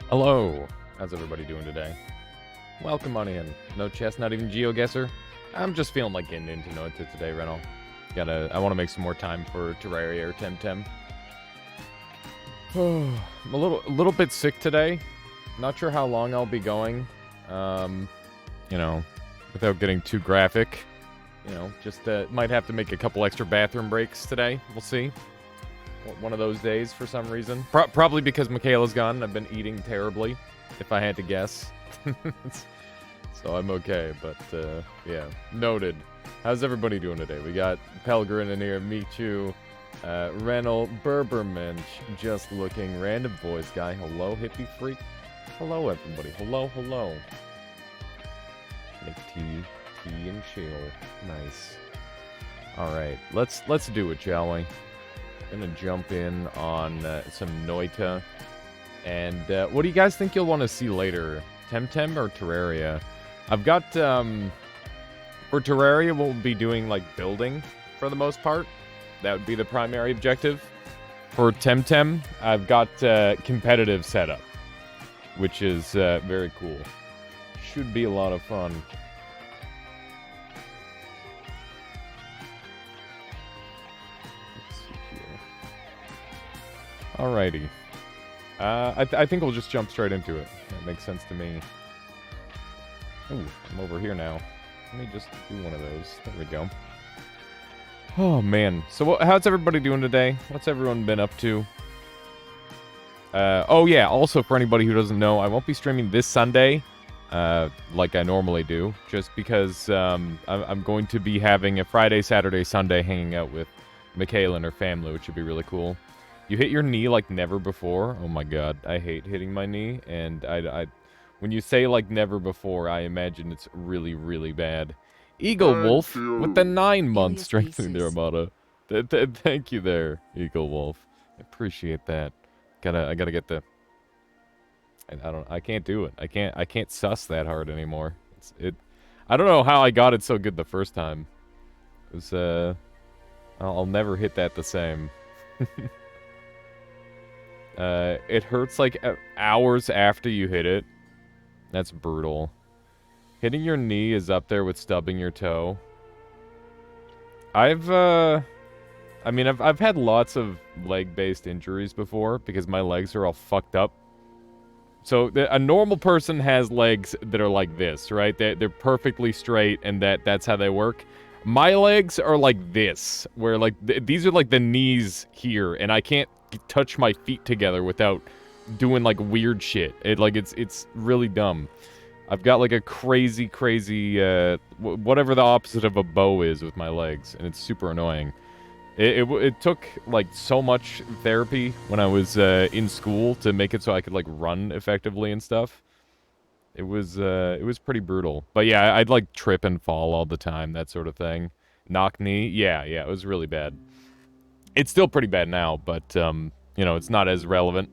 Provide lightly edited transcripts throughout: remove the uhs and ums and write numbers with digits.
Hello, how's everybody doing today? Welcome on in. No chess, not even GeoGuessr. I'm just feeling like getting into No It today, Renal. I want to make some more time for Terraria or Temtem. I'm a little bit sick today. Not sure how long I'll be going. Without getting too graphic. Just might have to make a couple extra bathroom breaks today. We'll see. one of those days for some reason. Probably because Michaela's gone. I've been eating terribly, if I had to guess. So I'm okay, but yeah, noted. How's everybody doing today? We got Pelgrin in here, Michu, Rennell, Berbermensch, just looking, random voice guy. Hello, hippie freak. Hello, everybody. Hello, hello. Make tea and chill. Nice. All right, let's do it, shall we? Gonna jump in on some Noita. And what do you guys think you'll want to see later? Temtem or Terraria? I've got, for Terraria, we'll be doing, like, building for the most part. That would be the primary objective. For Temtem, I've got competitive setup, which is very cool. Should be a lot of fun. Let's see here. Alrighty. I think we'll just jump straight into it. That makes sense to me. Ooh, I'm over here now. Let me just do one of those. There we go. Oh, man. So how's everybody doing today? What's everyone been up to? Oh, yeah. Also, for anybody who doesn't know, I won't be streaming this Sunday like I normally do, just because I'm going to be having a Friday, Saturday, Sunday hanging out with Michaela and her family, which would be really cool. You hit your knee like never before. Oh, my God. I hate hitting my knee, and when you say like never before, I imagine it's really, really bad. Eagle Wolf with the 9-month strengthening there, Amada. Thank you there, Eagle Wolf. I appreciate that. I gotta get the. I can't do it. I can't suss that hard anymore. I don't know how I got it so good the first time. It was I'll never hit that the same. It hurts like hours after you hit it. That's brutal. Hitting your knee is up there with stubbing your toe. I've had lots of leg-based injuries before because my legs are all fucked up. So a normal person has legs that are like this, right? They're perfectly straight, and that's how they work. My legs are like this, where like these are like the knees here, and I can't touch my feet together without doing like weird shit. It's really dumb. I've got like a crazy whatever the opposite of a bow is with my legs, and it's super annoying. It took like so much therapy when I was in school to make it so I could like run effectively and stuff. It was pretty brutal. But yeah, I'd like trip and fall all the time, that sort of thing. Knock knee, yeah, it was really bad. It's still pretty bad now, but you know, it's not as relevant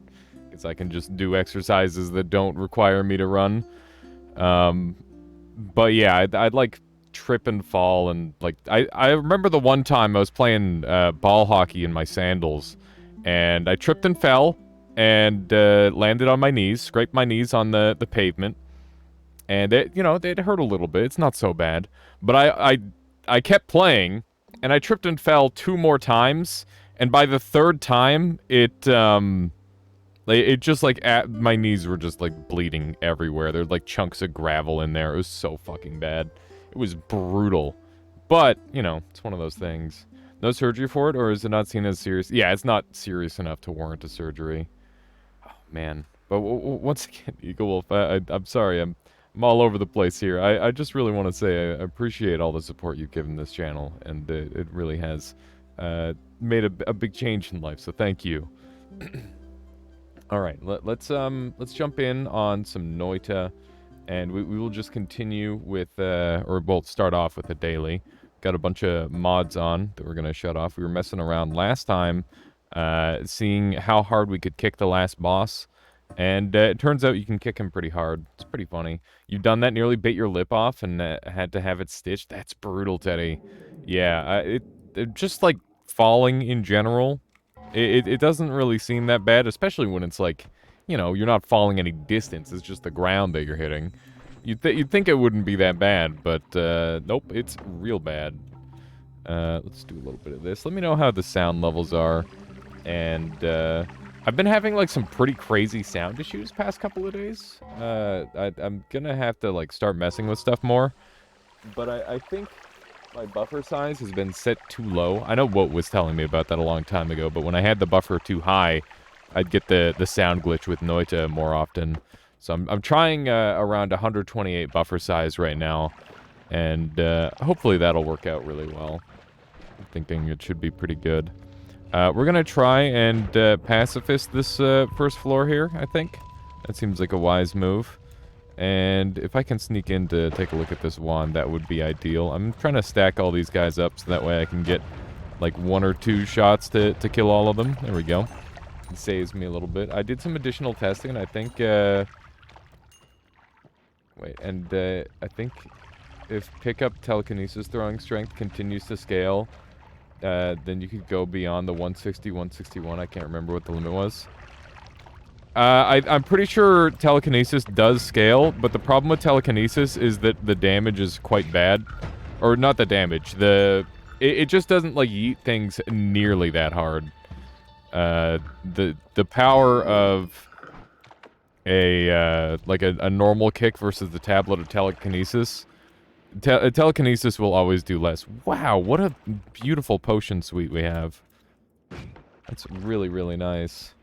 because I can just do exercises that don't require me to run. But yeah, I'd like trip and fall, and like I remember the one time I was playing ball hockey in my sandals, and I tripped and fell and landed on my knees, scraped my knees on the pavement, and it hurt a little bit. It's not so bad, but I kept playing, and I tripped and fell 2 more times, and by the 3rd time it just like my knees were just like bleeding everywhere. There's like chunks of gravel in there. It was so fucking bad. It was brutal. But, you know, it's one of those things. No surgery for it, or is it not seen as serious? Yeah, it's not serious enough to warrant a surgery. Oh, man. But once again, Eagle Wolf, I'm sorry. I'm all over the place here. I just really want to say I appreciate all the support you've given this channel, and it really has made a big change in life, so thank you. All right, let's jump in on some Noita, and we will just continue with, or we'll start off with a daily. Got a bunch of mods on that we're going to shut off. We were messing around last time, seeing how hard we could kick the last boss, and it turns out you can kick him pretty hard. It's pretty funny. You've done that, nearly bit your lip off, and had to have it stitched. That's brutal, Teddy. Yeah, it just like falling in general. It doesn't really seem that bad, especially when it's like, you know, you're not falling any distance. It's just the ground that you're hitting. You'd think it wouldn't be that bad, but nope, it's real bad. Let's do a little bit of this. Let me know how the sound levels are. And I've been having like some pretty crazy sound issues past couple of days. I'm gonna have to like start messing with stuff more. But I think my buffer size has been set too low. I know Woat was telling me about that a long time ago, but when I had the buffer too high, I'd get the sound glitch with Noita more often. So I'm trying around 128 buffer size right now, and hopefully that'll work out really well. I'm thinking it should be pretty good. We're gonna try and pacifist this first floor here, I think. That seems like a wise move. And if I can sneak in to take a look at this wand, that would be ideal. I'm trying to stack all these guys up so that way I can get like 1 or 2 shots to kill all of them. There we go. It saves me a little bit. I did some additional testing, and I think, I think if pickup telekinesis throwing strength continues to scale, then you could go beyond the 160, 161. I can't remember what the limit was. I'm pretty sure telekinesis does scale, but the problem with telekinesis is that the damage is quite bad. Or not the damage, it just doesn't, like, yeet things nearly that hard. The power of a normal kick versus the tablet of telekinesis, telekinesis will always do less. Wow, what a beautiful potion suite we have. That's really, really nice.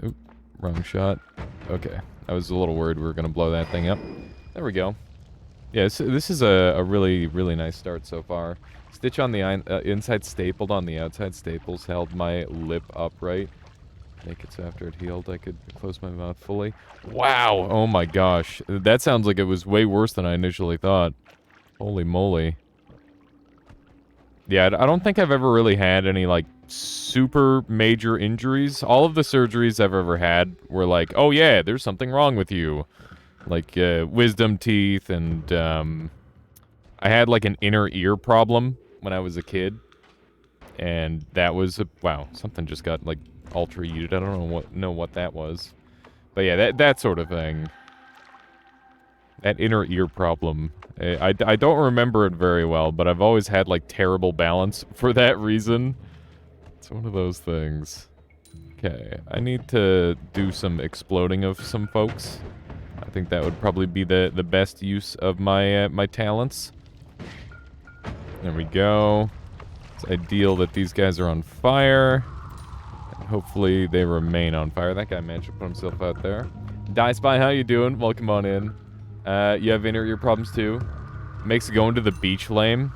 Oop, wrong shot. Okay, I was a little worried we were going to blow that thing up. There we go. Yeah, this is a really, really nice start so far. Stitch on the inside stapled on the outside staples held my lip upright. Make it so after it healed I could close my mouth fully. Wow! Oh my gosh. That sounds like it was way worse than I initially thought. Holy moly. Yeah, I don't think I've ever really had any, like, super major injuries. All of the surgeries I've ever had were like, oh yeah, there's something wrong with you. Like, wisdom teeth, and, I had, like, an inner ear problem when I was a kid. And that was, wow, something just got, like, ultra yeeted. I don't know what that was. But yeah, that sort of thing. That inner ear problem. I don't remember it very well, but I've always had, like, terrible balance for that reason. It's one of those things. Okay, I need to do some exploding of some folks. I think that would probably be the best use of my my talents. There we go. It's ideal that these guys are on fire. And hopefully they remain on fire. That guy managed to put himself out there. Die Spy, how you doing? Welcome on in. You have inner ear problems too? Makes going to the beach lame.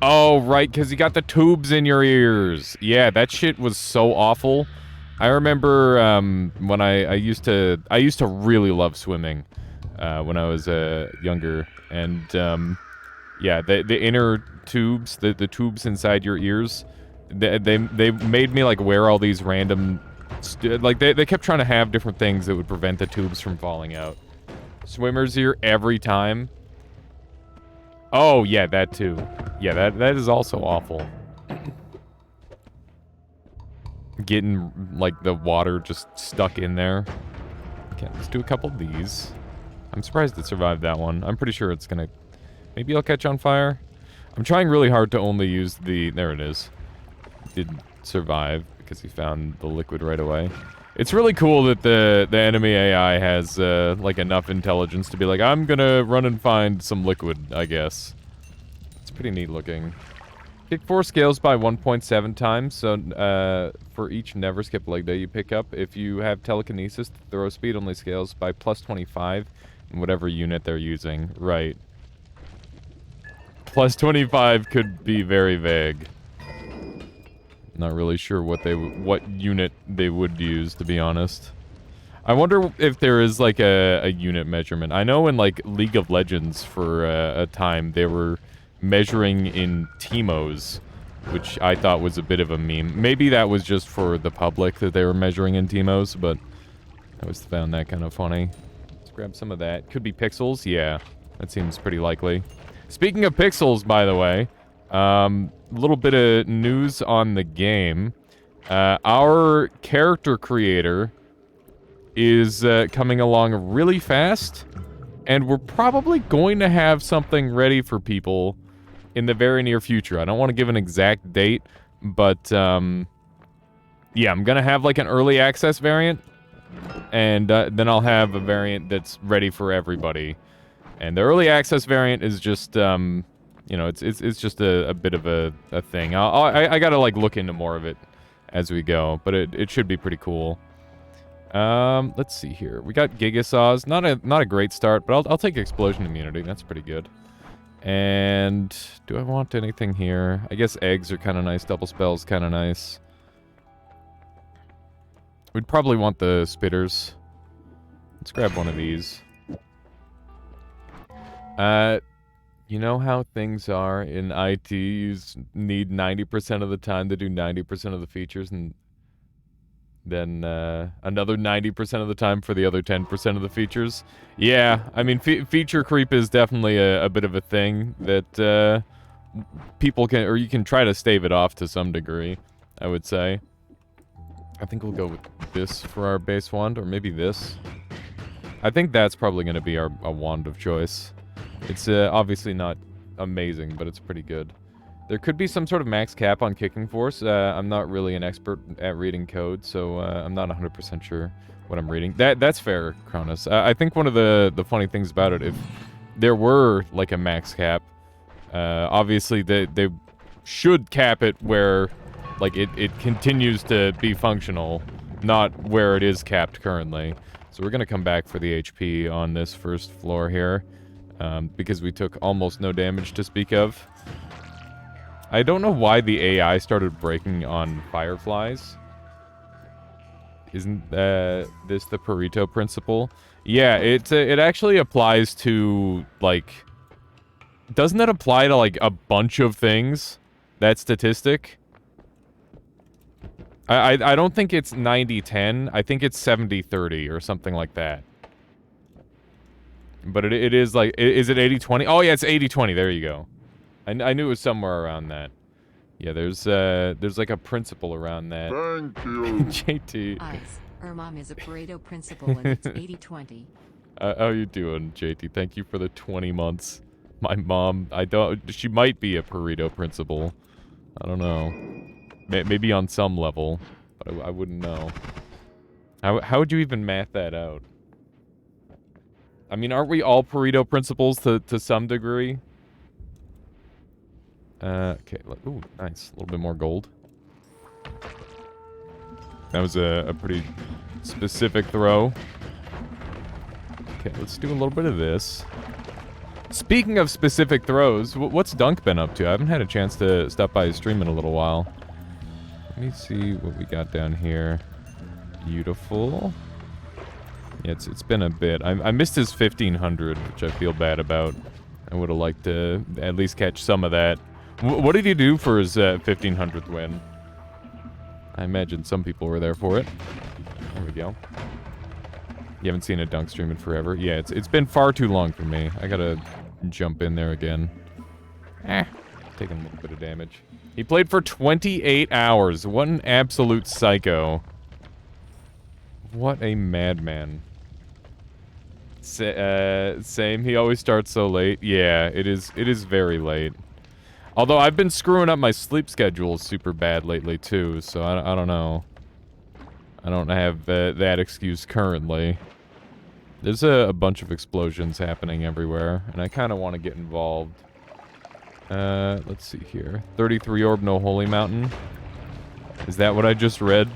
Oh, right, because you got the tubes in your ears. Yeah, that shit was so awful. I remember when I used to really love swimming when I was younger, and yeah, the inner tubes, the tubes inside your ears, they made me like wear all these random, like they kept trying to have different things that would prevent the tubes from falling out. Swimmer's ear every time. Oh yeah, that too. Yeah, that is also awful. Getting, like, the water just stuck in there. Okay, let's do a couple of these. I'm surprised it survived that one. I'm pretty sure it's gonna... Maybe it'll catch on fire? I'm trying really hard to only use the... There it is. It didn't survive because he found the liquid right away. It's really cool that the enemy AI has, like, enough intelligence to be like, I'm gonna run and find some liquid, I guess. It's pretty neat looking. Kick 4 scales by 1.7 times, so for each never skip leg day you pick up. If you have telekinesis, the throw speed only scales by plus 25 in whatever unit they're using. Right. Plus 25 could be very vague. Not really sure what unit they would use, to be honest. I wonder if there is, like, a unit measurement. I know in, like, League of Legends for a time they were measuring in Teemos, which I thought was a bit of a meme. Maybe that was just for the public that they were measuring in Teemos, but I always found that kind of funny. Let's grab some of that. Could be pixels? Yeah, that seems pretty likely. Speaking of pixels, by the way, a little bit of news on the game. Our character creator is coming along really fast, and we're probably going to have something ready for people in the very near future. I don't want to give an exact date, but yeah, I'm gonna have like an early access variant, and then I'll have a variant that's ready for everybody. And the early access variant is just you know, it's just a bit of a thing. I gotta, like, look into more of it as we go, but it should be pretty cool. Let's see here. We got Gigasaws. Not a great start, but I'll take Explosion Immunity. That's pretty good. And do I want anything here? I guess eggs are kind of nice. Double spells kind of nice. We'd probably want the spitters. Let's grab one of these. You know how things are in IT? You need 90% of the time to do 90% of the features, and then another 90% of the time for the other 10% of the features. Yeah, I mean, feature creep is definitely a bit of a thing that people can, or you can try to stave it off to some degree, I would say. I think we'll go with this for our base wand, or maybe this. I think that's probably going to be our wand of choice. It's obviously not amazing, but it's pretty good. There could be some sort of max cap on kicking force. I'm not really an expert at reading code, so I'm not 100% sure what I'm reading. That's fair, Cronus. I think one of the funny things about it, if there were like a max cap, obviously they should cap it where like it continues to be functional, not where it is capped currently. So we're gonna come back for the HP on this first floor here, because we took almost no damage to speak of. I don't know why the AI started breaking on fireflies. Isn't this the Pareto principle? Yeah, it actually applies to, like... Doesn't that apply to, like, a bunch of things? That statistic? I don't think it's 90-10. I think it's 70-30 or something like that. But it is, like... Is it 80-20? Oh, yeah, it's 80-20. There you go. I knew it was somewhere around that. Yeah, there's like a principle around that. Thank you. JT. Her mom is a Pareto principle and it's 80-20. How you doing, JT? Thank you for the 20 months. My mom, she might be a Pareto principle. I don't know. Maybe on some level, but I wouldn't know. How would you even math that out? I mean, aren't we all Pareto principles to some degree? Okay. Ooh, nice. A little bit more gold. That was a pretty specific throw. Okay, let's do a little bit of this. Speaking of specific throws, what's Dunk been up to? I haven't had a chance to stop by his stream in a little while. Let me see what we got down here. Beautiful. Yeah, it's been a bit. I missed his 1500, which I feel bad about. I would have liked to at least catch some of that. What did he do for his 1500th win? I imagine some people were there for it. There we go. You haven't seen a Dunk stream in forever? Yeah, it's been far too long for me. I gotta jump in there again. Taking a little bit of damage. He played for 28 hours. What an absolute psycho. What a madman. Same. He always starts so late. Yeah, it is very late. Although I've been screwing up my sleep schedule super bad lately too, so I don't know. I don't have that excuse currently. There's a bunch of explosions happening everywhere, and I kind of want to get involved. Let's see here. 33 orb, no holy mountain. Is that what I just read?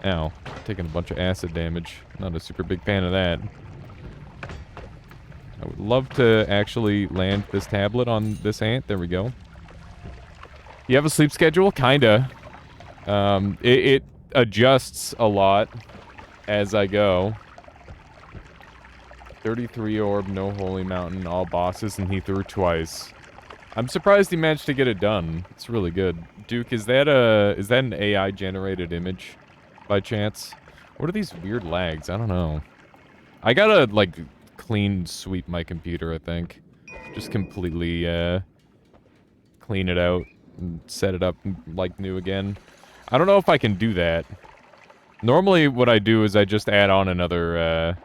Ow. Taking a bunch of acid damage. Not a super big fan of that. I would love to actually land this tablet on this ant. There we go. You have a sleep schedule? Kinda. It adjusts a lot as I go. 33 orb, no holy mountain, all bosses, and he threw twice. I'm surprised he managed to get it done. It's really good. Duke, is that an AI generated image by chance? What are these weird lags? I don't know. I gotta like clean sweep my computer, I think. Just completely clean it out and set it up like new again. I don't know if I can do that. Normally what I do is I just add on another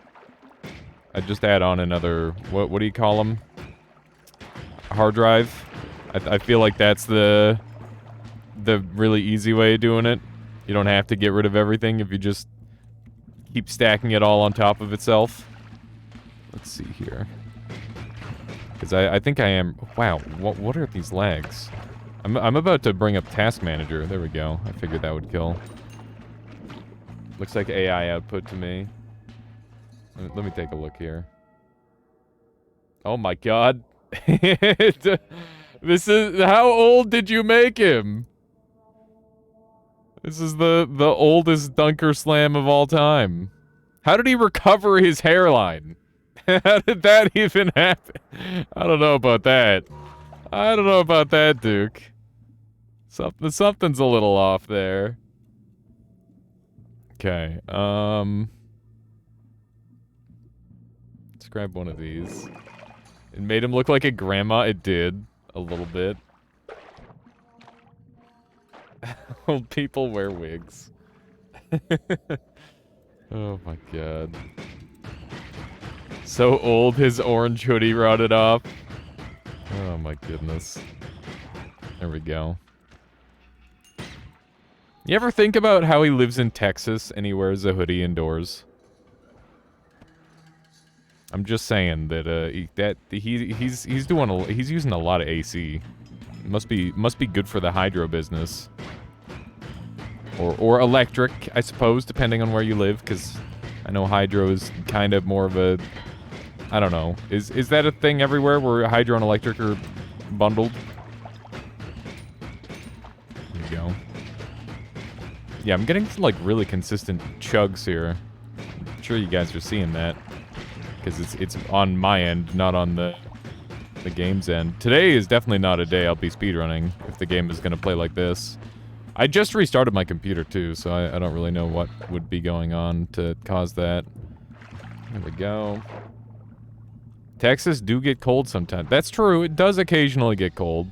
what do you call them? Hard drive. I feel like that's the really easy way of doing it. You don't have to get rid of everything if you just keep stacking it all on top of itself. Let's see here. Because I think I am... Wow, what are these lags? I'm about to bring up Task Manager. There we go. I figured that would kill. Looks like AI output to me. Let me take a look here. Oh my god. This is... How old did you make him? This is the oldest dunker slam of all time. How did he recover his hairline? How did that even happen? I don't know about that. I don't know about that, Duke. Something's a little off there. Okay, let's grab one of these. It made him look like a grandma. It did. A little bit. Old people wear wigs. Oh my god. So old his orange hoodie rotted off. Oh my goodness. There we go. You ever think about how he lives in Texas and he wears a hoodie indoors? I'm just saying that he's using a lot of AC. Must be good for the hydro business. Or electric, I suppose, depending on where you live, because I know hydro is kind of more of a... I don't know. Is that a thing everywhere where hydro and electric are bundled? There you go. Yeah, I'm getting some, like, really consistent chugs here. I'm sure you guys are seeing that. Because it's on my end, not on the game's end. Today is definitely not a day I'll be speedrunning if the game is going to play like this. I just restarted my computer, too, so I don't really know what would be going on to cause that. There we go. Texas do get cold sometimes. That's true, it does occasionally get cold.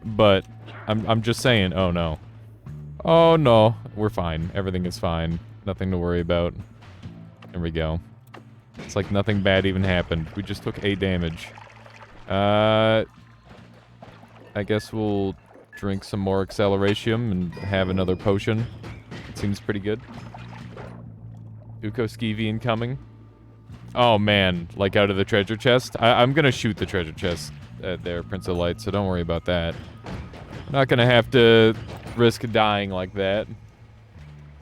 But I'm just saying, oh no. Oh no, we're fine. Everything is fine. Nothing to worry about. There we go. It's like nothing bad even happened. We just took 8 damage. I guess we'll drink some more acceleration and have another potion. It seems pretty good. Uko Skeevy incoming. Oh man, like out of the treasure chest? I'm gonna shoot the treasure chest there, Prince of Light, so don't worry about that. I'm not gonna have to risk dying like that.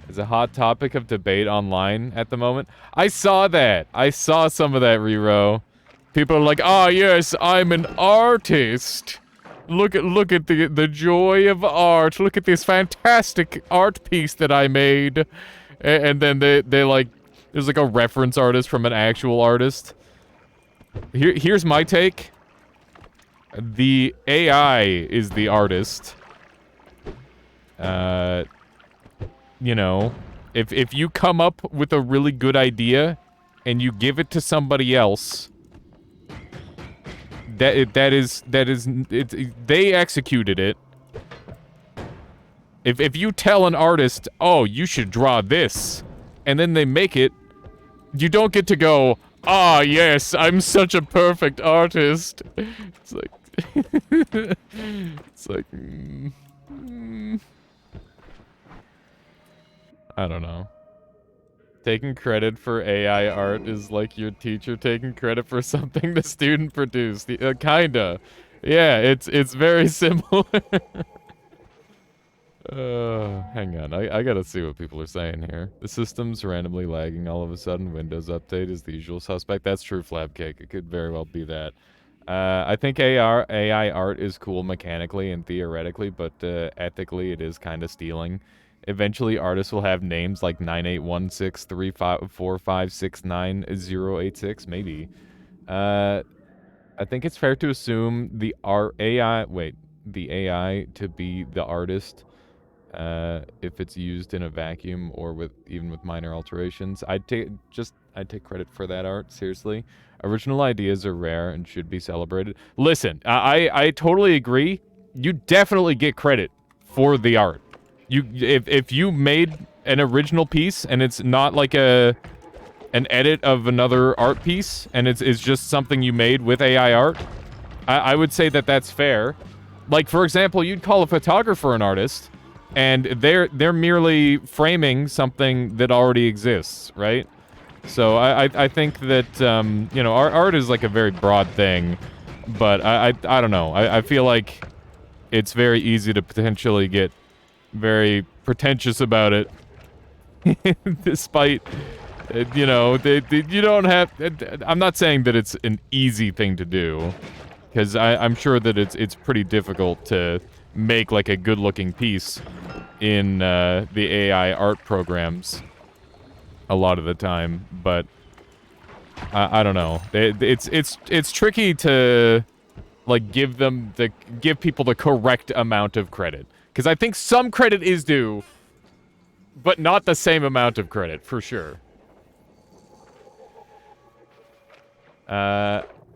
It's a hot topic of debate online at the moment. I saw that. I saw some of that, Rero. People are like, "Ah, yes, I'm an artist. Look at the joy of art. Look at this fantastic art piece that I made." And then they like, there's like a reference artist from an actual artist. Here's my take. The AI is the artist. You know, if you come up with a really good idea and you give it to somebody else, they executed it. If you tell an artist, "Oh, you should draw this," and then they make it, you don't get to go, "Ah, yes, I'm such a perfect artist." It's like it's like I don't know. Taking credit for AI art is like your teacher taking credit for something the student produced. Kinda. Yeah, it's very similar. Hang on. I gotta see what people are saying here. The system's randomly lagging all of a sudden. Windows update is the usual suspect. That's true, Flabcake. It could very well be that. I think AI art is cool mechanically and theoretically, but ethically it is kind of stealing. Eventually, artists will have names like 98163545698086, maybe. I think it's fair to assume the AI to be the artist, if it's used in a vacuum or even with minor alterations. I'd take credit for that art, seriously. Original ideas are rare and should be celebrated. Listen, I totally agree. You definitely get credit for the art. If you made an original piece and it's not like an edit of another art piece and it's just something you made with AI art, I would say that that's fair. Like, for example, you'd call a photographer an artist, and they're merely framing something that already exists, right? So I think that, you know, art is like a very broad thing. But I don't know. I feel like it's very easy to potentially get very pretentious about it. Despite, you know, you don't have... I'm not saying that it's an easy thing to do. Because I'm sure that it's pretty difficult to make, like, a good-looking piece in the AI art programs a lot of the time. But I don't know. It's tricky to, like, give people the correct amount of credit. Because I think some credit is due, but not the same amount of credit, for sure.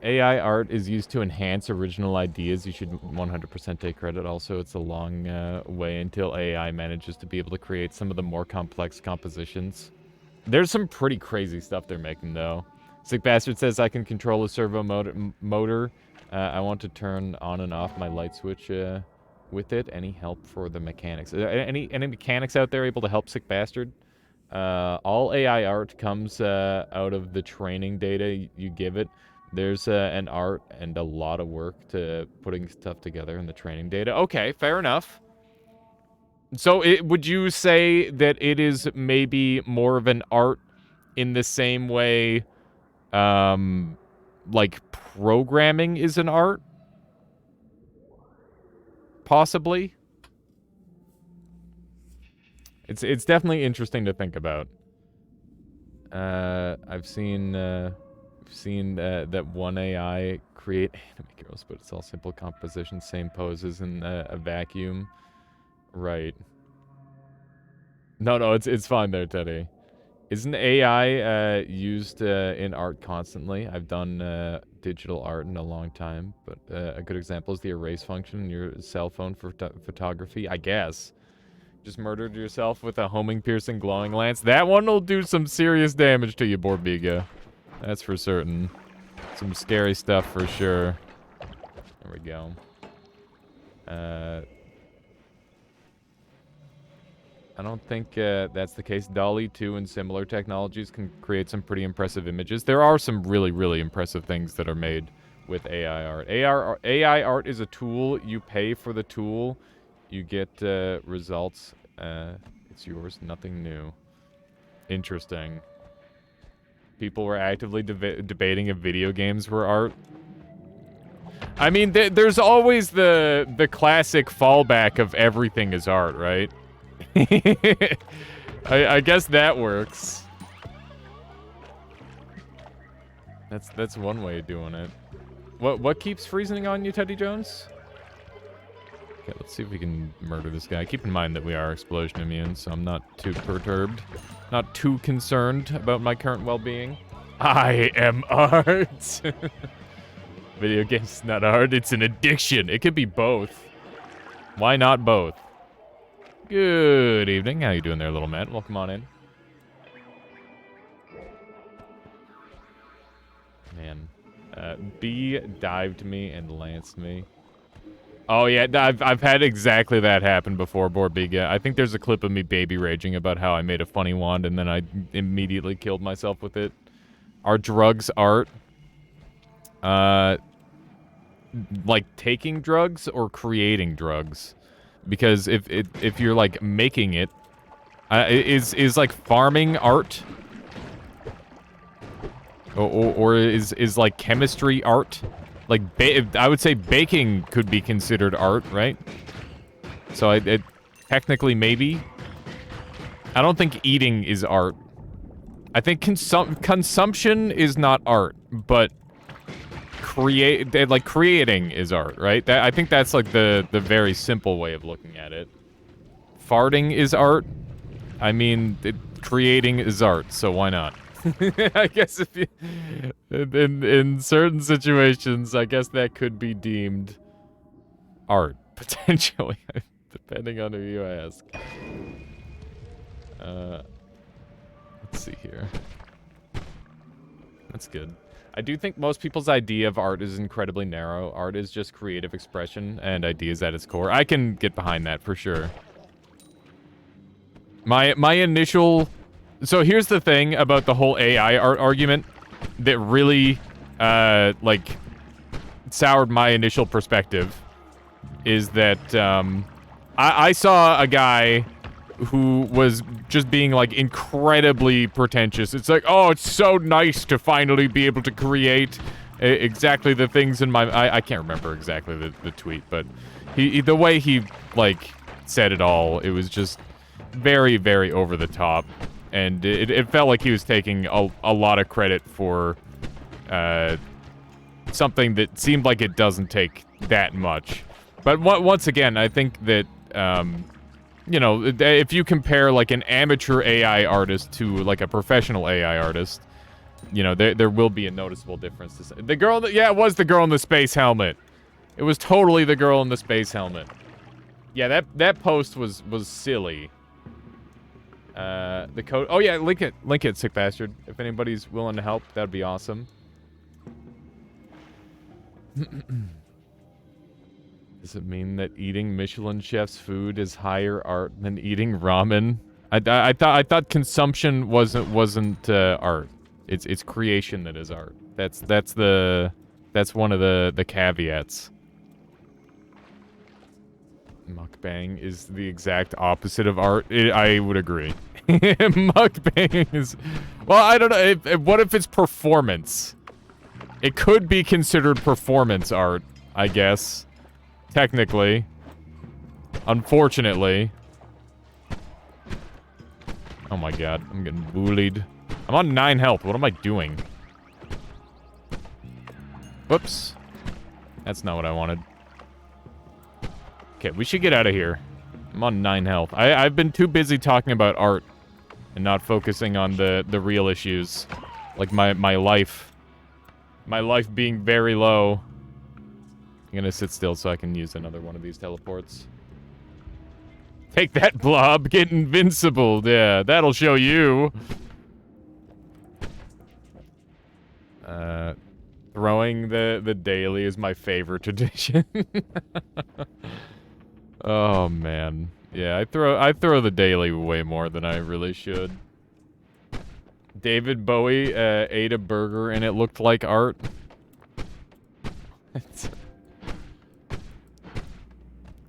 AI art is used to enhance original ideas. You should 100% take credit. Also, it's a long way until AI manages to be able to create some of the more complex compositions. There's some pretty crazy stuff they're making, though. Sick Bastard says, I can control a servo motor. I want to turn on and off my light switch with it. Any help for the mechanics? Any mechanics out there able to help Sick Bastard? All AI art comes out of the training data you give it. There's an art and a lot of work to putting stuff together in the training data. Okay, fair enough. So would you say that it is maybe more of an art in the same way, like programming is an art? Possibly? It's definitely interesting to think about. I've seen that one AI create anime girls, but it's all simple composition, same poses in a vacuum. Right. No, it's fine there, Teddy. Isn't AI used in art constantly? I've done digital art in a long time, but a good example is the erase function in your cell phone for photography, I guess. Just murdered yourself with a homing piercing glowing lance. That one will do some serious damage to you, Borbiga. That's for certain. Some scary stuff for sure. There we go. I don't think that's the case. DALL-E 2 and similar technologies can create some pretty impressive images. There are some really, really impressive things that are made with AI art. AI art is a tool. You pay for the tool. You get results. It's yours. Nothing new. Interesting. People were actively debating if video games were art. I mean, there's always the classic fallback of everything is art, right? I guess that works. That's one way of doing it. What keeps freezing on you, Teddy Jones? Okay, let's see if we can murder this guy. Keep in mind that we are explosion immune, so I'm not too perturbed. Not too concerned about my current well-being. I am art! Video games not art, it's an addiction. It could be both. Why not both? Good evening. How you doing there, little man? Welcome on in. Man. B dived me and lanced me. Oh, yeah, I've had exactly that happen before, Borbiga. I think there's a clip of me baby raging about how I made a funny wand and then I immediately killed myself with it. Are drugs art? Like taking drugs or creating drugs? Because if you're like making it, is like farming art? Or is like chemistry art? Like I would say baking could be considered art, right? So it technically maybe. I don't think eating is art. I think consumption is not art, but creating is art, right? I think that's like the very simple way of looking at it. Farting is art. I mean, creating is art, so why not? I guess if you, in certain situations, I guess that could be deemed art, potentially, depending on who you ask. Let's see here. That's good. I do think most people's idea of art is incredibly narrow. Art is just creative expression and ideas at its core. I can get behind that for sure. My initial... So here's the thing about the whole AI art argument that really, like, soured my initial perspective is that I saw a guy who was just being like incredibly pretentious. It's like, oh, it's so nice to finally be able to create exactly the things in my... I can't remember exactly the tweet, but the way he like said it all, it was just very, very over the top. And it felt like he was taking a lot of credit for something that seemed like it doesn't take that much. But once again, I think that, you know, if you compare, like, an amateur AI artist to, like, a professional AI artist, you know, there will be a noticeable difference. The girl that... Yeah, it was the girl in the space helmet. It was totally the girl in the space helmet. Yeah, that post was silly. The code... Oh, yeah, link it, sick bastard. If anybody's willing to help, that'd be awesome. Does it mean that eating Michelin chef's food is higher art than eating ramen? I thought consumption wasn't art. It's creation that is art. That's one of the caveats. Mukbang is the exact opposite of art. I would agree. Mukbang is... Well, I don't know. What if it's performance? It could be considered performance art, I guess. Technically. Unfortunately. Oh my god, I'm getting bullied. I'm on 9 health. What am I doing? Whoops. That's not what I wanted. Okay, we should get out of here. I'm on 9 health. I've been too busy talking about art and not focusing on the real issues. Like my life. My life being very low. I'm gonna sit still so I can use another one of these teleports. Take that, Blob! Get invincible! Yeah, that'll show you! Throwing the daily is my favorite tradition. Oh, man. Yeah, I throw the daily way more than I really should. David Bowie ate a burger and it looked like art.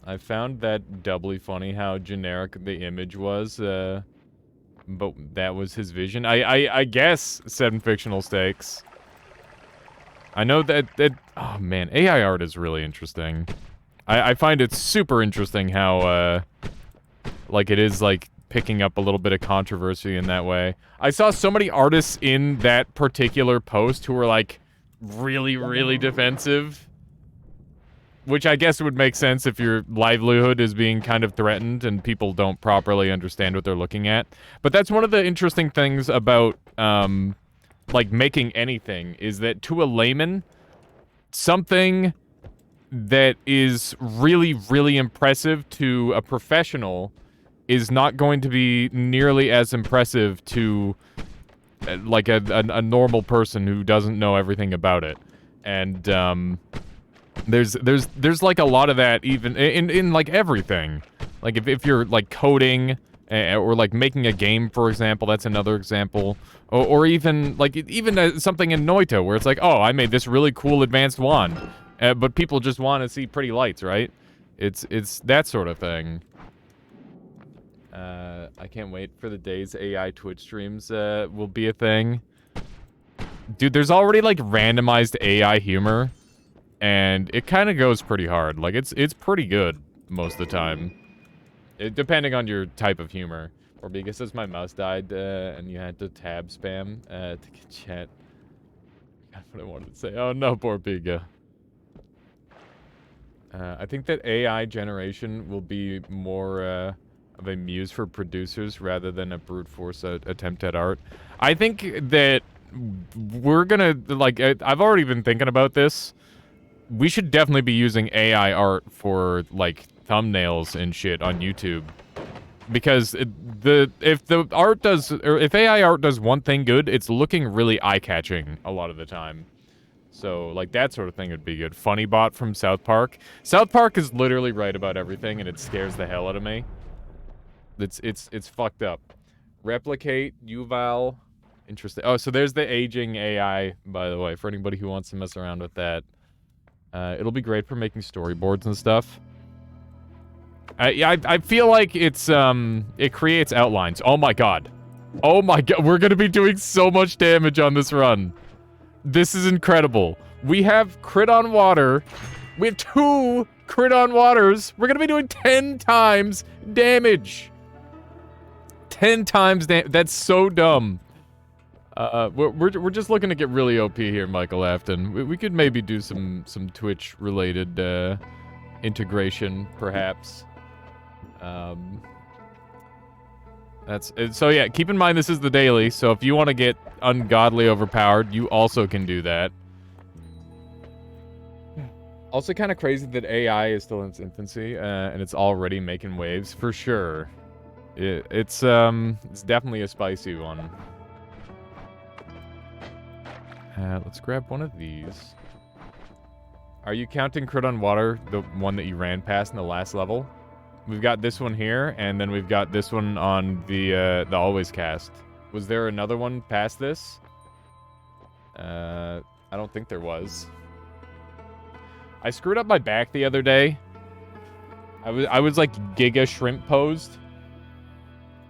I found that doubly funny how generic the image was, but that was his vision. I guess, 7 fictional stakes. I know that... Oh, man, AI art is really interesting. I find it super interesting how, like, it is, like, picking up a little bit of controversy in that way. I saw so many artists in that particular post who were, like, really, really defensive. Which I guess would make sense if your livelihood is being kind of threatened and people don't properly understand what they're looking at. But that's one of the interesting things about, like, making anything, is that to a layman, something that is really, really impressive to a professional is not going to be nearly as impressive to, like, a normal person who doesn't know everything about it. And, there's like a lot of that even in like everything. Like if you're like coding or like making a game, for example, that's another example. Or even like something in Noita where it's like, oh, I made this really cool advanced wand, but people just want to see pretty lights, right? It's that sort of thing. I can't wait for the days AI Twitch streams will be a thing. Dude, there's already like randomized AI humor. And it kind of goes pretty hard. Like, it's pretty good most of the time. Depending on your type of humor. Or because my mouse died, and you had to tab spam, to get chat. That's what I wanted to say. Oh no, poor Piga. I think that AI generation will be more, of a muse for producers rather than a brute force attempt at art. I think that we're gonna, like, I've already been thinking about this. We should definitely be using AI art for, like, thumbnails and shit on YouTube. Because if AI art does one thing good, it's looking really eye-catching a lot of the time. So, like, that sort of thing would be good. Funny Bot from South Park. South Park is literally right about everything, and it scares the hell out of me. It's fucked up. Replicate, Yuval. Interesting. Oh, so there's the aging AI, by the way, for anybody who wants to mess around with that. It'll be great for making storyboards and stuff. I feel like it's, it creates outlines. Oh my god. Oh my god, we're gonna be doing so much damage on this run. This is incredible. We have crit on water. We have 2 crit on waters. We're gonna be doing 10 times damage. 10 times damage. That's so dumb. We're just looking to get really OP here, Michael Afton. We could maybe do some Twitch-related, integration, perhaps. So yeah, keep in mind this is the daily, so if you want to get ungodly overpowered, you also can do that. Also kind of crazy that AI is still in its infancy, and it's already making waves, for sure. It's definitely a spicy one. Let's grab one of these. Are you counting crit on water, the one that you ran past in the last level? We've got this one here, and then we've got this one on the always cast. Was there another one past this? I don't think there was. I screwed up my back the other day. I was like giga shrimp posed.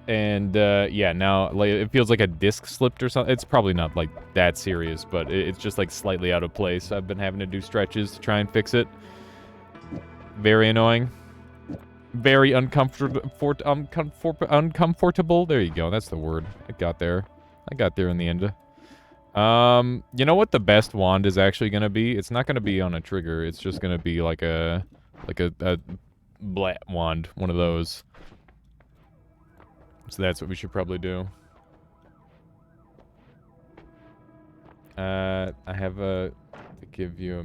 And yeah, now like it feels like a disc slipped or something. It's probably not like that serious, but it's just like slightly out of place. I've been having to do stretches to try and fix it. Very annoying. Very uncomfortable. Uncomfortable. There you go. That's the word. I got there. I got there in the end. You know what the best wand is actually gonna be? It's not gonna be on a trigger. It's just gonna be like a blat wand, one of those. So that's what we should probably do. I have to give you a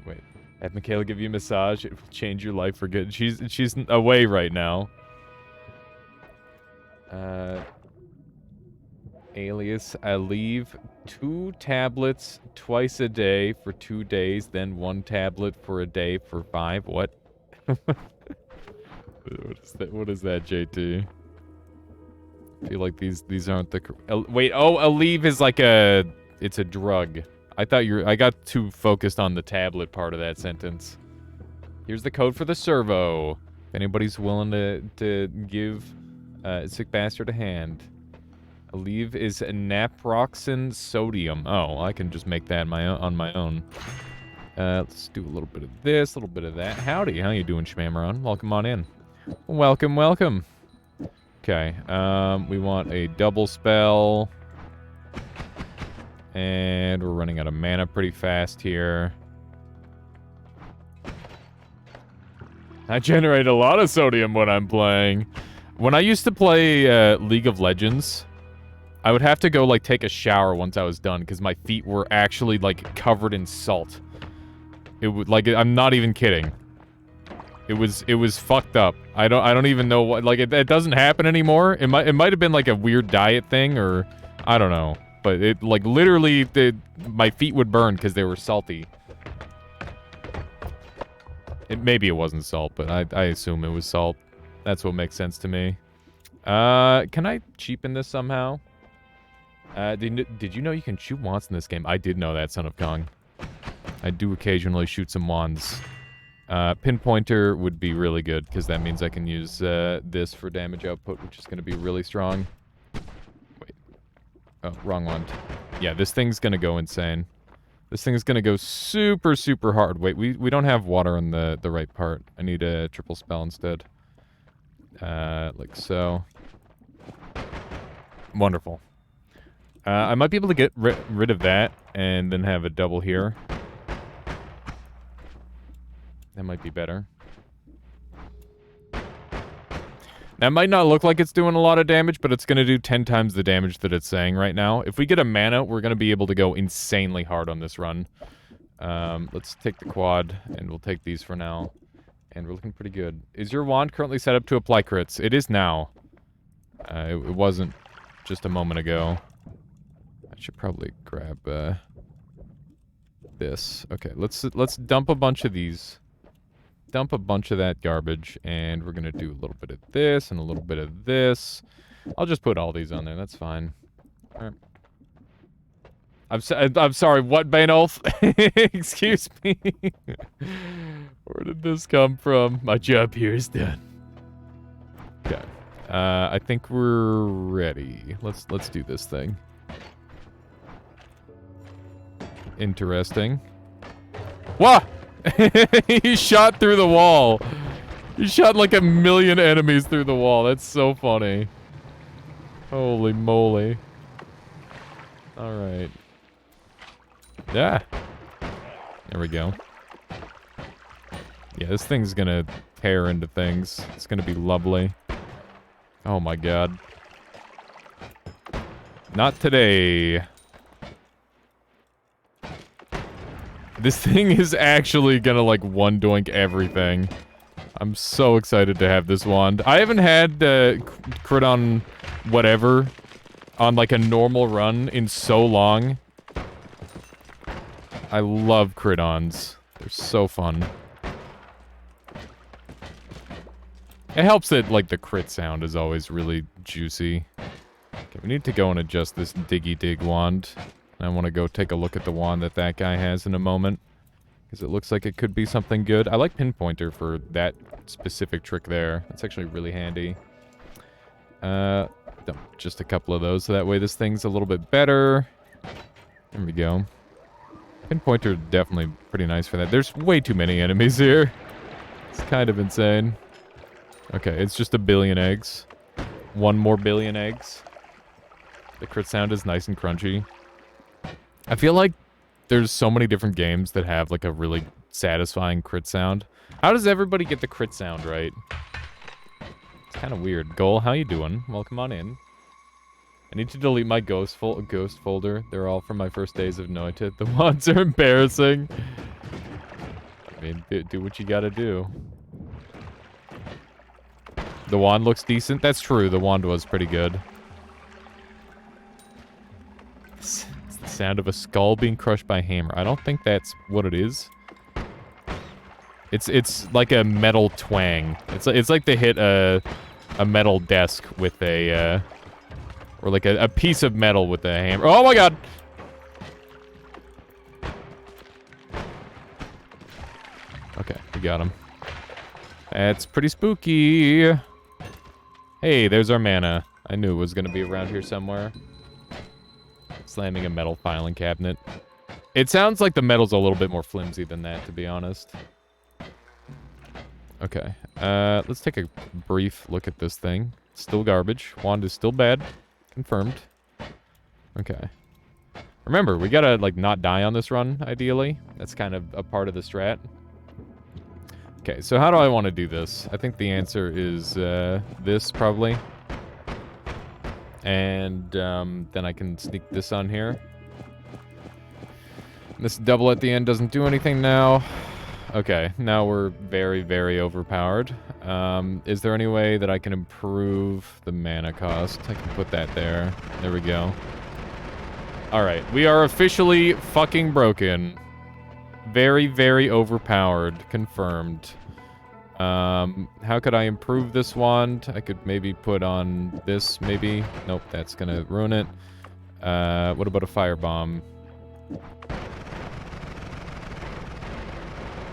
wait. Have Michaela give you a massage. It will change your life for good. She's away right now. Alias, I leave 2 tablets twice a day for 2 days, then 1 tablet for a day for 5. What? What is that, JT? I feel like these aren't the... wait, oh, Aleve is like a... It's a drug. I got too focused on the tablet part of that sentence. Here's the code for the servo. If anybody's willing to give Sick Bastard a hand. Aleve is naproxen sodium. Oh, I can just make that on my own. Let's do a little bit of this, a little bit of that. Howdy, how you doing, Schmammeron? Welcome on in. Welcome, welcome. Okay, we want a double spell. And we're running out of mana pretty fast here. I generate a lot of sodium when I'm playing. When I used to play League of Legends, I would have to go, like, take a shower once I was done, because my feet were actually, like, covered in salt. It would, like, I'm not even kidding. It was fucked up. I don't even know what, like, it doesn't happen anymore. It might have been like a weird diet thing, or I don't know. But it, like, literally, my feet would burn because they were salty. Maybe it wasn't salt, but I assume it was salt. That's what makes sense to me. Can I cheapen this somehow? Did you know you can shoot wands in this game? I did know that, Son of Kong. I do occasionally shoot some wands. Pinpointer would be really good, because that means I can use this for damage output, which is going to be really strong. Wait. Oh, wrong one. Yeah, this thing's going to go insane. This thing is going to go super, super hard. Wait, we don't have water on the right part. I need a triple spell instead. Like so. Wonderful. I might be able to get rid of that, and then have a double here. That might be better. That might not look like it's doing a lot of damage, but it's going to do 10 times the damage that it's saying right now. If we get a mana, we're going to be able to go insanely hard on this run. Let's take the quad, and we'll take these for now. And we're looking pretty good. Is your wand currently set up to apply crits? It is now. It wasn't just a moment ago. I should probably grab this. Okay, let's dump a bunch of these. Dump a bunch of that garbage, and we're gonna do a little bit of this and a little bit of this. I'll just put all these on there, that's fine. Alright. I'm sorry, what, Bainolf? Excuse me. Where did this come from? My job here is done. Okay. I think we're ready. Let's do this thing. Interesting. What? He shot through the wall. He shot like 1,000,000 enemies through the wall. That's so funny. Holy moly. Alright. Yeah. There we go. Yeah, this thing's gonna tear into things. It's gonna be lovely. Oh my god. Not today. This thing is actually gonna, like, one-doink everything. I'm so excited to have this wand. I haven't had crit on whatever on, like, a normal run in so long. I love crit-ons. They're so fun. It helps that, like, the crit sound is always really juicy. Okay, we need to go and adjust this Diggy Dig wand. I want to go take a look at the wand that guy has in a moment. Because it looks like it could be something good. I like Pinpointer for that specific trick there. That's actually really handy. Just a couple of those, so that way this thing's a little bit better. There we go. Pinpointer definitely pretty nice for that. There's way too many enemies here. It's kind of insane. Okay, it's just 1,000,000,000 eggs. 1 more billion eggs. The crit sound is nice and crunchy. I feel like there's so many different games that have, like, a really satisfying crit sound. How does everybody get the crit sound right? It's kind of weird. Goal, how you doing? Welcome on in. I need to delete my ghost folder. They're all from my first days of Noita. The wands are embarrassing. I mean, do what you gotta do. The wand looks decent. That's true. The wand was pretty good. It's the sound of a skull being crushed by a hammer. I don't think that's what it is. It's like a metal twang. It's like they hit a metal desk with a or like a piece of metal with a hammer. Oh my god! Okay, we got him. That's pretty spooky. Hey, there's our mana. I knew it was gonna be around here somewhere. Slamming a metal filing cabinet. It sounds like the metal's a little bit more flimsy than that, to be honest. Okay, let's take a brief look at this thing. Still garbage. Wand is still bad. Confirmed. Okay. Remember, we gotta, like, not die on this run, ideally. That's kind of a part of the strat. Okay, so how do I want to do this? I think the answer is, this, probably. And, then I can sneak this on here. This double at the end doesn't do anything now. Okay, now we're very, very overpowered. Is there any way that I can improve the mana cost? I can put that there. There we go. Alright, we are officially fucking broken. Very, very overpowered. Confirmed. How could I improve this wand? I could maybe put on this, maybe. Nope, that's gonna ruin it. What about a firebomb?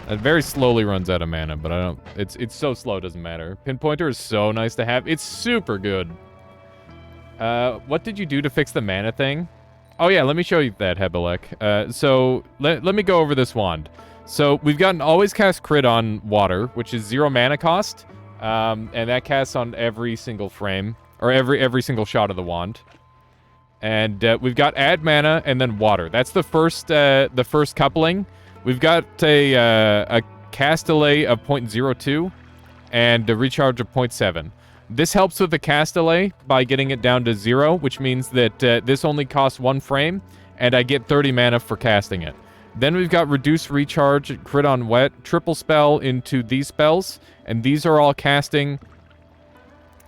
It very slowly runs out of mana, but I don't... It's so slow, it doesn't matter. Pinpointer is so nice to have. It's super good. What did you do to fix the mana thing? Oh yeah, let me show you that, Hebelek. So, let me go over this wand. So, we've got an always cast crit on water, which is 0 mana cost. And that casts on every single frame, or every single shot of the wand. And we've got add mana and then water. That's the first coupling. We've got a cast delay of 0.02 and a recharge of 0.7. This helps with the cast delay by getting it down to 0, which means that this only costs 1 frame, and I get 30 mana for casting it. Then we've got reduced recharge, crit on wet, triple spell into these spells, and these are all casting.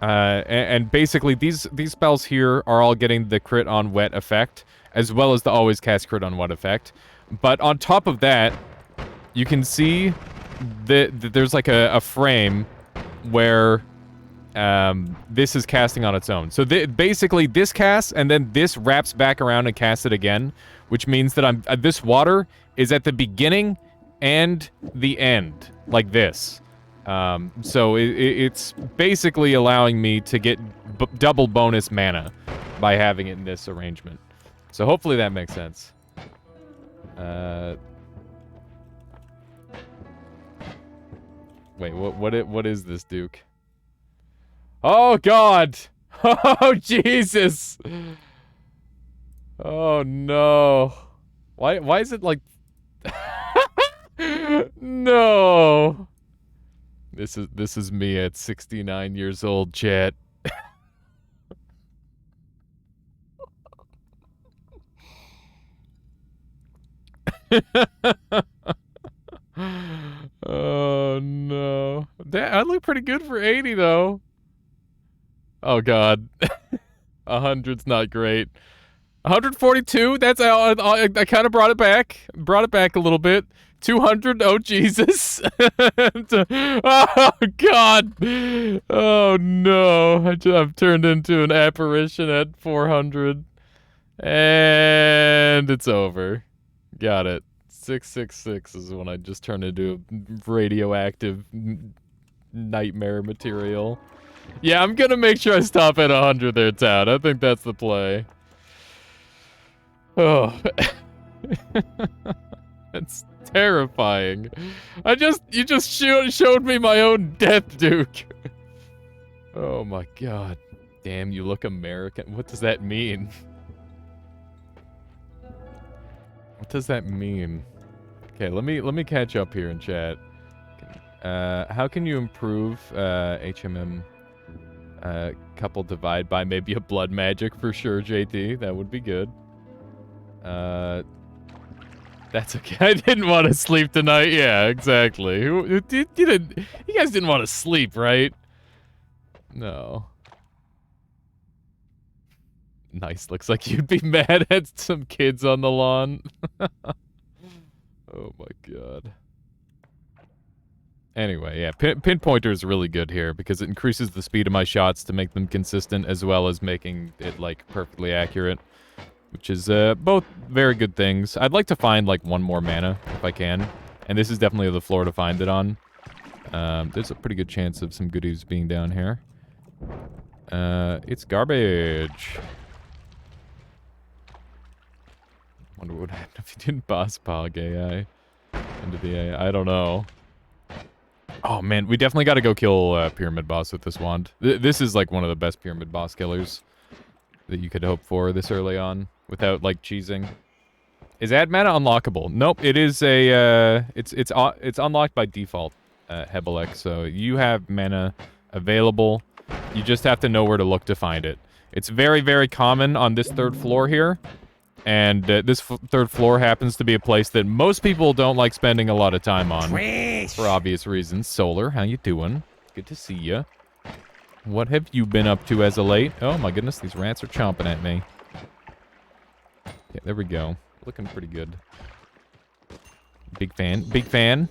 And basically, these spells here are all getting the crit on wet effect, as well as the always cast crit on wet effect. But on top of that, you can see that there's like a frame where this is casting on its own. So basically this casts, and then this wraps back around and casts it again, which means that this water is at the beginning and the end, like this. So it's basically allowing me to get double bonus mana by having it in this arrangement. So hopefully that makes sense. Wait, what is this, Duke? Oh God! Oh Jesus! Oh no! Why is it like? No! This is me at 69 years old, chat. Oh no! I look pretty good for 80 though. Oh God, 100's not great. 142. That's I kind of brought it back. Brought it back a little bit. 200. Oh Jesus. Oh God. Oh no. I've turned into an apparition at 400, and it's over. Got it. 666 is when I just turned into radioactive nightmare material. Yeah, I'm gonna make sure I stop at 100 there, Town. I think that's the play. Oh. That's terrifying. You just showed me my own death, Duke. Oh my God. Damn, you look American. What does that mean? What does that mean? Okay, let me catch up here in chat. How can you improve HMM couple divide by maybe a blood magic for sure, JT? That would be good. That's okay. I didn't want to sleep tonight. Yeah, exactly. You guys didn't want to sleep, right? No. Nice. Looks like you'd be mad at some kids on the lawn. Oh my God. Anyway, yeah, pinpointer is really good here because it increases the speed of my shots to make them consistent as well as making it, like, perfectly accurate. Which is, both very good things. I'd like to find, like, one more mana, if I can. And this is definitely the floor to find it on. There's a pretty good chance of some goodies being down here. It's garbage. Wonder what would happen if you didn't boss pog AI into the AI. I don't know. Oh, man, we definitely gotta go kill, Pyramid Boss with this wand. This is, like, one of the best Pyramid Boss killers that you could hope for this early on without, like, cheesing. Is add mana unlockable? Nope, it is a, it's unlocked by default, Hebelek, so you have mana available. You just have to know where to look to find it. It's very, very common on this third floor here, and this third floor happens to be a place that most people don't like spending a lot of time on. Trash. For obvious reasons. Solar, how you doing? Good to see ya. What have you been up to as of late? Oh my goodness, these rats are chomping at me. Yeah, there we go. Looking pretty good. Big fan. Big fan.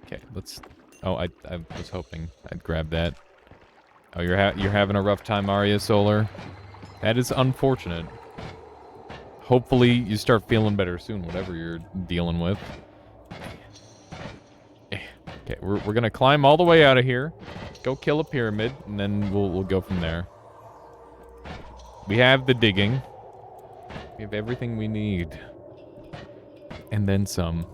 Okay, let's... Oh, I was hoping I'd grab that. Oh, you're having a rough time, Arya Solar? That is unfortunate. Hopefully you start feeling better soon, whatever you're dealing with. Okay, we're gonna climb all the way out of here. Go kill a pyramid, and then we'll go from there. We have the digging. We have everything we need. And then some.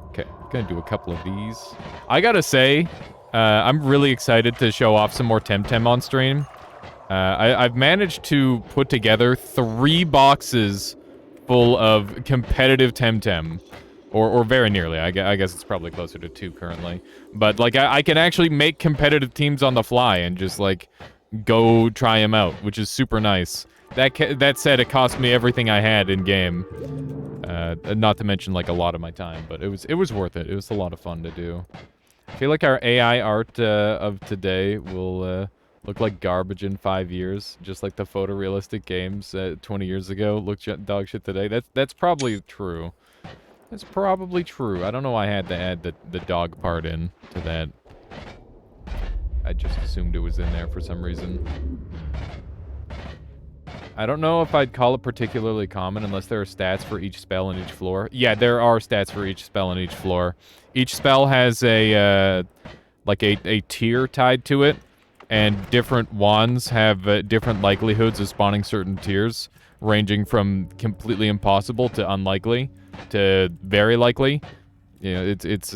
Okay, I'm gonna do a couple of these. I gotta say, I'm really excited to show off some more temtem on stream. I've managed to put together 3 boxes full of competitive temtem. Or very nearly. I guess it's probably closer to 2 currently. But, like, I can actually make competitive teams on the fly and just, like, go try them out, which is super nice. That said, it cost me everything I had in-game. Not to mention, like, a lot of my time, but it was worth it. It was a lot of fun to do. I feel like our AI art of today will look like garbage in 5 years, just like the photorealistic games 20 years ago looked dog shit today. That's probably true. That's probably true. I don't know why I had to add the dog part in to that. I just assumed it was in there for some reason. I don't know if I'd call it particularly common unless there are stats for each spell in each floor. Yeah, there are stats for each spell in each floor. Each spell has a, like a tier tied to it, and different wands have different likelihoods of spawning certain tiers, ranging from completely impossible to unlikely to very likely. You know, it's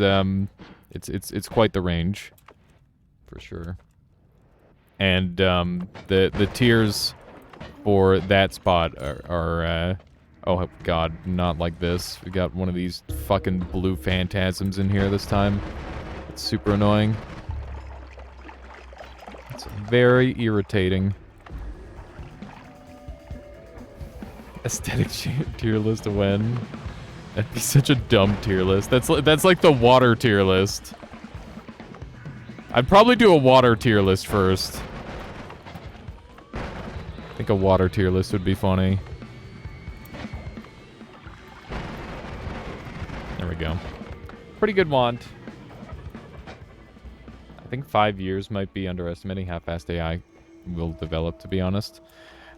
quite the range, for sure. And the tiers for that spot are oh god, not like this. We got one of these fucking blue phantasms in here this time. It's super annoying. It's very irritating. Aesthetic tier list to win. That'd be such a dumb tier list. That's like the water tier list. I'd probably do a water tier list first. I think a water tier list would be funny. There we go. Pretty good wand. I think 5 years might be underestimating how fast AI will develop, to be honest.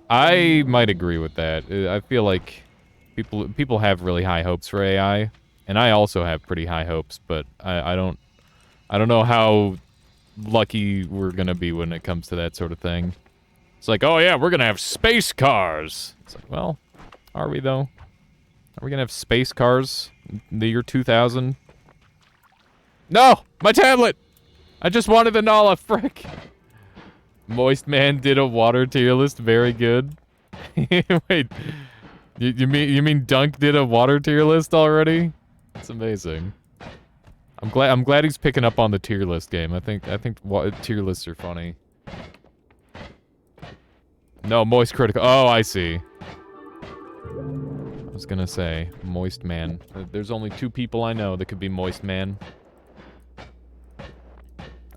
I might agree with that. I feel like people have really high hopes for AI, and I also have pretty high hopes, but I don't know how lucky we're gonna be when it comes to that sort of thing. It's like, oh yeah, we're gonna have space cars. It's like, well, are we though? Are we gonna have space cars in the year 2000? No! My tablet! I just wanted the Nala, frick! Moist Man did a water tier list, very good. Wait, you mean Dunk did a water tier list already? That's amazing. I'm glad he's picking up on the tier list game. I think tier lists are funny. No, Moist Critical. Oh, I see. I was gonna say, Moist Man. There's only 2 people I know that could be Moist Man.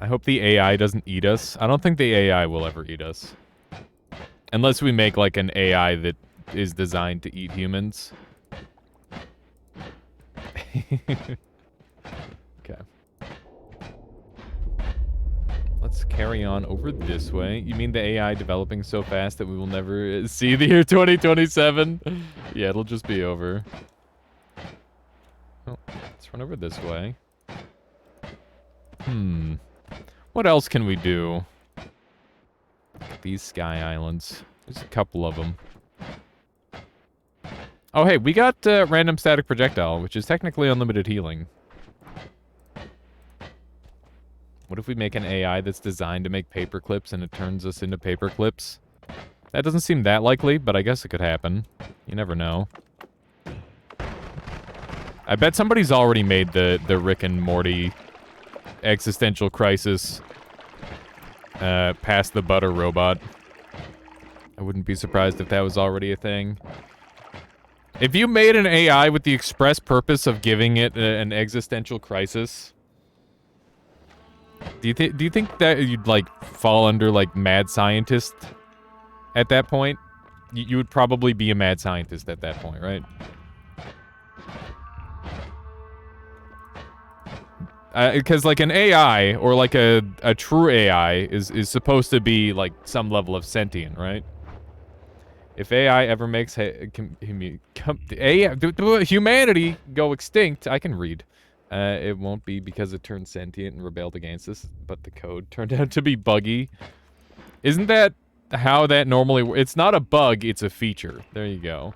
I hope the AI doesn't eat us. I don't think the AI will ever eat us. Unless we make, like, an AI that is designed to eat humans. Okay. Let's carry on over this way. You mean the AI developing so fast that we will never see the year 2027? Yeah, it'll just be over. Oh, let's run over this way. What else can we do? These sky islands. There's a couple of them. Oh, hey, we got random static projectile, which is technically unlimited healing. What if we make an AI that's designed to make paper clips and it turns us into paper clips? That doesn't seem that likely, but I guess it could happen. You never know. I bet somebody's already made the Rick and Morty existential crisis past the butter robot. I wouldn't be surprised if that was already a thing. If you made an AI with the express purpose of giving it an existential crisis, do you think that you'd like fall under like mad scientist at that point? You would probably be a mad scientist at that point, right? Because like an AI or like a true AI is supposed to be like some level of sentient, right? If AI ever makes humanity go extinct, I can read. It won't be because it turned sentient and rebelled against us, but the code turned out to be buggy. Isn't that how that normally works? It's not a bug, it's a feature. There you go.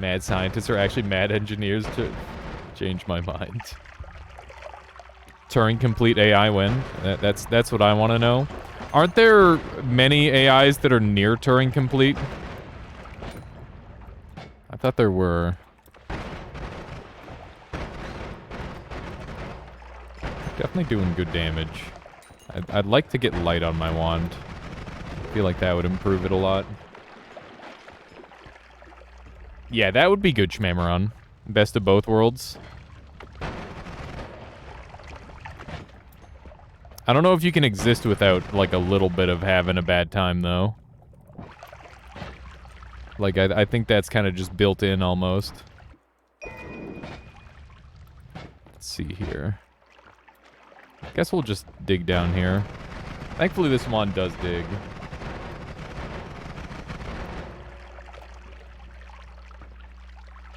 Mad scientists are actually mad engineers to change my mind. Turing complete AI win. That's what I want to know. Aren't there many AIs that are near Turing complete? I thought there were. Definitely doing good damage. I'd like to get light on my wand. I feel like that would improve it a lot. Yeah, that would be good, Shmamaron. Best of both worlds. I don't know if you can exist without, like, a little bit of having a bad time, though. Like, I think that's kind of just built in, almost. Let's see here. Guess we'll just dig down here. Thankfully, this one does dig.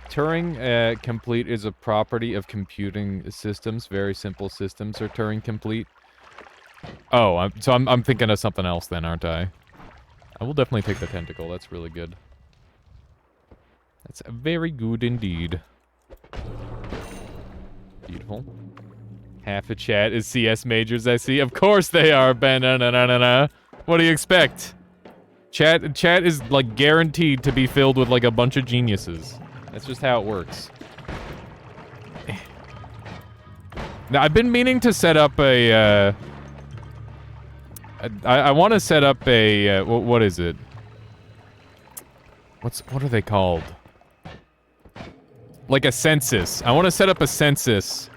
Turing complete is a property of computing systems. Very simple systems are Turing complete. Oh, I'm thinking of something else then, aren't I? I will definitely take the tentacle. That's really good. That's very good indeed. Beautiful. Half a chat is CS majors, I see. Of course they are, Ben-na-na-na-na. What do you expect? Chat is, like, guaranteed to be filled with, like, a bunch of geniuses. That's just how it works. Now, I've been meaning to set up a, I want to set up a, what is it? What are they called? Like a census. I want to set up a census,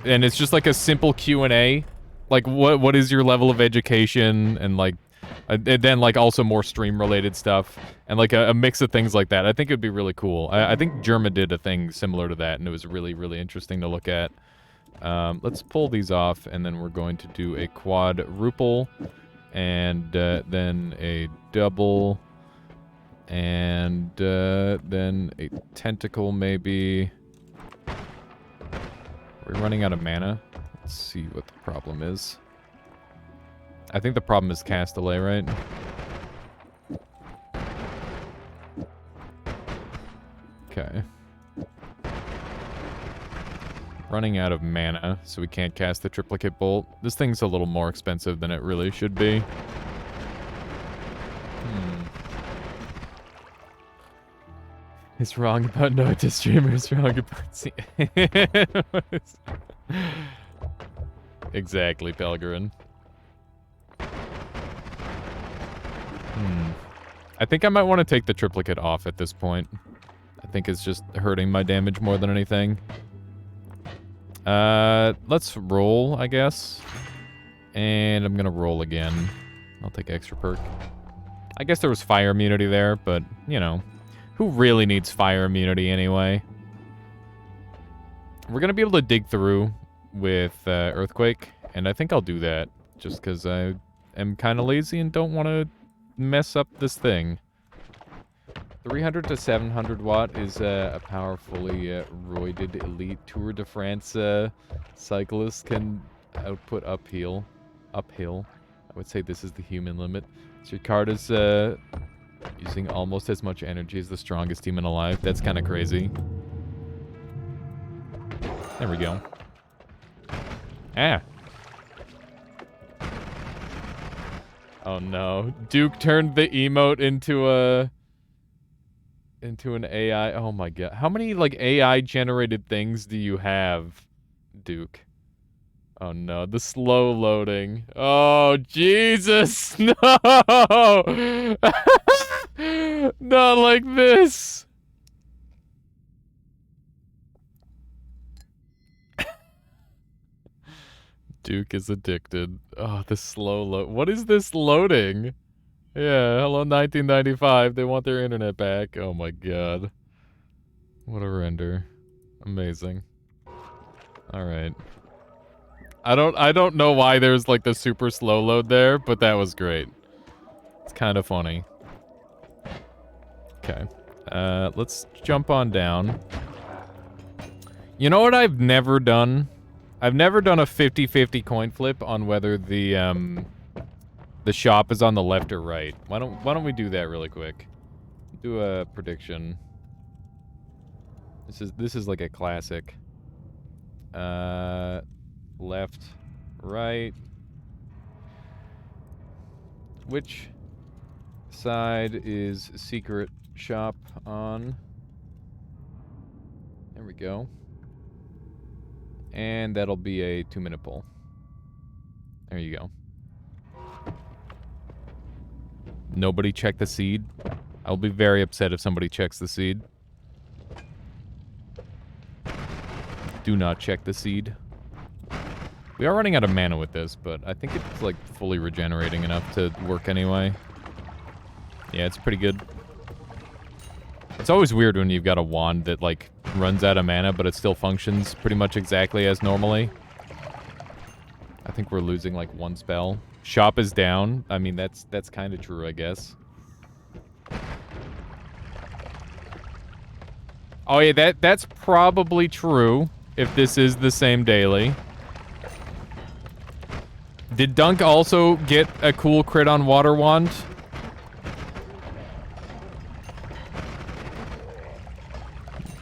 and it's just like a simple Q&A. Like, what is your level of education, and like, and then like also more stream-related stuff, and like a mix of things like that. I think it'd be really cool. I think Germa did a thing similar to that, and it was really, really interesting to look at. Let's pull these off, and then we're going to do a quadruple, and then a double, and then a tentacle, maybe. We're running out of mana. Let's see what the problem is. I think the problem is cast delay, right? Okay. Running out of mana, so we can't cast the triplicate bolt. This thing's a little more expensive than it really should be. It's wrong about no to streamers, wrong about Exactly, Pelgrin. I think I might want to take the triplicate off at this point. I think it's just hurting my damage more than anything. Let's roll, I guess. And I'm gonna roll again. I'll take extra perk. I guess there was fire immunity there, but, you know. Who really needs fire immunity anyway? We're gonna be able to dig through with Earthquake, and I think I'll do that. Just because I am kind of lazy and don't want to mess up this thing. 300 to 700 watt is a powerfully roided elite Tour de France cyclist can output uphill. I would say this is the human limit. So your card is using almost as much energy as the strongest demon alive. That's kind of crazy. There we go. Ah. Oh no. Duke turned the emote into an AI. Oh my god. How many, like, AI generated things do you have, Duke? Oh no, the slow loading. Oh, Jesus! No! Not like this! Duke is addicted. Oh, the slow load. What is this loading? Yeah, hello 1995. They want their internet back. Oh my god. What a render. Amazing. Alright. I don't know why there's like the super slow load there, but that was great. It's kind of funny. Okay. Let's jump on down. You know what I've never done? I've never done a 50-50 coin flip on whether the shop is on the left or right. Why don't we do that really quick? Do a prediction. This is like a classic. Left, right. Which side is secret shop on? There we go. And that'll be a 2-minute poll. There you go. Nobody checked the seed. I'll be very upset if somebody checks the seed. Do not check the seed. We are running out of mana with this, but I think it's like fully regenerating enough to work anyway. Yeah, it's pretty good. It's always weird when you've got a wand that like runs out of mana, but it still functions pretty much exactly as normally. I think we're losing like one spell. Shop is down. I mean, that's kind of true, I guess. Oh yeah, that's probably true if this is the same daily. Did Dunk also get a cool crit on Water Wand?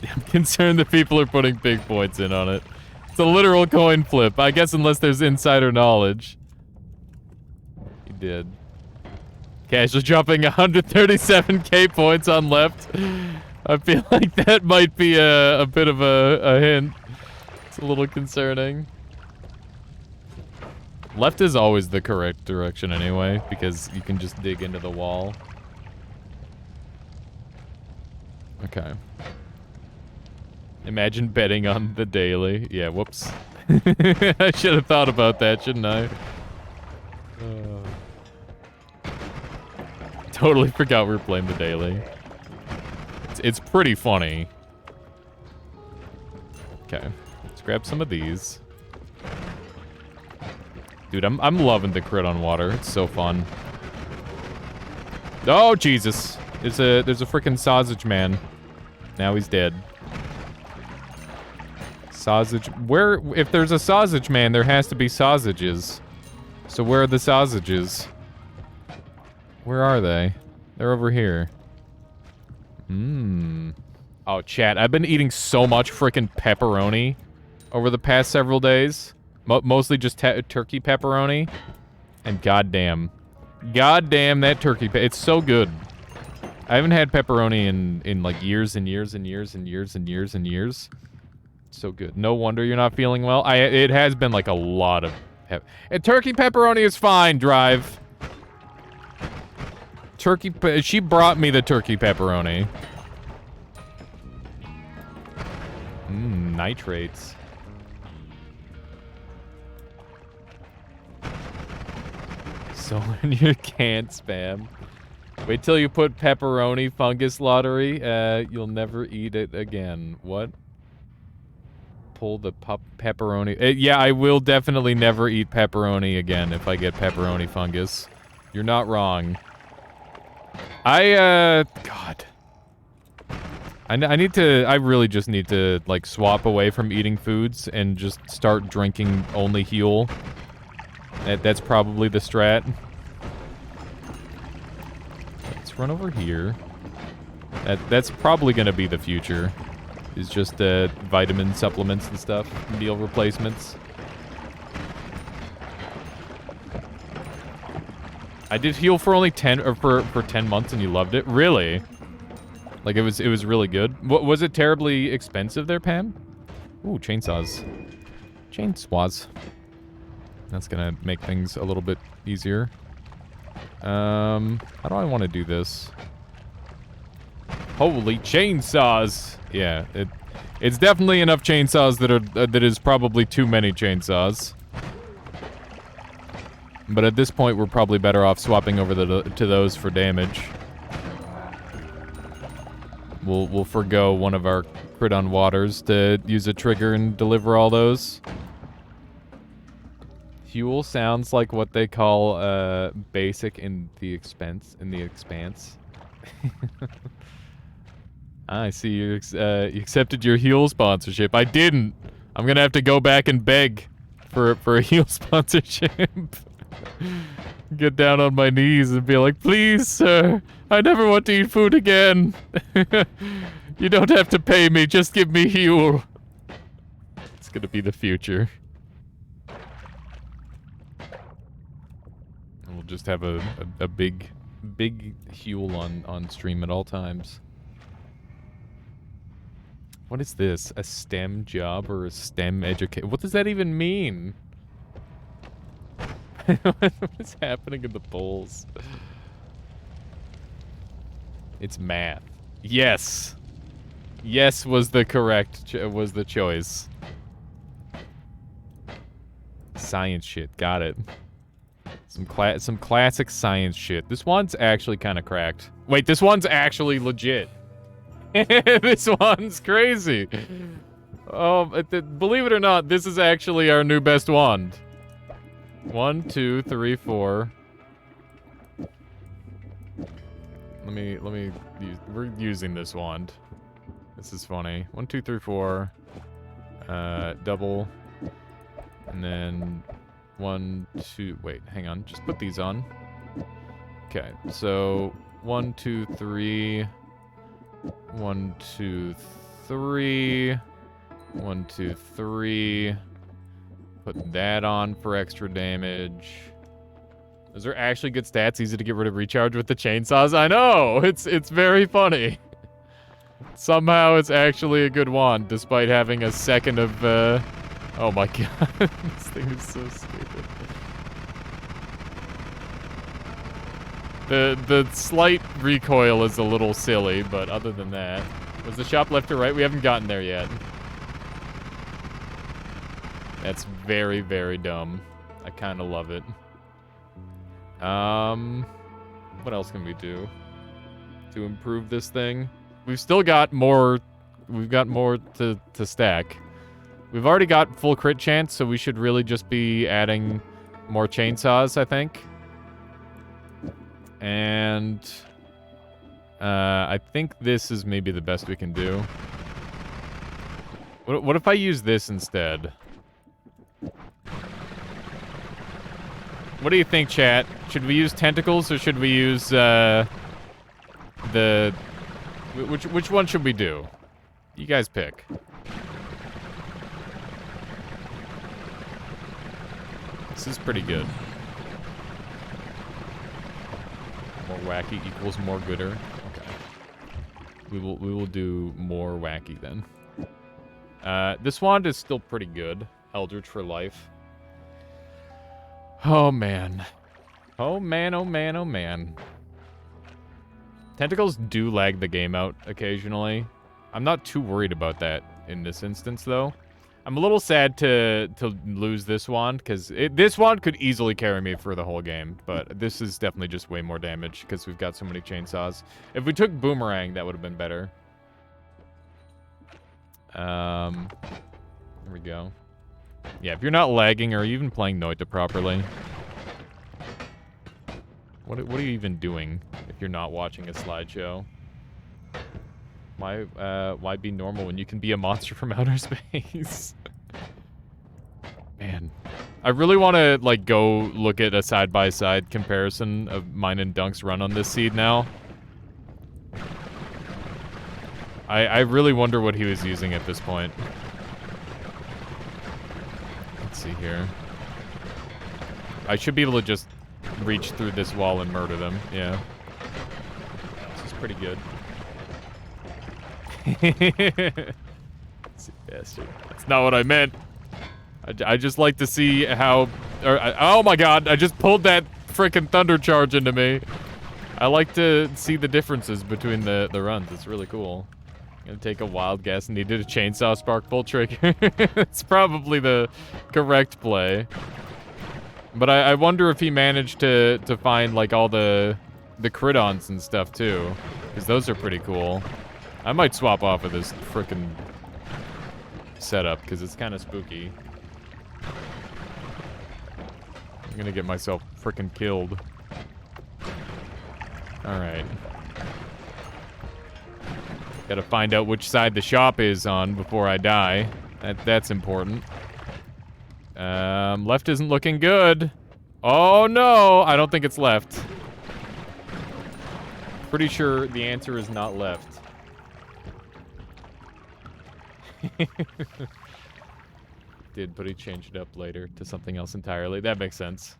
I'm concerned that people are putting big points in on it. It's a literal coin flip, I guess, unless there's insider knowledge. He did. Cash is dropping 137k points on left. I feel like that might be a bit of a hint. It's a little concerning. Left is always the correct direction anyway, because you can just dig into the wall. Okay. Imagine betting on the daily. Yeah, whoops. I should have thought about that, shouldn't I? Totally forgot we were playing the daily. It's pretty funny. Okay, let's grab some of these. Dude, I'm loving the crit on water. It's so fun. Oh Jesus! There's a freaking sausage man. Now he's dead. Sausage. Where? If there's a sausage man, there has to be sausages. So where are the sausages? Where are they? They're over here. Oh, chat. I've been eating so much freaking pepperoni over the past several days. Mostly just turkey pepperoni. And goddamn. Goddamn that turkey. It's so good. I haven't had pepperoni in like years and years and years and years and years and years. So good. No wonder you're not feeling well. It has been like a lot of... And turkey pepperoni is fine, Drive. She brought me the turkey pepperoni. Nitrates. So when you can't spam. Wait till you put pepperoni fungus lottery. You'll never eat it again. What? Pull the pepperoni. Yeah, I will definitely never eat pepperoni again if I get pepperoni fungus. You're not wrong. God. I really just need to, like, swap away from eating foods and just start drinking only Huel. That's probably the strat. Let's run over here. That's probably gonna be the future. Is just, vitamin supplements and stuff. Meal replacements. I did Heal for only 10, or for 10 months and you loved it? Really? Like, it was really good? Was it terribly expensive there, Pam? Ooh, chainsaws. Chainsaws. That's gonna make things a little bit easier. How do I want to do this? Holy chainsaws! Yeah, it's definitely enough chainsaws that is probably too many chainsaws. But at this point, we're probably better off swapping over to those for damage. We'll forgo one of our crit on waters to use a trigger and deliver all those. Huel sounds like what they call basic in the expanse. I see you accepted your Huel sponsorship. I didn't. I'm gonna have to go back and beg for a Huel sponsorship. Get down on my knees and be like, please, sir, I never want to eat food again. You don't have to pay me, just give me Huel. It's gonna be the future. And we'll just have a big Huel on stream at all times. What is this? A STEM job or a STEM education? What does that even mean? What is happening in the polls? It's math. Yes. Yes was the correct, was the choice. Science shit. Got it. Some classic science shit. This one's actually kind of cracked. Wait, this one's actually legit. This one's crazy. Oh, believe it or not, this is actually our new best wand. 1, 2, 3, 4. Let me use, we're using this wand. This is funny. 1, 2, 3, 4. Double. And then 1, 2, wait, hang on. Just put these on. Okay, so 1, 2, 3. 1, 2, 3. 1, 2, 3. Put that on for extra damage. Those are actually good stats. Easy to get rid of recharge with the chainsaws. I know! It's very funny. Somehow it's actually a good wand, despite having a second of, oh my god. This thing is so stupid. The slight recoil is a little silly, but other than that... Was the shop left or right? We haven't gotten there yet. That's very, very dumb. I kind of love it. What else can we do to improve this thing? We've still got more. We've got more to stack. We've already got full crit chance, so we should really just be adding more chainsaws, I think. And I think this is maybe the best we can do. What if I use this instead? What do you think, chat? Should we use tentacles or should we use which one should we do? You guys pick. This is pretty good. More wacky equals more gooder. Okay. We will do more wacky then. This wand is still pretty good. Eldritch for life. Oh man. Oh man, oh man, oh man. Tentacles do lag the game out occasionally. I'm not too worried about that in this instance though. I'm a little sad to lose this wand, because this wand could easily carry me for the whole game, but this is definitely just way more damage, because we've got so many chainsaws. If we took Boomerang, that would have been better. There we go. Yeah, if you're not lagging or even playing Noita properly. What are you even doing if you're not watching a slideshow? Why be normal when you can be a monster from outer space? Man. I really want to, like, go look at a side-by-side comparison of mine and Dunk's run on this seed now. I really wonder what he was using at this point. Let's see here. I should be able to just reach through this wall and murder them, yeah. This is pretty good. Bastard. That's not what I meant. I just like to see how... oh my god, I just pulled that frickin' thunder charge into me. I like to see the differences between the runs. It's really cool. I'm gonna take a wild guess, and he did a chainsaw spark pull trigger. It's probably the correct play. But I wonder if he managed to find, like, all the crit-ons and stuff, too. Because those are pretty cool. I might swap off of this frickin' setup, because it's kind of spooky. I'm gonna get myself frickin' killed. Alright. Gotta find out which side the shop is on before I die. That's important. Left isn't looking good. Oh no! I don't think it's left. Pretty sure the answer is not left. Did, but he changed it up later to something else entirely. That makes sense.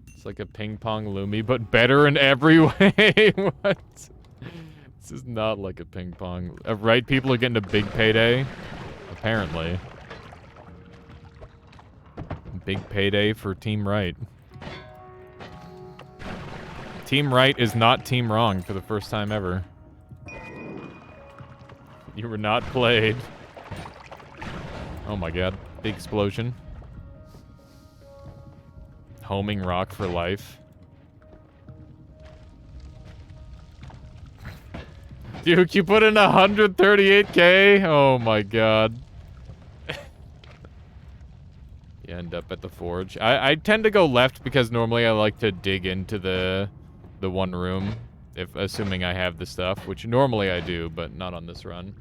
It's like a ping pong Lumi, but better in every way. What? This is not like a ping pong. Right? People are getting a big payday. Apparently. Big payday for Team Right. Team Right is not Team Wrong for the first time ever. You were not played. Oh my god. Big explosion. Homing rock for life. Duke, you put in 138k? Oh my god. You end up at the forge. I tend to go left because normally I like to dig into the one room, if assuming I have the stuff, which normally I do, but not on this run.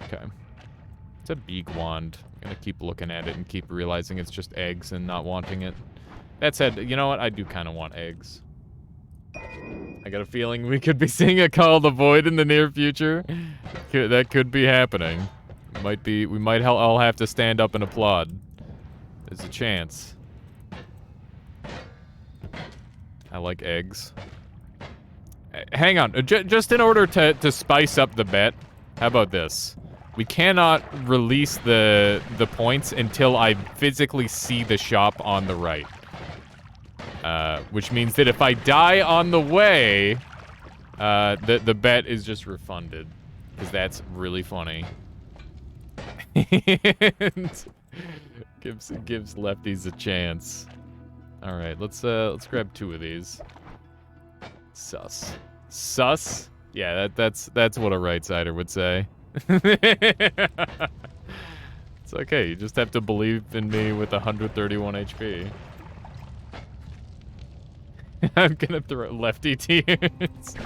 Okay. It's a big wand. I'm gonna keep looking at it and keep realizing it's just eggs and not wanting it. That said, you know what? I do kind of want eggs. I got a feeling we could be seeing a Call of the Void in the near future. That could be happening. We might all have to stand up and applaud. There's a chance. I like eggs. Hang on, just in order to spice up the bet, how about this? We cannot release the points until I physically see the shop on the right. Which means that if I die on the way, the bet is just refunded. Because that's really funny. gives lefties a chance. All right, let's grab 2 of these. Sus. Yeah, that's what a right-sider would say. It's okay. You just have to believe in me with 131 HP. I'm gonna throw lefty tears.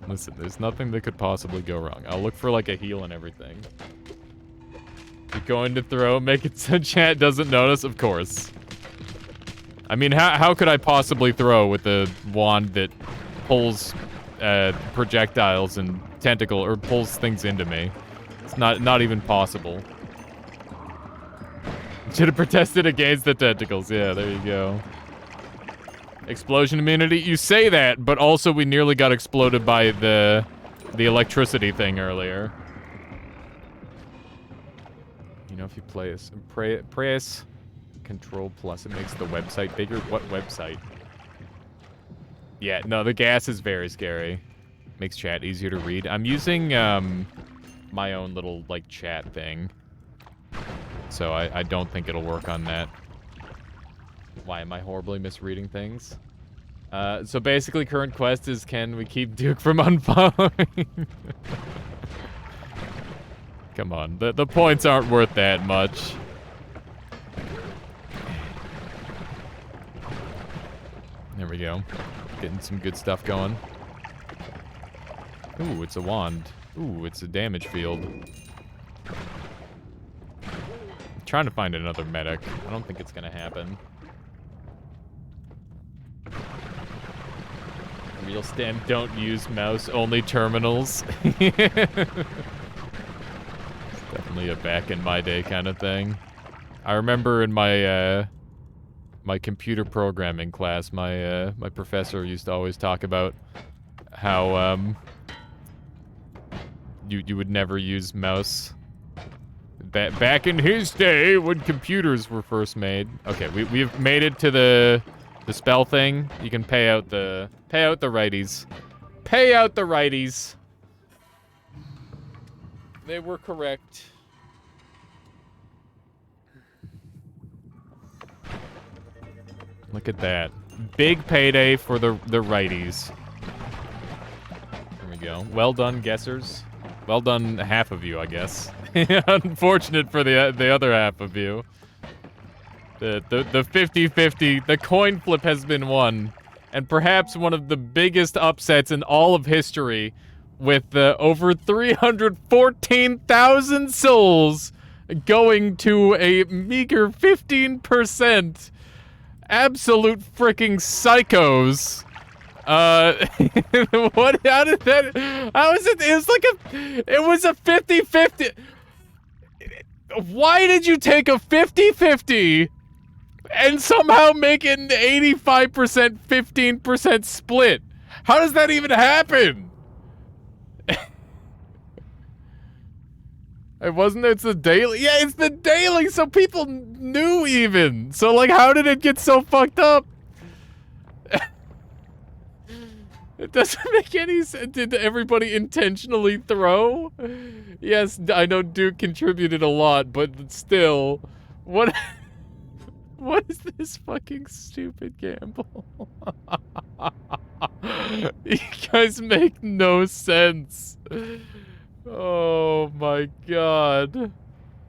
Listen, there's nothing that could possibly go wrong. I'll look for like a heal and everything. You're going to throw, make it so chat doesn't notice? Of course. I mean, how could I possibly throw with a wand that pulls projectiles and tentacle, or pulls things into me? It's not even possible. Should have protested against the tentacles. Yeah, there you go. Explosion immunity? You say that, but also we nearly got exploded by the electricity thing earlier. You know, if you press Control Plus, it makes the website bigger. What website? Yeah, no, the gas is very scary. Makes chat easier to read. I'm using my own little like chat thing, so I don't think it'll work on that. Why am I horribly misreading things? So basically, current quest is, can we keep Duke from unfollowing? Come on, the points aren't worth that much. There we go. Getting some good stuff going. Ooh, it's a wand. Ooh, it's a damage field. I'm trying to find another medic. I don't think it's gonna happen. Real stem, don't use mouse, only terminals. Definitely a back in my day kind of thing. I remember in my my computer programming class, my professor used to always talk about how you would never use mouse. Back in his day when computers were first made. Okay, we've made it to the spell thing. You can pay out the righties. Pay out the righties. They were correct. Look at that. Big payday for the righties. There we go. Well done, guessers. Well done, half of you, I guess. Unfortunate for the other half of you. The 50-50, the coin flip has been won. And perhaps one of the biggest upsets in all of history, with over 314,000 souls going to a meager 15%. Absolute freaking psychos. What? How did that? How is it? It was like it was a 50-50. Why did you take a 50-50 and somehow make it an 85%, 15% split? How does that even happen? It wasn't, it's the daily? Yeah, it's the daily, so people knew even. So, like, how did it get so fucked up? It doesn't make any sense. Did everybody intentionally throw? Yes, I know Duke contributed a lot, but still, what is this fucking stupid gamble? You guys make no sense. Oh my god.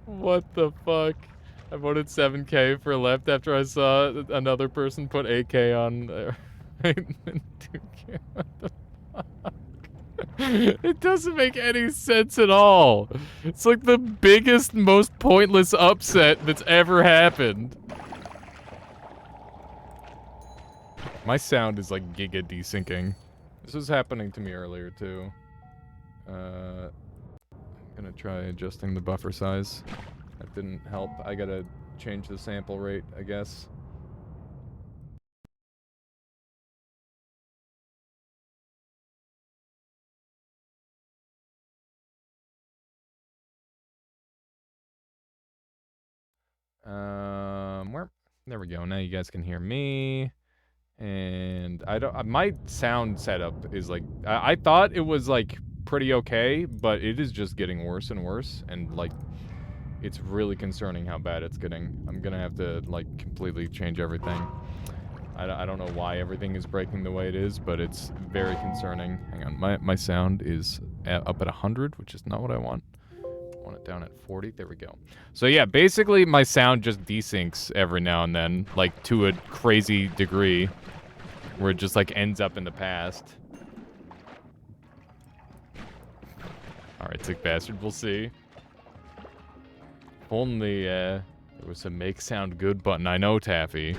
What the fuck? I voted 7K for left after I saw another person put 8K on there. 2K. What the fuck? It doesn't make any sense at all. It's like the biggest, most pointless upset that's ever happened. My sound is like giga desyncing. This was happening to me earlier too. I'm gonna try adjusting the buffer size. That didn't help. I gotta change the sample rate, I guess. Where? There we go. Now you guys can hear me. And I don't, my sound setup is like, I thought it was like pretty okay, but it is just getting worse and worse. And like, it's really concerning how bad it's getting. I'm gonna have to like completely change everything. I don't know why everything is breaking the way it is, but it's very concerning. Hang on, my sound is up at 100, which is not what I want. I want it down at 40. There we go. So yeah, basically my sound just desyncs every now and then, like to a crazy degree, where it just like ends up in the past. Alright, sick bastard, we'll see. If only there was a make sound good button. I know, Taffy.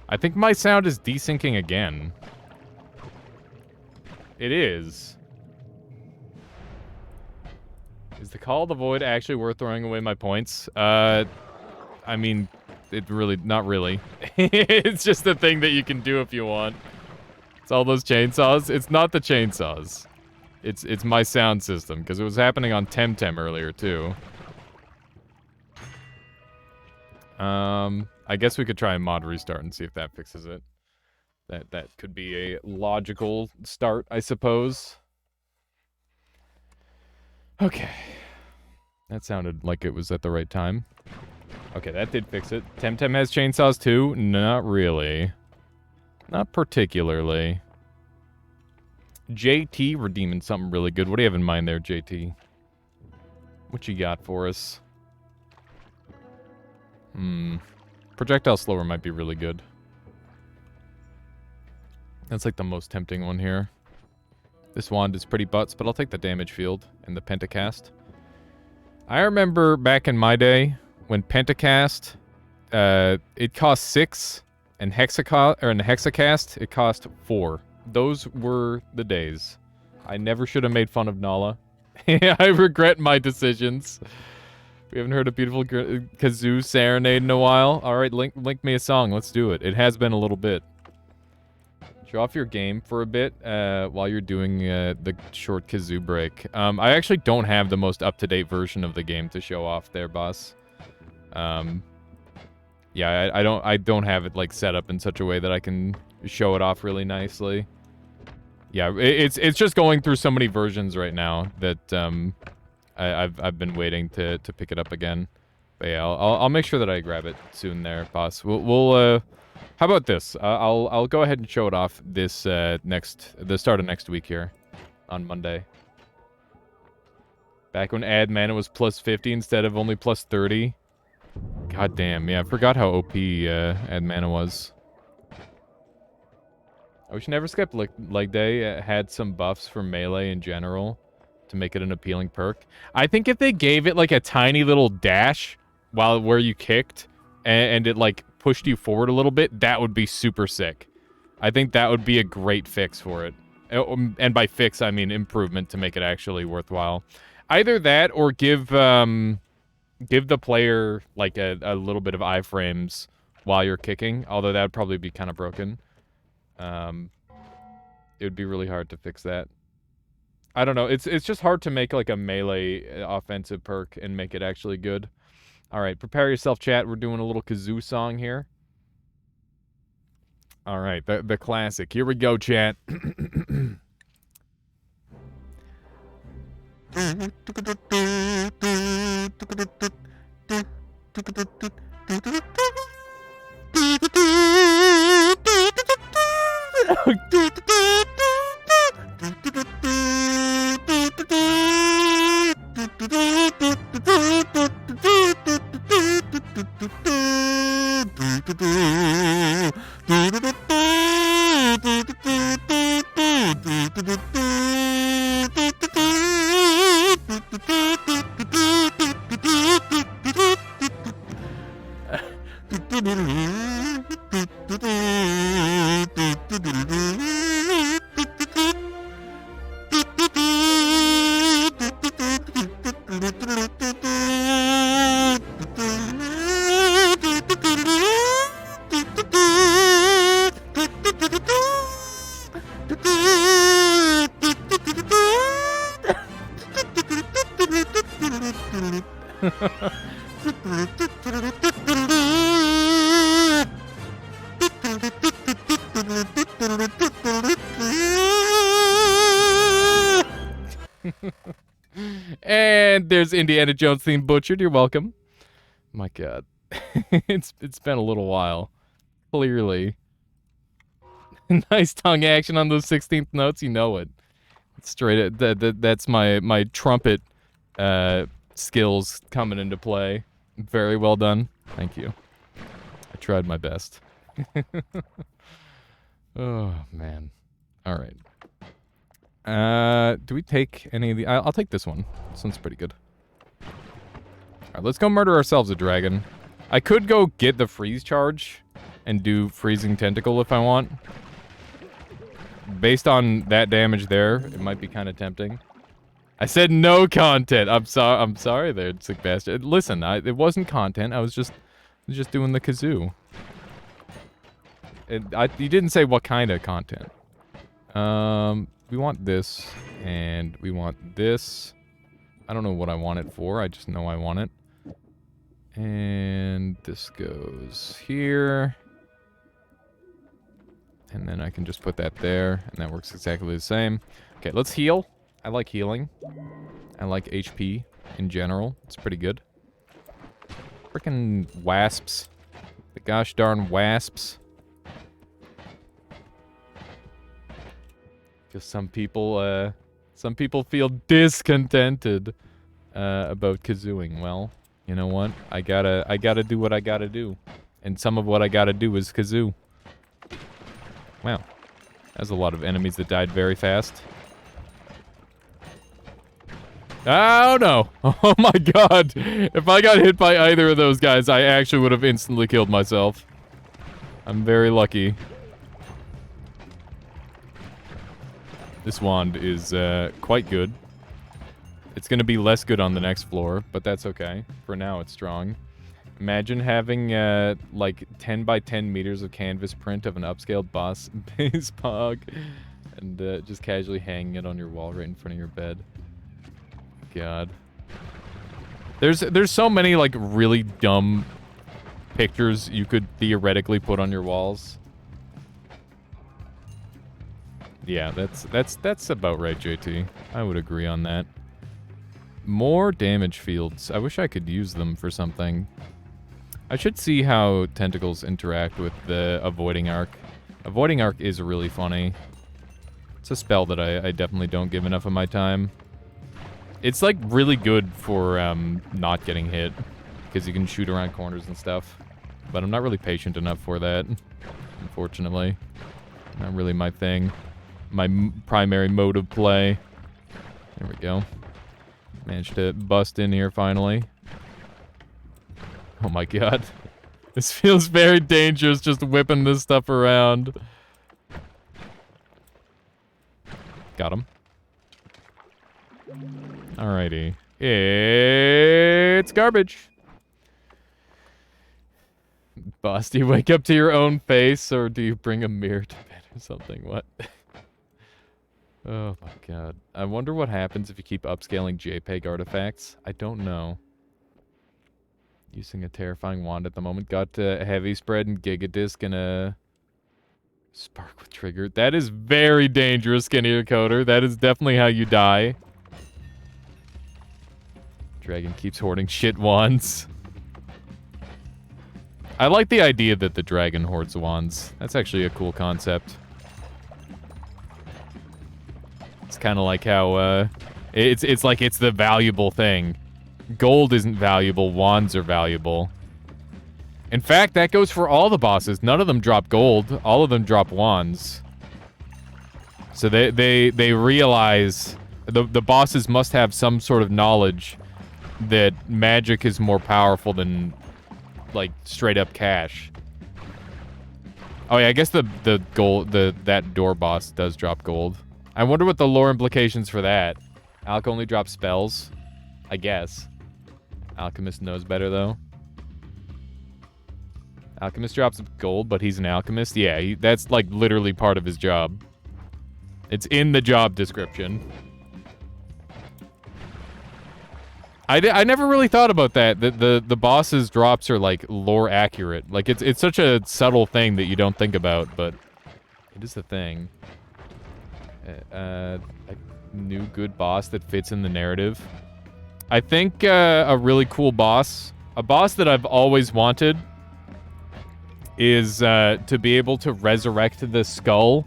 I think my sound is desyncing again. It is. Is the Call of the Void actually worth throwing away my points? I mean, it really, not really. It's just a thing that you can do if you want. It's all those chainsaws. It's not the chainsaws. It's my sound system, because it was happening on Temtem earlier, too. I guess we could try a mod restart and see if that fixes it. That could be a logical start, I suppose. Okay. That sounded like it was at the right time. Okay, that did fix it. Temtem has chainsaws too? Not really. Not particularly. JT redeeming something really good. What do you have in mind there, JT? What you got for us? Projectile slower might be really good. That's like the most tempting one here. This wand is pretty butts, but I'll take the damage field and the pentacast. I remember back in my day when pentacast, it cost 6, and hexacast, it cost 4. Those were the days. I never should have made fun of Nala. I regret my decisions. We haven't heard a beautiful kazoo serenade in a while. All right, link me a song. Let's do it. It has been a little bit. Show off your game for a bit while you're doing the short kazoo break. I actually don't have the most up-to-date version of the game to show off there, boss. Yeah, I don't have it like set up in such a way that I can show it off really nicely. Yeah, it's just going through so many versions right now that I've been waiting to pick it up again. But yeah, I'll make sure that I grab it soon there, boss. We'll how about this? I'll go ahead and show it off this the start of next week here on Monday. Back when ad mana was plus 50 instead of only plus 30. God damn, yeah, I forgot how OP ad mana was. I wish Never Skip Leg Day had some buffs for melee in general to make it an appealing perk. I think if they gave it like a tiny little dash where you kicked and it like pushed you forward a little bit, that would be super sick. I think that would be a great fix for it. And by fix, I mean improvement to make it actually worthwhile. Either that or give the player like a little bit of iframes while you're kicking, although that would probably be kind of broken. It would be really hard to fix that. I don't know. It's just hard to make like a melee offensive perk and make it actually good. All right, prepare yourself, chat. We're doing a little kazoo song here. All right, the classic. Here we go, chat. And there's Indiana Jones themed Butchered. You're welcome. My God. it's been a little while. Clearly. Nice tongue action on those 16th notes. You know it. Straight that's my trumpet skills coming into play. Very well done. Thank you. I tried my best. Oh, man. All right. Do we take any of the... I'll take this one. This one's pretty good. Alright, let's go murder ourselves a dragon. I could go get the freeze charge and do freezing tentacle if I want. Based on that damage there, it might be kind of tempting. I said no content. I'm sorry there, sick bastard. Listen, it wasn't content. I was just doing the kazoo. You didn't say what kind of content. We want this, and we want this. I don't know what I want it for, I just know I want it. And this goes here. And then I can just put that there, and that works exactly the same. Okay, let's heal. I like healing. I like HP in general. It's pretty good. Frickin' wasps. The gosh darn wasps. Because some people feel discontented about kazooing. Well, you know what? I gotta do what I gotta do. And some of what I gotta do is kazoo. Wow. That's a lot of enemies that died very fast. Oh no! Oh my god! If I got hit by either of those guys, I actually would have instantly killed myself. I'm very lucky. This wand is quite good. It's gonna be less good on the next floor, but that's okay. For now, it's strong. Imagine having like 10 by 10 meters of canvas print of an upscaled boss base pog, and just casually hanging it on your wall right in front of your bed. God. There's so many like really dumb pictures you could theoretically put on your walls. Yeah, that's about right, JT. I would agree on that. More damage fields. I wish I could use them for something. I should see how tentacles interact with the avoiding arc. Avoiding arc is really funny. It's a spell that I definitely don't give enough of my time. It's like really good for not getting hit, because you can shoot around corners and stuff. But I'm not really patient enough for that, unfortunately. Not really my thing. My primary mode of play. There we go. Managed to bust in here finally. Oh my god. This feels very dangerous, just whipping this stuff around. Got him. Alrighty. It's garbage. Boss, do you wake up to your own face, or do you bring a mirror to bed or something? What? Oh my god. I wonder what happens if you keep upscaling JPEG artifacts. I don't know. Using a terrifying wand at the moment. Got a heavy spread and gigadisc and a spark with trigger. That is very dangerous, Skinnier Coder. That is definitely how you die. Dragon keeps hoarding shit wands. I like the idea that the dragon hoards wands. That's actually a cool concept. It's kind of like how, it's like it's the valuable thing. Gold isn't valuable, wands are valuable. In fact, that goes for all the bosses. None of them drop gold. All of them drop wands. So they realize the bosses must have some sort of knowledge that magic is more powerful than like straight up cash. Oh yeah, I guess the gold that door boss does drop gold. I wonder what the lore implications for that. Alch only drops spells, I guess. Alchemist knows better though. Alchemist drops gold, but he's an alchemist. Yeah, that's like literally part of his job. It's in the job description. I never really thought about that. The boss's drops are like lore accurate. Like it's such a subtle thing that you don't think about, but it is the thing. A new good boss that fits in the narrative. I think a really cool boss, a boss that I've always wanted, is to be able to resurrect the skull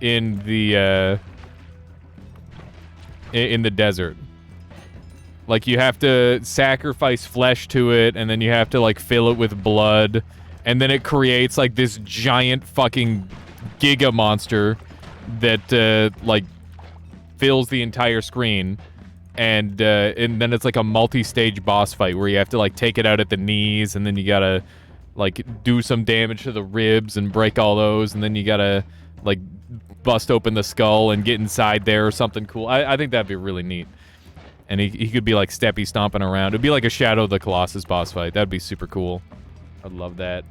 in the desert. Like, you have to sacrifice flesh to it, and then you have to, like, fill it with blood, and then it creates, like, this giant fucking giga monster that, like, fills the entire screen, and then it's, like, a multi-stage boss fight where you have to, like, take it out at the knees, and then you gotta, like, do some damage to the ribs and break all those, and then you gotta, like, bust open the skull and get inside there or something cool. I think that'd be really neat. And he could be like steppy stomping around. It'd be like a Shadow of the Colossus boss fight. That'd be super cool. I'd love that.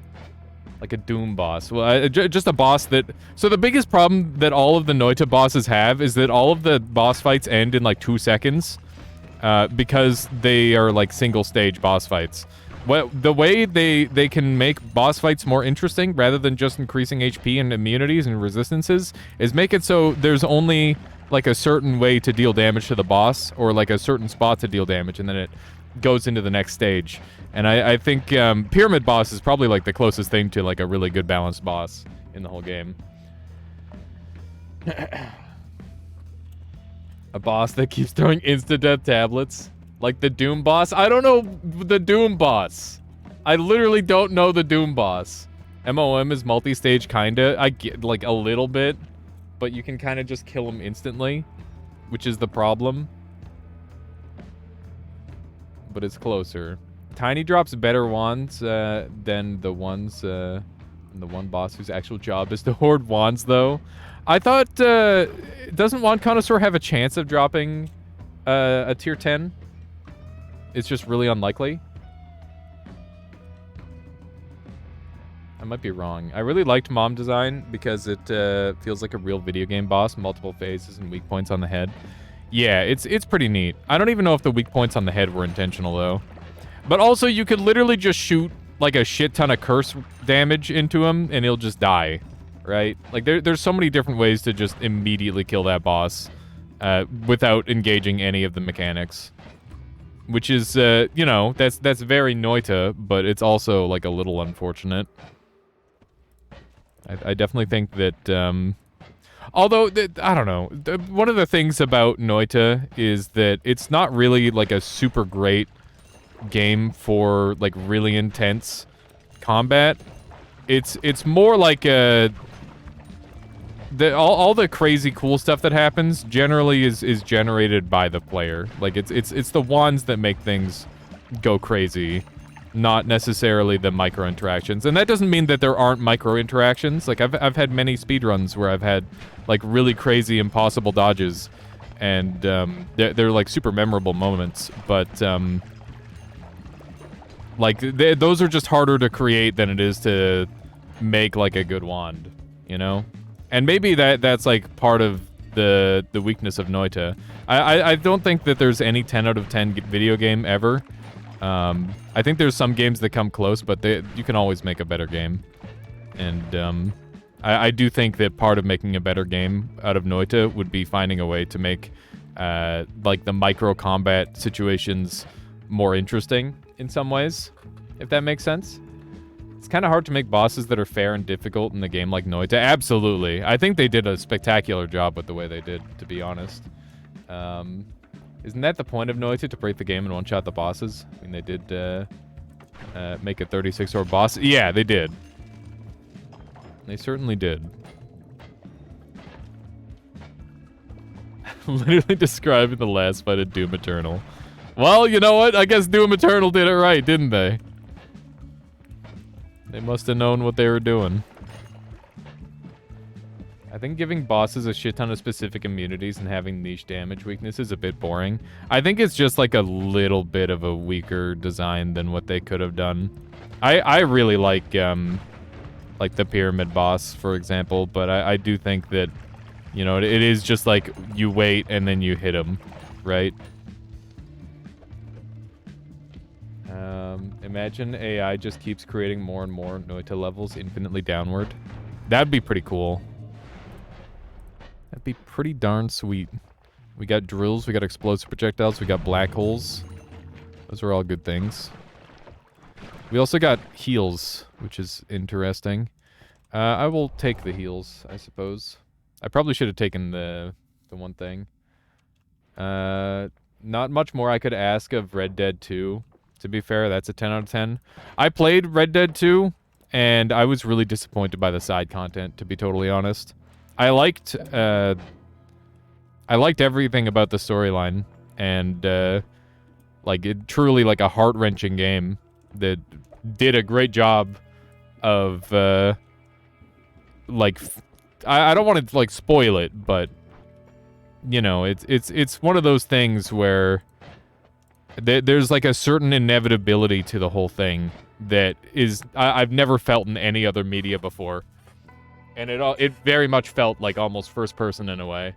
Like a Doom boss. Well, just a boss that... So the biggest problem that all of the Noita bosses have is that all of the boss fights end in like 2 seconds. Because they are like single stage boss fights. The way they can make boss fights more interesting, rather than just increasing HP and immunities and resistances, is make it so there's only like a certain way to deal damage to the boss, or like a certain spot to deal damage, and then it goes into the next stage. And I think Pyramid Boss is probably like the closest thing to like a really good balanced boss in the whole game. A boss that keeps throwing insta-death tablets. Like the Doom boss? I don't know the Doom boss. I literally don't know the Doom boss. MOM is multi-stage kinda. I get like a little bit. But you can kind of just kill him instantly, which is the problem. But it's closer. Tiny drops better wands than the ones, the one boss whose actual job is to hoard wands, though. I thought, doesn't Wand Connoisseur have a chance of dropping a tier 10? It's just really unlikely. I might be wrong. I really liked Mom Design because it feels like a real video game boss, multiple phases and weak points on the head. Yeah, it's pretty neat. I don't even know if the weak points on the head were intentional, though. But also, you could literally just shoot, like, a shit ton of curse damage into him, and he'll just die, right? Like, there's so many different ways to just immediately kill that boss without engaging any of the mechanics. Which is, you know, that's very Noita, but it's also, like, a little unfortunate. I definitely think that, although, I don't know, one of the things about Noita is that it's not really, like, a super great game for, like, really intense combat. It's more like all the crazy cool stuff that happens generally is generated by the player. Like, it's the wands that make things go crazy, not necessarily the micro interactions. And that doesn't mean that there aren't micro interactions. Like, I've had many speedruns where I've had like really crazy impossible dodges, and they're like super memorable moments, but like those are just harder to create than it is to make like a good wand, you know? And maybe that's like part of the weakness of Noita. I don't think that there's any 10 out of 10 video game ever. I think there's some games that come close, but you can always make a better game. And I do think that part of making a better game out of Noita would be finding a way to make like the micro combat situations more interesting in some ways, if that makes sense. It's kind of hard to make bosses that are fair and difficult in a game like Noita. Absolutely. I think they did a spectacular job with the way they did, to be honest. Isn't that the point of Noita, to break the game and one-shot the bosses? I mean, they did make a 36-hour boss. Yeah, they did. They certainly did. Literally describing the last fight of Doom Eternal. Well, you know what? I guess Doom Eternal did it right, didn't they? They must have known what they were doing. I think giving bosses a shit ton of specific immunities and having niche damage weakness is a bit boring. I think it's just like a little bit of a weaker design than what they could have done. I really like the pyramid boss, for example, but I do think that, you know, it is just like you wait and then you hit him, right? Imagine AI just keeps creating more and more Noita levels infinitely downward. That'd be pretty cool. That'd be pretty darn sweet. We got drills, we got explosive projectiles, we got black holes. Those are all good things. We also got heals, which is interesting. I will take the heals, I suppose. I probably should have taken the one thing. Not much more I could ask of Red Dead 2. To be fair, that's a 10 out of 10. I played Red Dead 2, and I was really disappointed by the side content, to be totally honest. I liked everything about the storyline, and like it truly like a heart-wrenching game that did a great job of like I don't want to like spoil it, but you know, it's one of those things where there's like a certain inevitability to the whole thing that is I've never felt in any other media before. And it very much felt like almost first person in a way.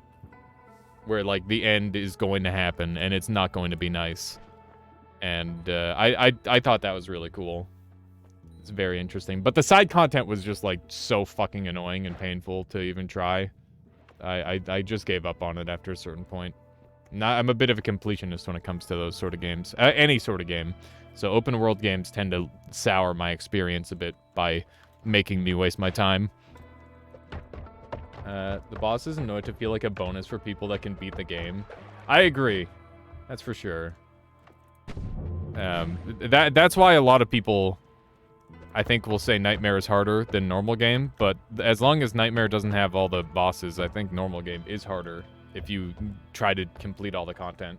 Where like the end is going to happen and it's not going to be nice. And I thought that was really cool. It's very interesting. But the side content was just like so fucking annoying and painful to even try. I just gave up on it after a certain point. I'm a bit of a completionist when it comes to those sort of games. Any sort of game. So open world games tend to sour my experience a bit by making me waste my time. The bosses in Noita feel like a bonus for people that can beat the game. I agree. That's for sure. That's why a lot of people, I think, will say Nightmare is harder than normal game, but as long as Nightmare doesn't have all the bosses, I think normal game is harder if you try to complete all the content.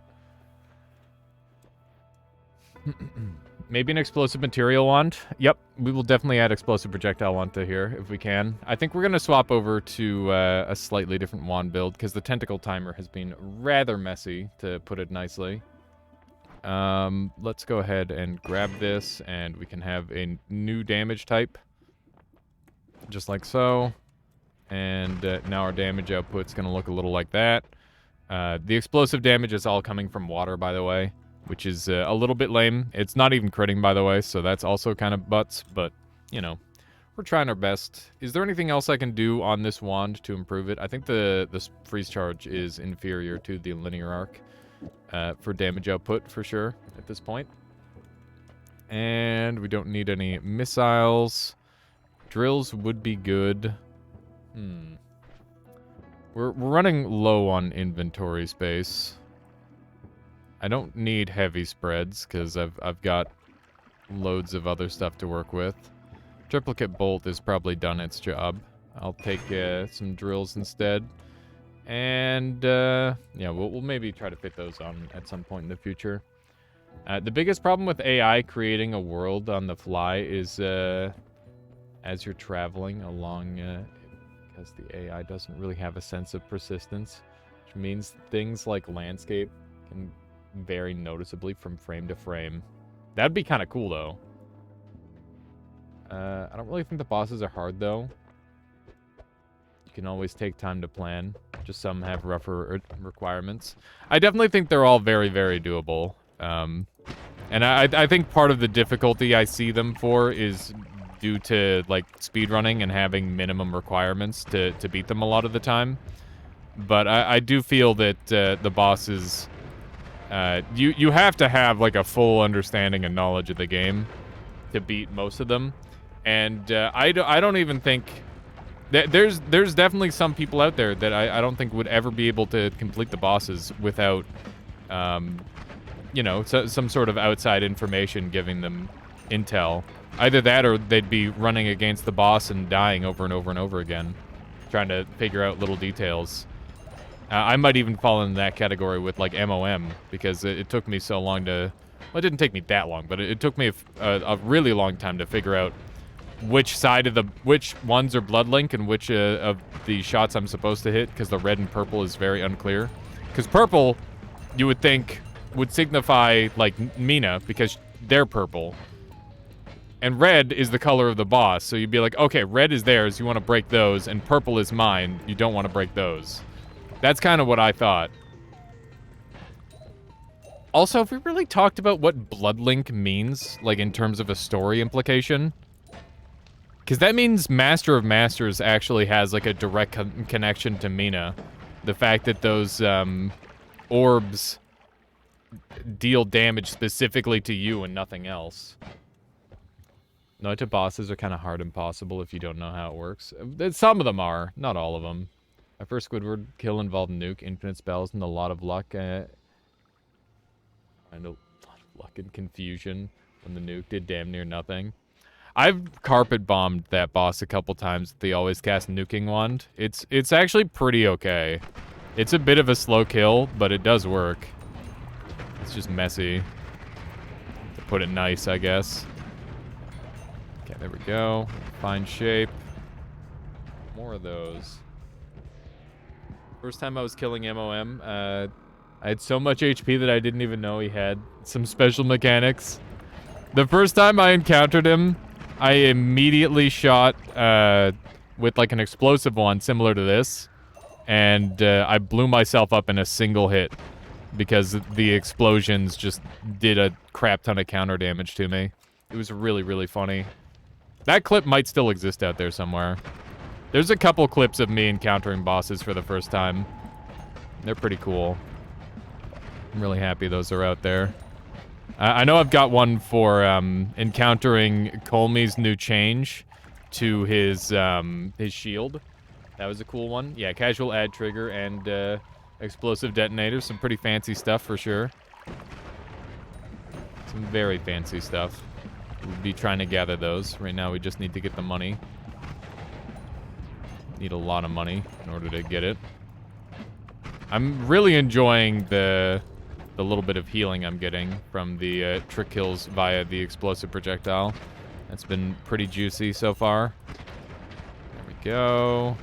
Maybe an explosive material wand. Yep, we will definitely add explosive projectile wand to here if we can. I think we're going to swap over to a slightly different wand build because the tentacle timer has been rather messy, to put it nicely. Let's go ahead and grab this, and we can have a new damage type. Just like so. And now our damage output's going to look a little like that. The explosive damage is all coming from water, by the way, which is a little bit lame. It's not even critting, by the way, so that's also kind of butts, but, you know, we're trying our best. Is there anything else I can do on this wand to improve it? I think the freeze charge is inferior to the linear arc for damage output, for sure, at this point. And we don't need any missiles. Drills would be good. We're running low on inventory space. I don't need heavy spreads because I've got loads of other stuff to work with. Triplicate bolt has probably done its job. I'll take some drills instead. And yeah, we'll maybe try to fit those on at some point in the future. The biggest problem with AI creating a world on the fly is as you're traveling along, because the AI doesn't really have a sense of persistence, which means things like landscape can vary noticeably from frame to frame. That'd be kind of cool, though. I don't really think the bosses are hard, though. You can always take time to plan. Just some have rougher requirements. I definitely think they're all very, very doable. And I think part of the difficulty I see them for is due to, like, speedrunning and having minimum requirements to beat them a lot of the time. But I do feel that the bosses... you have to have, like, a full understanding and knowledge of the game to beat most of them. And I don't even think... There's definitely some people out there that I don't think would ever be able to complete the bosses without you know, some sort of outside information giving them intel. Either that or they'd be running against the boss and dying over and over and over again, trying to figure out little details. I might even fall in that category with, like, MOM, because it took me so long to... Well, it didn't take me that long, but it took me a really long time to figure out which side of the... which ones are Blood Link and which of the shots I'm supposed to hit, because the red and purple is very unclear. Because purple, you would think, would signify, like, Mina, because they're purple. And red is the color of the boss, so you'd be like, okay, red is theirs, you want to break those, and purple is mine, you don't want to break those. That's kind of what I thought. Also, have we really talked about what Bloodlink means, like, in terms of a story implication? Because that means Master of Masters actually has, like, a direct connection to Mina. The fact that those, orbs deal damage specifically to you and nothing else. Noita bosses are kind of hard and impossible if you don't know how it works. Some of them are, not all of them. My first Squidward kill involved nuke, infinite spells, and a lot of luck. And a lot of luck and confusion when the nuke did damn near nothing. I've carpet bombed that boss a couple times with the always cast nuking wand. It's actually pretty okay. It's a bit of a slow kill, but it does work. It's just messy. To put it nice, I guess. Okay, there we go. Fine shape. More of those. First time I was killing MOM, I had so much HP that I didn't even know he had some special mechanics. The first time I encountered him, I immediately shot with like an explosive one similar to this, and I blew myself up in a single hit because the explosions just did a crap ton of counter damage to me. It was really, really funny. That clip might still exist out there somewhere. There's a couple clips of me encountering bosses for the first time. They're pretty cool. I'm really happy those are out there. I know I've got one for encountering Colmey's new change to his shield. That was a cool one. Yeah, casual ad trigger and explosive detonators. Some pretty fancy stuff for sure. Some very fancy stuff. We'll be trying to gather those. Right now we just need to get the money. Need a lot of money in order to get it. I'm really enjoying the little bit of healing I'm getting from the trick kills via the explosive projectile. That's been pretty juicy so far. There we go.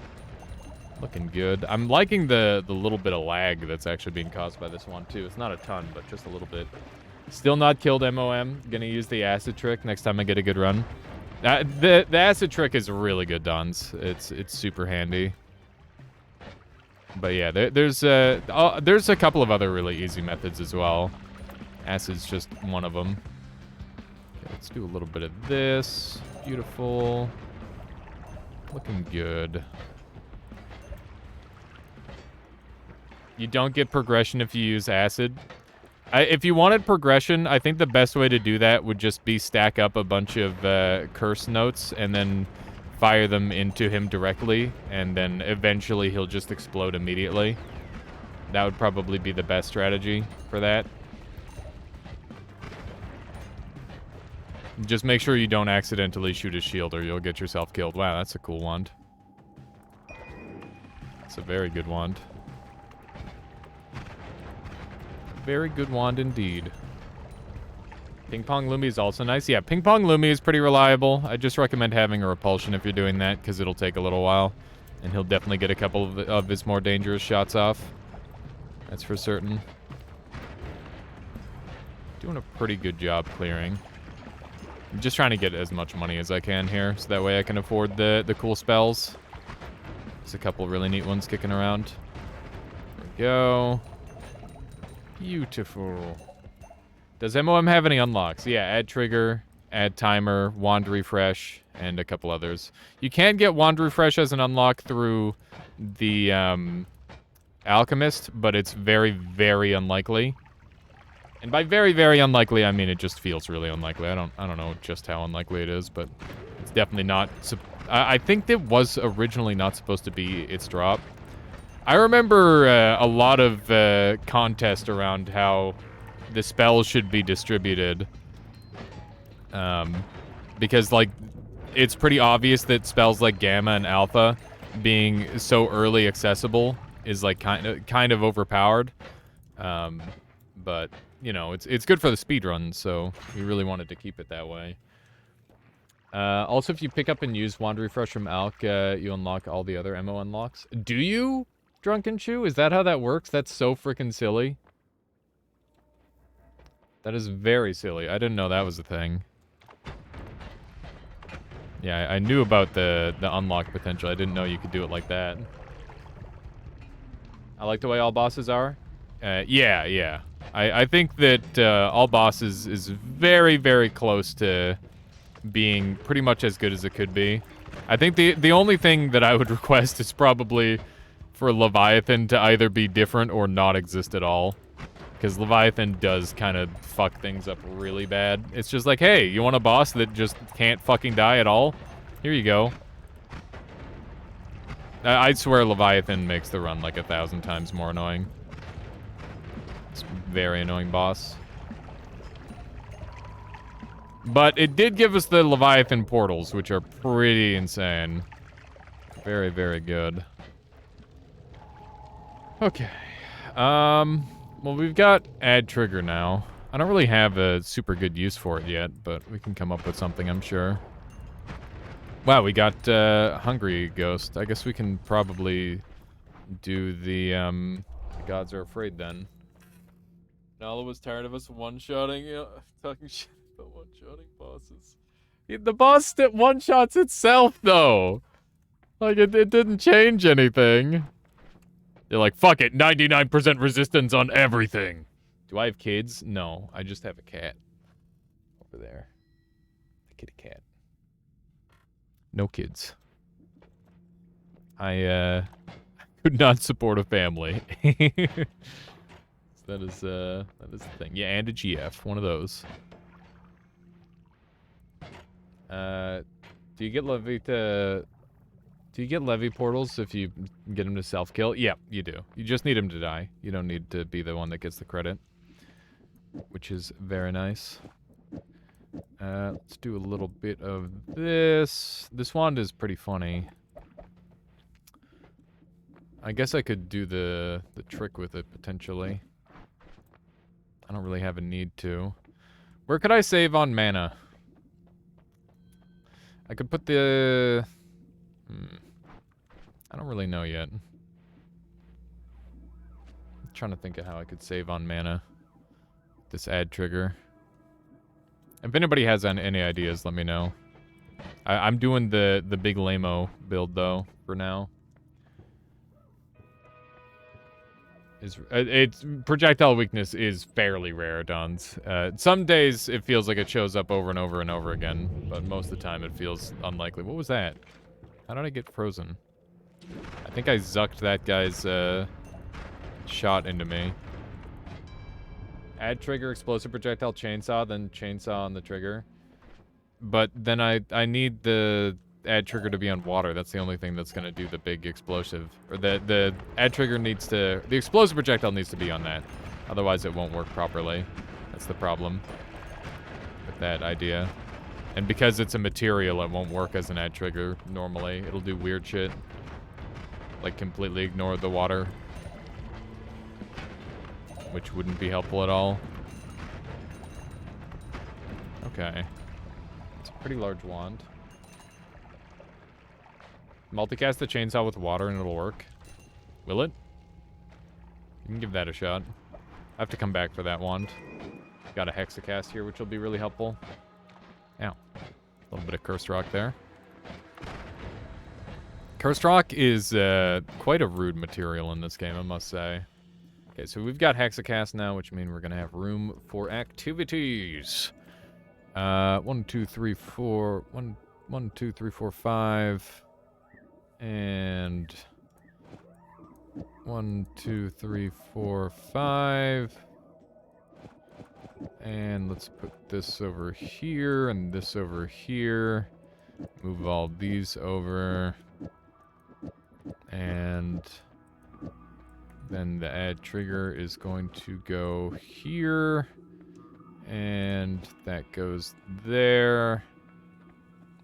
Looking good. I'm liking the little bit of lag that's actually being caused by this one too. It's not a ton, but just a little bit. Still not killed MOM. Gonna use the acid trick next time I get a good run. The acid trick is really good, Dons. It's super handy. But yeah, there's a couple of other really easy methods as well. Acid's just one of them. Okay, let's do a little bit of this. Beautiful. Looking good. You don't get progression if you use acid. If you wanted progression, I think the best way to do that would just be stack up a bunch of curse notes and then fire them into him directly, and then eventually he'll just explode immediately. That would probably be the best strategy for that. Just make sure you don't accidentally shoot his shield or you'll get yourself killed. Wow, that's a cool wand. It's a very good wand. Very good wand indeed. Ping Pong Lumi is also nice. Yeah, Ping Pong Lumi is pretty reliable. I just recommend having a repulsion if you're doing that, because it'll take a little while. And he'll definitely get a couple of his more dangerous shots off. That's for certain. Doing a pretty good job clearing. I'm just trying to get as much money as I can here, so that way I can afford the cool spells. There's a couple really neat ones kicking around. There we go. Beautiful. Does MOM have any unlocks? Yeah, add trigger, add timer, wand refresh, and a couple others. You can get wand refresh as an unlock through the alchemist, but it's very, very unlikely. And by very, very unlikely, I mean it just feels really unlikely. I don't know just how unlikely it is, but it's definitely not. I think it was originally not supposed to be its drop. I remember a lot of contest around how the spells should be distributed. Because, like, it's pretty obvious that spells like Gamma and Alpha being so early accessible is, like, kind of overpowered. But, you know, it's good for the speedruns, so we really wanted to keep it that way. Also, if you pick up and use Wand Refresh from Alk, you unlock all the other MO unlocks. Do you, Drunken Chew? Is that how that works? That's so freaking silly. That is very silly. I didn't know that was a thing. Yeah, I knew about the unlock potential. I didn't know you could do it like that. I like the way all bosses are. Yeah. I think that all bosses is very, very close to being pretty much as good as it could be. I think the only thing that I would request is probably for Leviathan to either be different or not exist at all. Because Leviathan does kind of fuck things up really bad. It's just like, hey, you want a boss that just can't fucking die at all? Here you go. I swear Leviathan makes the run like 1,000 times more annoying. It's a very annoying boss. But it did give us the Leviathan portals, which are pretty insane. Very, very good. Okay. Well, we've got add trigger now. I don't really have a super good use for it yet, but we can come up with something, I'm sure. Wow, we got Hungry Ghost. I guess we can probably do the Gods Are Afraid then. Nala was tired of us one-shotting, talking shit about one-shotting bosses. The boss that one-shots itself, though! Like, it didn't change anything. They're like, fuck it, 99% resistance on everything. Do I have kids? No, I just have a cat. Over there. A kitty cat. No kids. I could not support a family. That is the thing. Yeah, and a GF, one of those. Do you get Levy portals if you get him to self-kill? Yeah, you do. You just need him to die. You don't need to be the one that gets the credit. Which is very nice. Let's do a little bit of this. This wand is pretty funny. I guess I could do the trick with it, potentially. I don't really have a need to. Where could I save on mana? I could put the... I don't really know yet. I'm trying to think of how I could save on mana. This add trigger. If anybody has any ideas, let me know. I'm doing the big lame-o build, though, for now. It's projectile weakness is fairly rare, Dons. Some days it feels like it shows up over and over and over again, but most of the time it feels unlikely. What was that? How did I get frozen? I think I zucked that guy's shot into me. Add trigger, explosive projectile, chainsaw, then chainsaw on the trigger. But then I need the add trigger to be on water. That's the only thing that's going to do the big explosive. Or the add trigger needs to... The explosive projectile needs to be on that. Otherwise it won't work properly. That's the problem with that idea. And because it's a material, it won't work as an add trigger normally. It'll do weird shit. Like completely ignore the water. Which wouldn't be helpful at all. Okay. It's a pretty large wand. Multicast the chainsaw with water and it'll work. Will it? You can give that a shot. I have to come back for that wand. Got a hexacast here, which will be really helpful. Ow. A little bit of cursed rock there. Cursed rock is quite a rude material in this game, I must say. Okay, so we've got hexacast now, which means we're gonna have room for activities. 1, 2, 3, 4. 1, 2, 3, 4, 5. And 1, 2, 3, 4, 5. And let's put this over here and this over here. Move all these over. And then the add trigger is going to go here. And that goes there.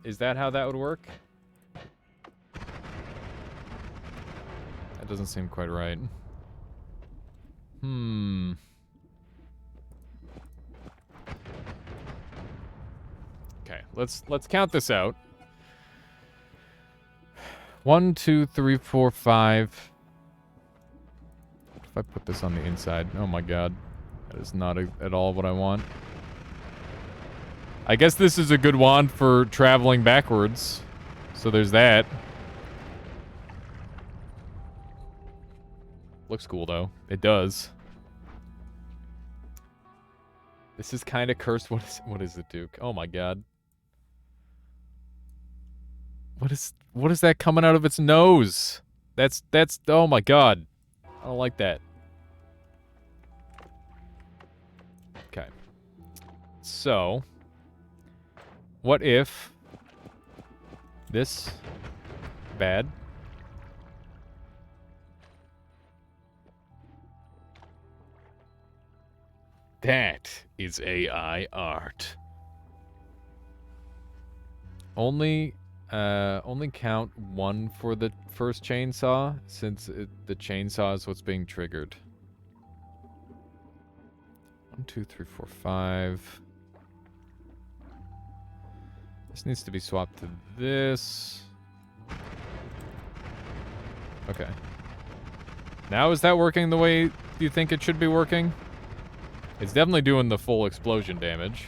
Is that how that would work? That doesn't seem quite right. Okay, let's count this out. 1, 2, 3, 4, 5. What if I put this on the inside? Oh my god. That is not at all what I want. I guess this is a good wand for traveling backwards. So there's that. Looks cool, though. It does. This is kind of cursed. What is it, Duke? Oh my god. What is that coming out of its nose? That's oh my god. I don't like that. Okay. So, what if this bad? That is AI art. Only count 1 for the first chainsaw, since the chainsaw is what's being triggered. 1, 2, 3, 4, 5. This needs to be swapped to this. Okay. Now is that working the way you think it should be working? It's definitely doing the full explosion damage.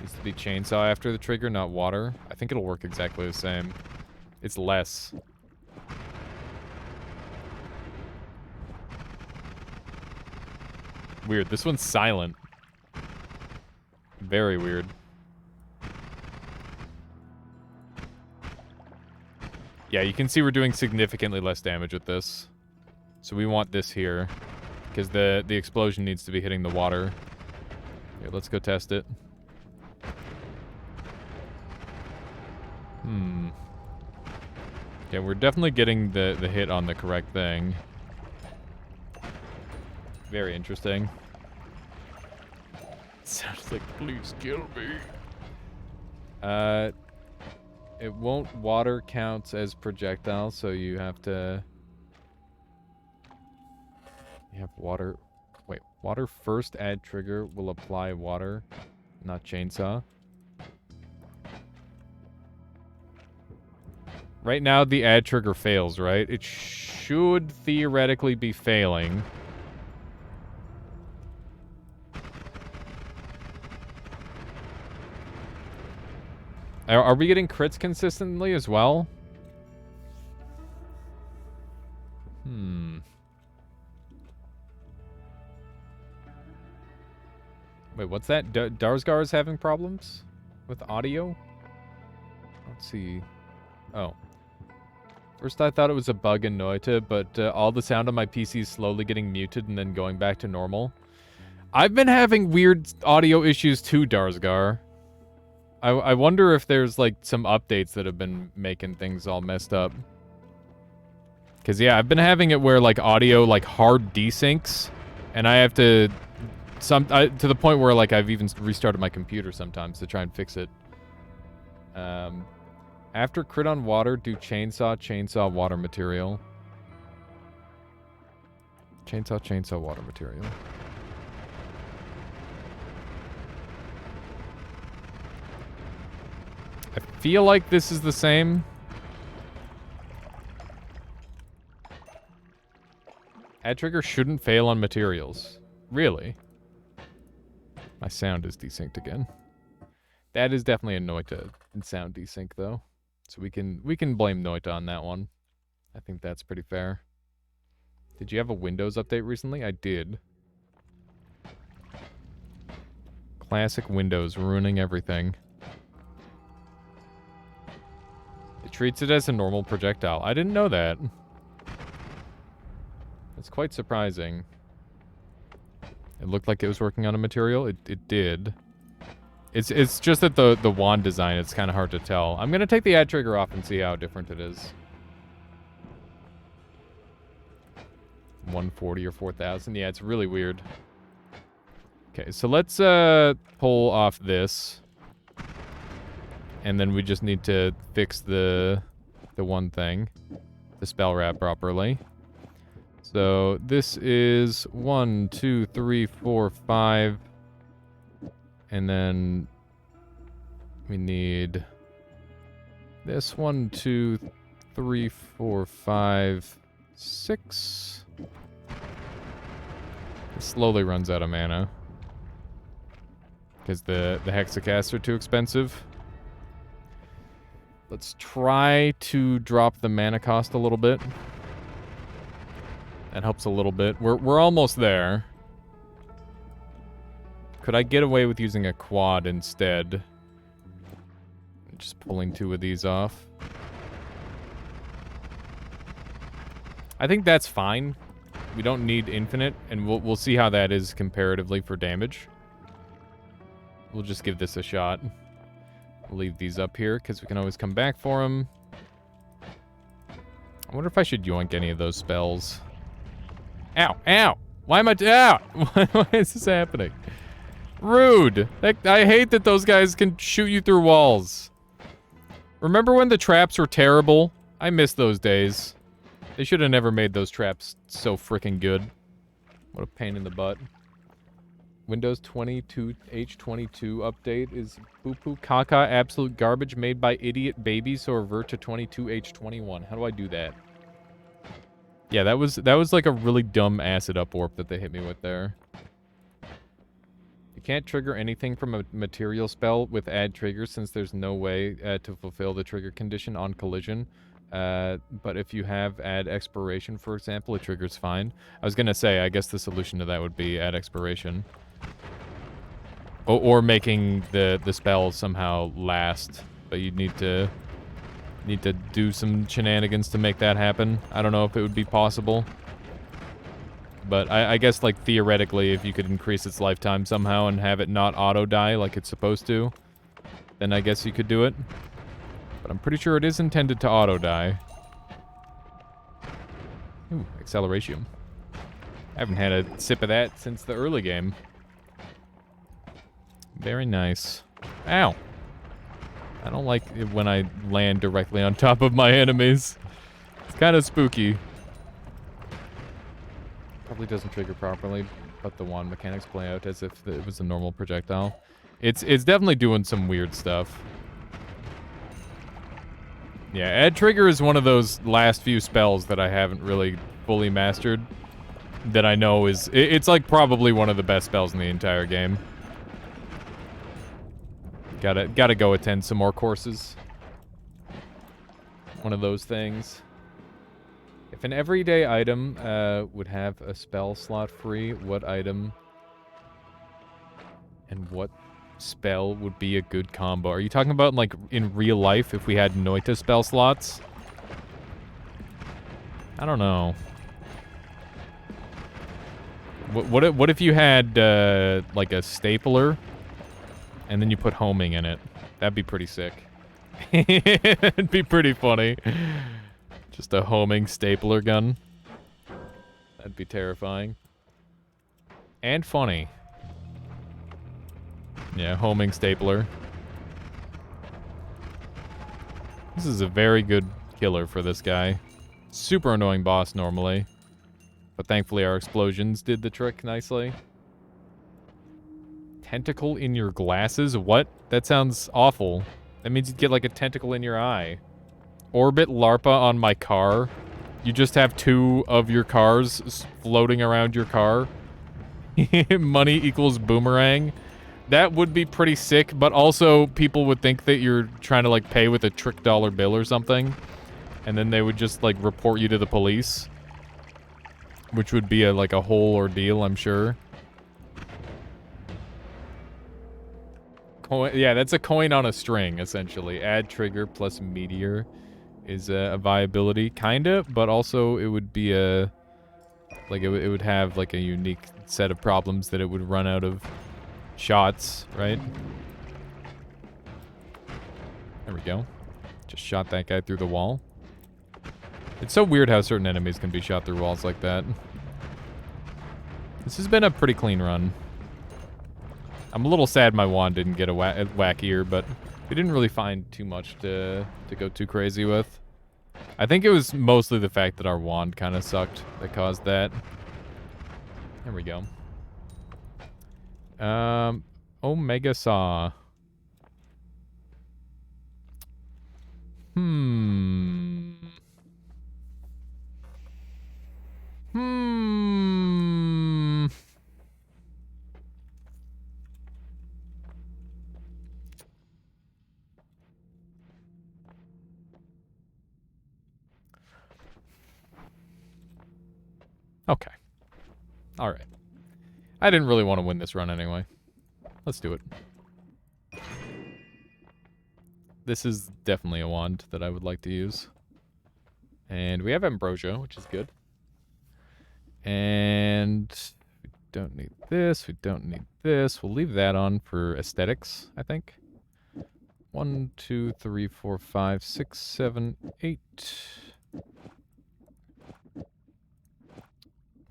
Needs to be chainsaw after the trigger, not water. I think it'll work exactly the same. It's less. Weird. This one's silent. Very weird. Yeah, you can see we're doing significantly less damage with this. So we want this here. Because the explosion needs to be hitting the water. Here, let's go test it. Yeah, we're definitely getting the hit on the correct thing. Very interesting. Sounds like, please kill me. It won't water counts as projectile, so you have to... You have water... Wait, water first add trigger will apply water, not chainsaw. Right now, the add trigger fails, right? It should theoretically be failing. Are we getting crits consistently as well? Wait, what's that? Darsgar is having problems with audio? Let's see. Oh. First I thought it was a bug in Noita, but all the sound on my PC is slowly getting muted and then going back to normal. I've been having weird audio issues too, Darsgar. I wonder if there's, like, some updates that have been making things all messed up. Because, yeah, I've been having it where, like, audio, like, hard desyncs. And I have to... to the point where, like, I've even restarted my computer sometimes to try and fix it. After crit on water, do chainsaw, water material. Chainsaw, water material. I feel like this is the same. Add trigger shouldn't fail on materials. Really? My sound is desynced again. That is definitely a Noita and sound desync though. So we can blame Noita on that one. I think that's pretty fair. Did you have a Windows update recently? I did. Classic Windows ruining everything. It treats it as a normal projectile. I didn't know that. That's quite surprising. It looked like it was working on a material. It did. It's just that the wand design, it's kind of hard to tell. I'm gonna take the add trigger off and see how different it is. 140 or 4,000. Yeah, it's really weird. Okay, so let's pull off this. And then we just need to fix the one thing. The spell wrap properly. So this is 1, 2, 3, 4, 5. And then we need this 1, 2, 3, 4, 5, 6. It slowly runs out of mana. Because the hexacasts are too expensive. Let's try to drop the mana cost a little bit. That helps a little bit. We're almost there. Could I get away with using a quad instead? Just pulling 2 of these off. I think that's fine. We don't need infinite, and we'll see how that is comparatively for damage. We'll just give this a shot. We'll leave these up here, because we can always come back for them. I wonder if I should yoink any of those spells. Ow! Ow! Why am I... Ow! Why is this happening? Rude! I hate that those guys can shoot you through walls. Remember when the traps were terrible? I miss those days. They should have never made those traps so freaking good. What a pain in the butt. Windows 22 H22 update is poo-poo caca absolute garbage made by idiot babies, so revert to 22 H21. How do I do that? Yeah, that was like a really dumb acid up warp that they hit me with there. You can't trigger anything from a material spell with add trigger since there's no way to fulfill the trigger condition on collision. But if you have add expiration, for example, it triggers fine. I was gonna say, I guess the solution to that would be add expiration. Or making the spell somehow last. But you'd need to do some shenanigans to make that happen. I don't know if it would be possible. But I guess, like, theoretically, if you could increase its lifetime somehow and have it not auto-die like it's supposed to, then I guess you could do it. But I'm pretty sure it is intended to auto-die. Ooh, acceleration. I haven't had a sip of that since the early game. Very nice. Ow! I don't like it when I land directly on top of my enemies. It's kind of spooky. Probably doesn't trigger properly, but the wand mechanics play out as if it was a normal projectile. It's definitely doing some weird stuff. Yeah, add trigger is one of those last few spells that I haven't really fully mastered. That I know is... It's like probably one of the best spells in the entire game. Gotta go attend some more courses. One of those things. If an everyday item would have a spell slot free, what item and what spell would be a good combo? Are you talking about, like, in real life if we had Noita spell slots? I don't know. What if you had, like, a stapler, and then you put homing in it? That'd be pretty sick. It'd be pretty funny. Just a homing stapler gun. That'd be terrifying. And funny. Yeah, homing stapler. This is a very good killer for this guy. Super annoying boss normally. But thankfully our explosions did the trick nicely. Tentacle in your glasses? What? That sounds awful. That means you'd get like a tentacle in your eye. Orbit LARPA on my car. You just have 2 of your cars floating around your car. Money equals boomerang. That would be pretty sick, but also people would think that you're trying to, like, pay with a trick dollar bill or something. And then they would just, like, report you to the police. Which would be, like, a whole ordeal, I'm sure. Yeah, that's a coin on a string, essentially. Add trigger plus meteor is a viability, kinda, but also it would be a... Like, it would have, like, a unique set of problems that it would run out of shots, right? There we go. Just shot that guy through the wall. It's so weird how certain enemies can be shot through walls like that. This has been a pretty clean run. I'm a little sad my wand didn't get a wackier, but we didn't really find too much to go too crazy with. I think it was mostly the fact that our wand kind of sucked that caused that. There we go. Omega Saw. Okay. Alright. I didn't really want to win this run anyway. Let's do it. This is definitely a wand that I would like to use. And we have Ambrosia, which is good. And we don't need this. We don't need this. We'll leave that on for aesthetics, I think. 1, 2, 3, 4, 5, 6, 7, 8.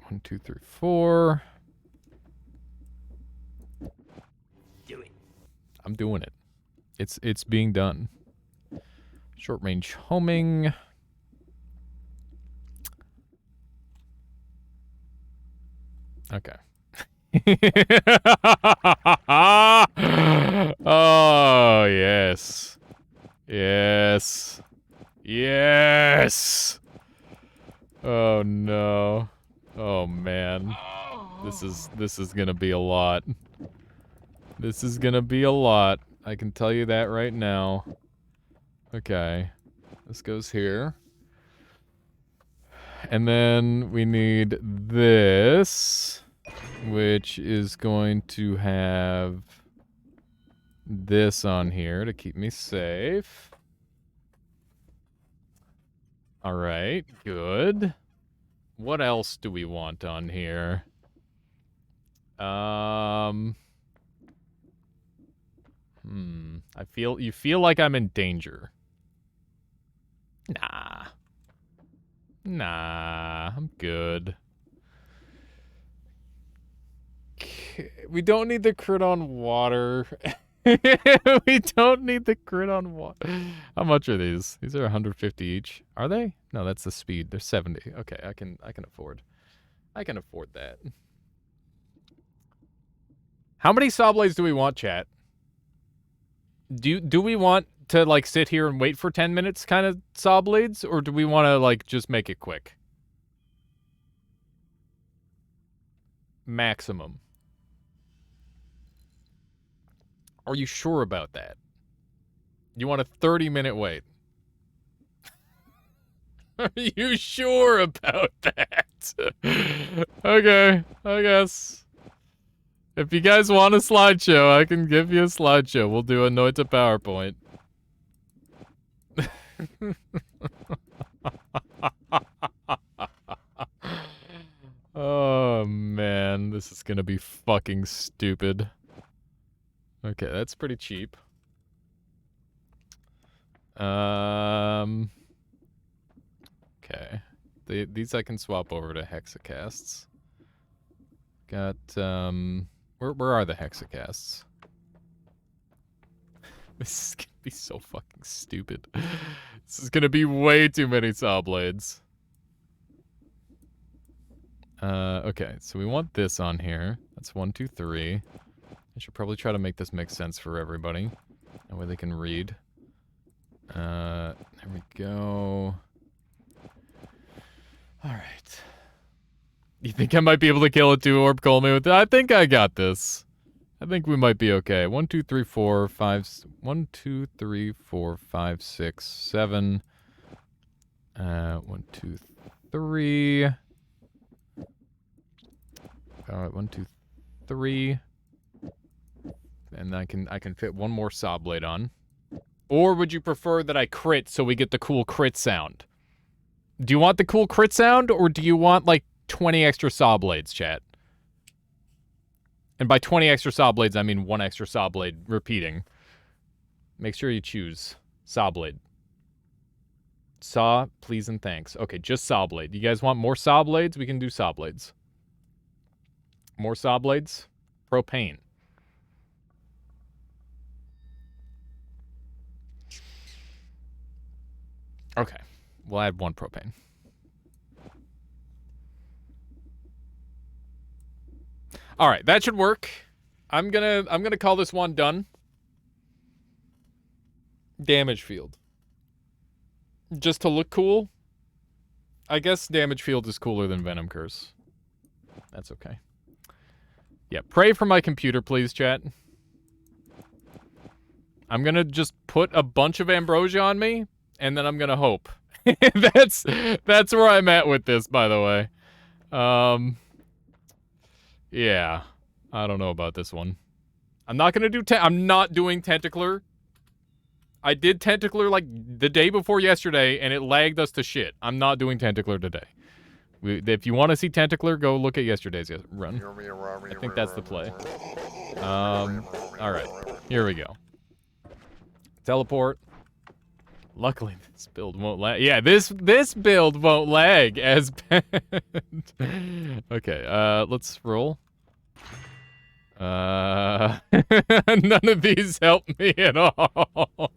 1, 2, 3, 4. Do it. I'm doing it. It's being done. Short range homing. Okay. Oh, yes. Yes. Yes. Oh no. Oh man. This is gonna be a lot. This is gonna be a lot. I can tell you that right now. Okay. This goes here. And then we need this, which is going to have this on here to keep me safe. All right, good. What else do we want on here? You feel like I'm in danger. Nah, I'm good. We don't need the crit on water. We don't need the crit on water. How much are these? These are 150 each. Are they? No, that's the speed. They're 70. Okay, I can afford. I can afford that. How many saw blades do we want, chat? Do we want to like sit here and wait for 10 minutes kind of saw blades, or do we want to like just make it quick? Maximum. Are you sure about that? You want a 30-minute wait? Are you sure about that? Okay, I guess. If you guys want a slideshow, I can give you a slideshow. We'll do a Noita PowerPoint. Oh, man. This is gonna be fucking stupid. Okay, that's pretty cheap. Okay. These I can swap over to hexacasts. Got, where are the hexacasts? This is gonna be so fucking stupid. This is gonna be way too many saw blades. Okay, so we want this on here. That's 1, 2, 3. I should probably try to make this make sense for everybody. That way they can read. There we go. Alright. You think I might be able to kill a 2-orb Colmy with it? I think I got this. I think we might be okay. 1, 2, 3, 4, 5... 1, 2, 3, 4, 5, 6, 7. 1, 2, 3. Alright, 1, 2, 3. And I can fit one more saw blade on. Or would you prefer that I crit so we get the cool crit sound? Do you want the cool crit sound, or do you want, like, 20 extra saw blades, chat? And by 20 extra saw blades, I mean 1 extra saw blade repeating. Make sure you choose Saw blade. Saw, please and thanks. Okay, just saw blade. You guys want more saw blades? We can do saw blades. More saw blades? Propane. Okay, we'll add 1 propane. All right, that should work. I'm gonna call this one done. Damage field. Just to look cool. I guess damage field is cooler than venom curse. That's okay. Yeah, pray for my computer, please, chat. I'm gonna just put a bunch of ambrosia on me, and then I'm gonna hope. That's where I'm at with this, by the way. Yeah. I don't know about this one. I'm not gonna do I'm not doing Tentacler. I did Tentacler like the day before yesterday, and it lagged us to shit. I'm not doing Tentacler today. If you want to see Tentacler, go look at yesterday's run. I think that's the play. Alright. Here we go. Teleport. Luckily, this build won't lag. Yeah, this build won't lag as bad. Okay, let's roll. None of these help me at all.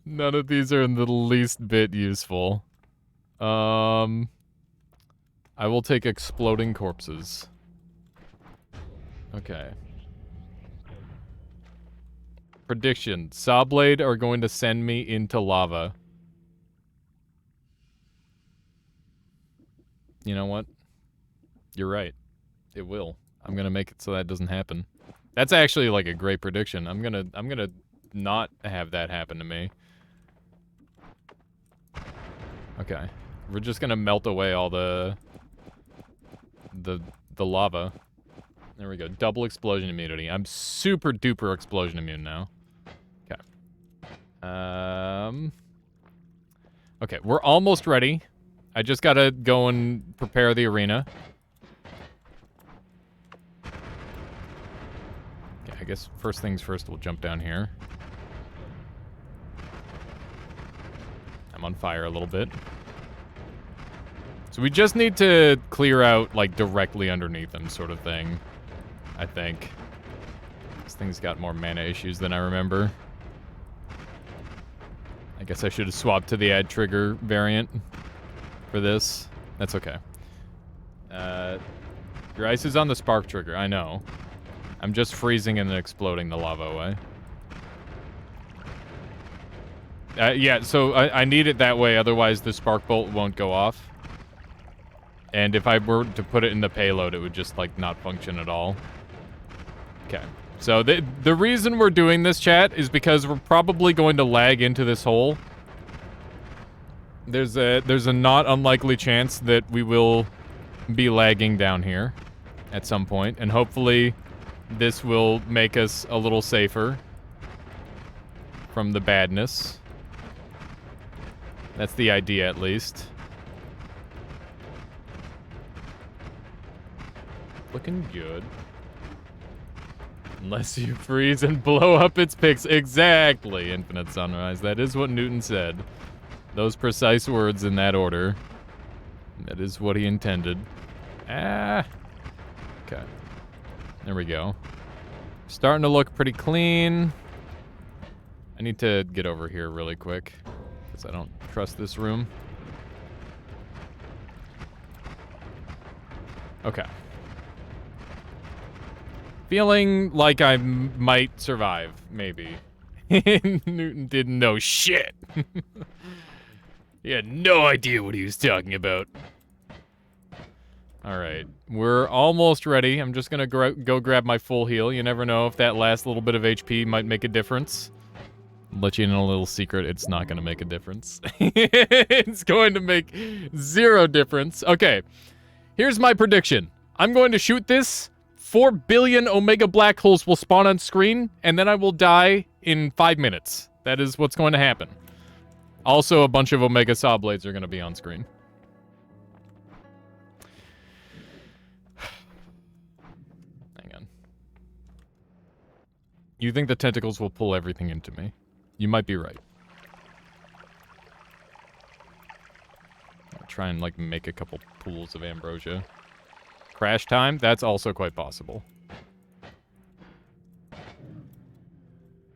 None of these are in the least bit useful. I will take exploding corpses. Okay. Prediction. Sawblade are going to send me into lava. You know what? You're right. It will. I'm gonna make it so that doesn't happen. That's actually like a great prediction. I'm gonna not have that happen to me. Okay. We're just gonna melt away all the lava. There we go. Double explosion immunity. I'm super duper explosion immune now. Okay. Okay, we're almost ready. I just gotta go and prepare the arena. Yeah, I guess first things first, we'll jump down here. I'm on fire a little bit. So we just need to clear out, like, directly underneath them, sort of thing. I think. This thing's got more mana issues than I remember. I guess I should have swapped to the add trigger variant for this. That's okay. Your ice is on the spark trigger, I know. I'm just freezing and then exploding the lava away. Yeah, so I need it that way, otherwise the spark bolt won't go off. And if I were to put it in the payload, it would just, like, not function at all. Okay. So the reason we're doing this, chat, is because we're probably going to lag into this hole. There's a not unlikely chance that we will be lagging down here at some point, and hopefully this will make us a little safer from the badness. That's the idea, at least. Looking good. Unless you freeze and blow up its picks. Exactly, Infinite Sunrise. That is what Newton said. Those precise words in that order. That is what he intended. Ah. Okay. There we go. Starting to look pretty clean. I need to get over here really quick, because I don't trust this room. Okay. Feeling like I might survive, maybe. Newton didn't know shit. He had no idea what he was talking about. Alright, we're almost ready. I'm just gonna go grab my full heal. You never know if that last little bit of HP might make a difference. I'll let you in on a little secret, it's not gonna make a difference. It's going to make 0 difference. Okay, here's my prediction. I'm going to shoot this. 4 billion Omega black holes will spawn on screen, and then I will die in 5 minutes. That is what's going to happen. Also, a bunch of Omega Saw Blades are going to be on screen. Hang on. You think the tentacles will pull everything into me? You might be right. I'll try and, like, make a couple pools of ambrosia. Crash time? That's also quite possible.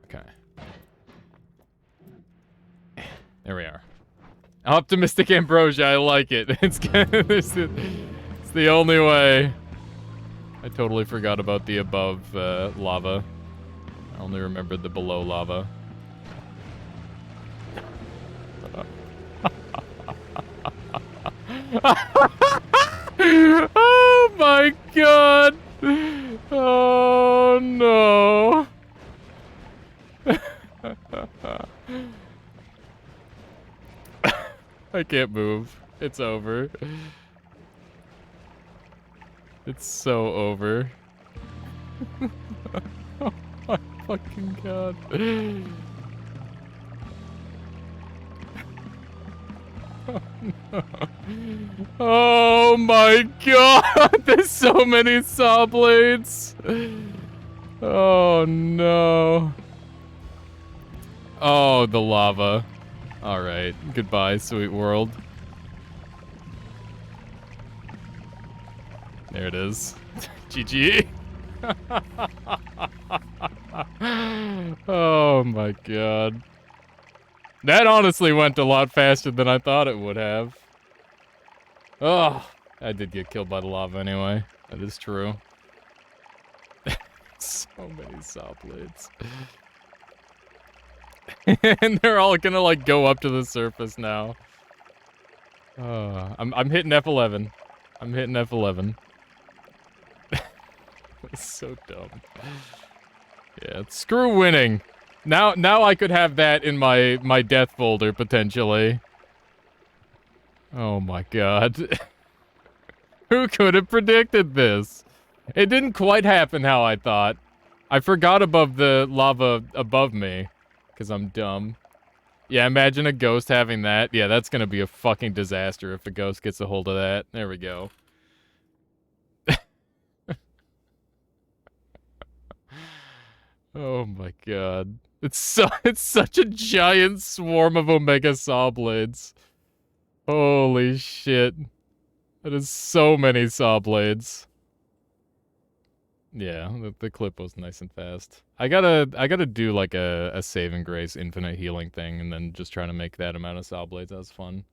Okay. There we are. Optimistic ambrosia, I like it. It's the only way. I totally forgot about the above lava. I only remembered the below lava. Oh my god! Oh no! I can't move. It's over. It's so over. Oh my fucking god. Oh, no. Oh my god! There's so many saw blades! Oh no. Oh, the lava. Alright, goodbye, sweet world. There it is. GG. Oh my god. That honestly went a lot faster than I thought it would have. Oh, I did get killed by the lava anyway. That is true. So many saw blades. And they're all gonna like go up to the surface now. I'm hitting F11. I'm hitting F11. It's so dumb. Yeah, screw winning. Now I could have that in my death folder potentially. Oh my god. Who could have predicted this? It didn't quite happen how I thought. I forgot above the lava above me. Because I'm dumb. Yeah, imagine a ghost having that. Yeah, that's gonna be a fucking disaster if a ghost gets a hold of that. There we go. Oh my god. It's such a giant swarm of Omega Saw Blades. Holy shit. That is so many Saw Blades. Yeah, the clip was nice and fast. I gotta do like a save and grace infinite healing thing and then just try to make that amount of Saw Blades. That was fun.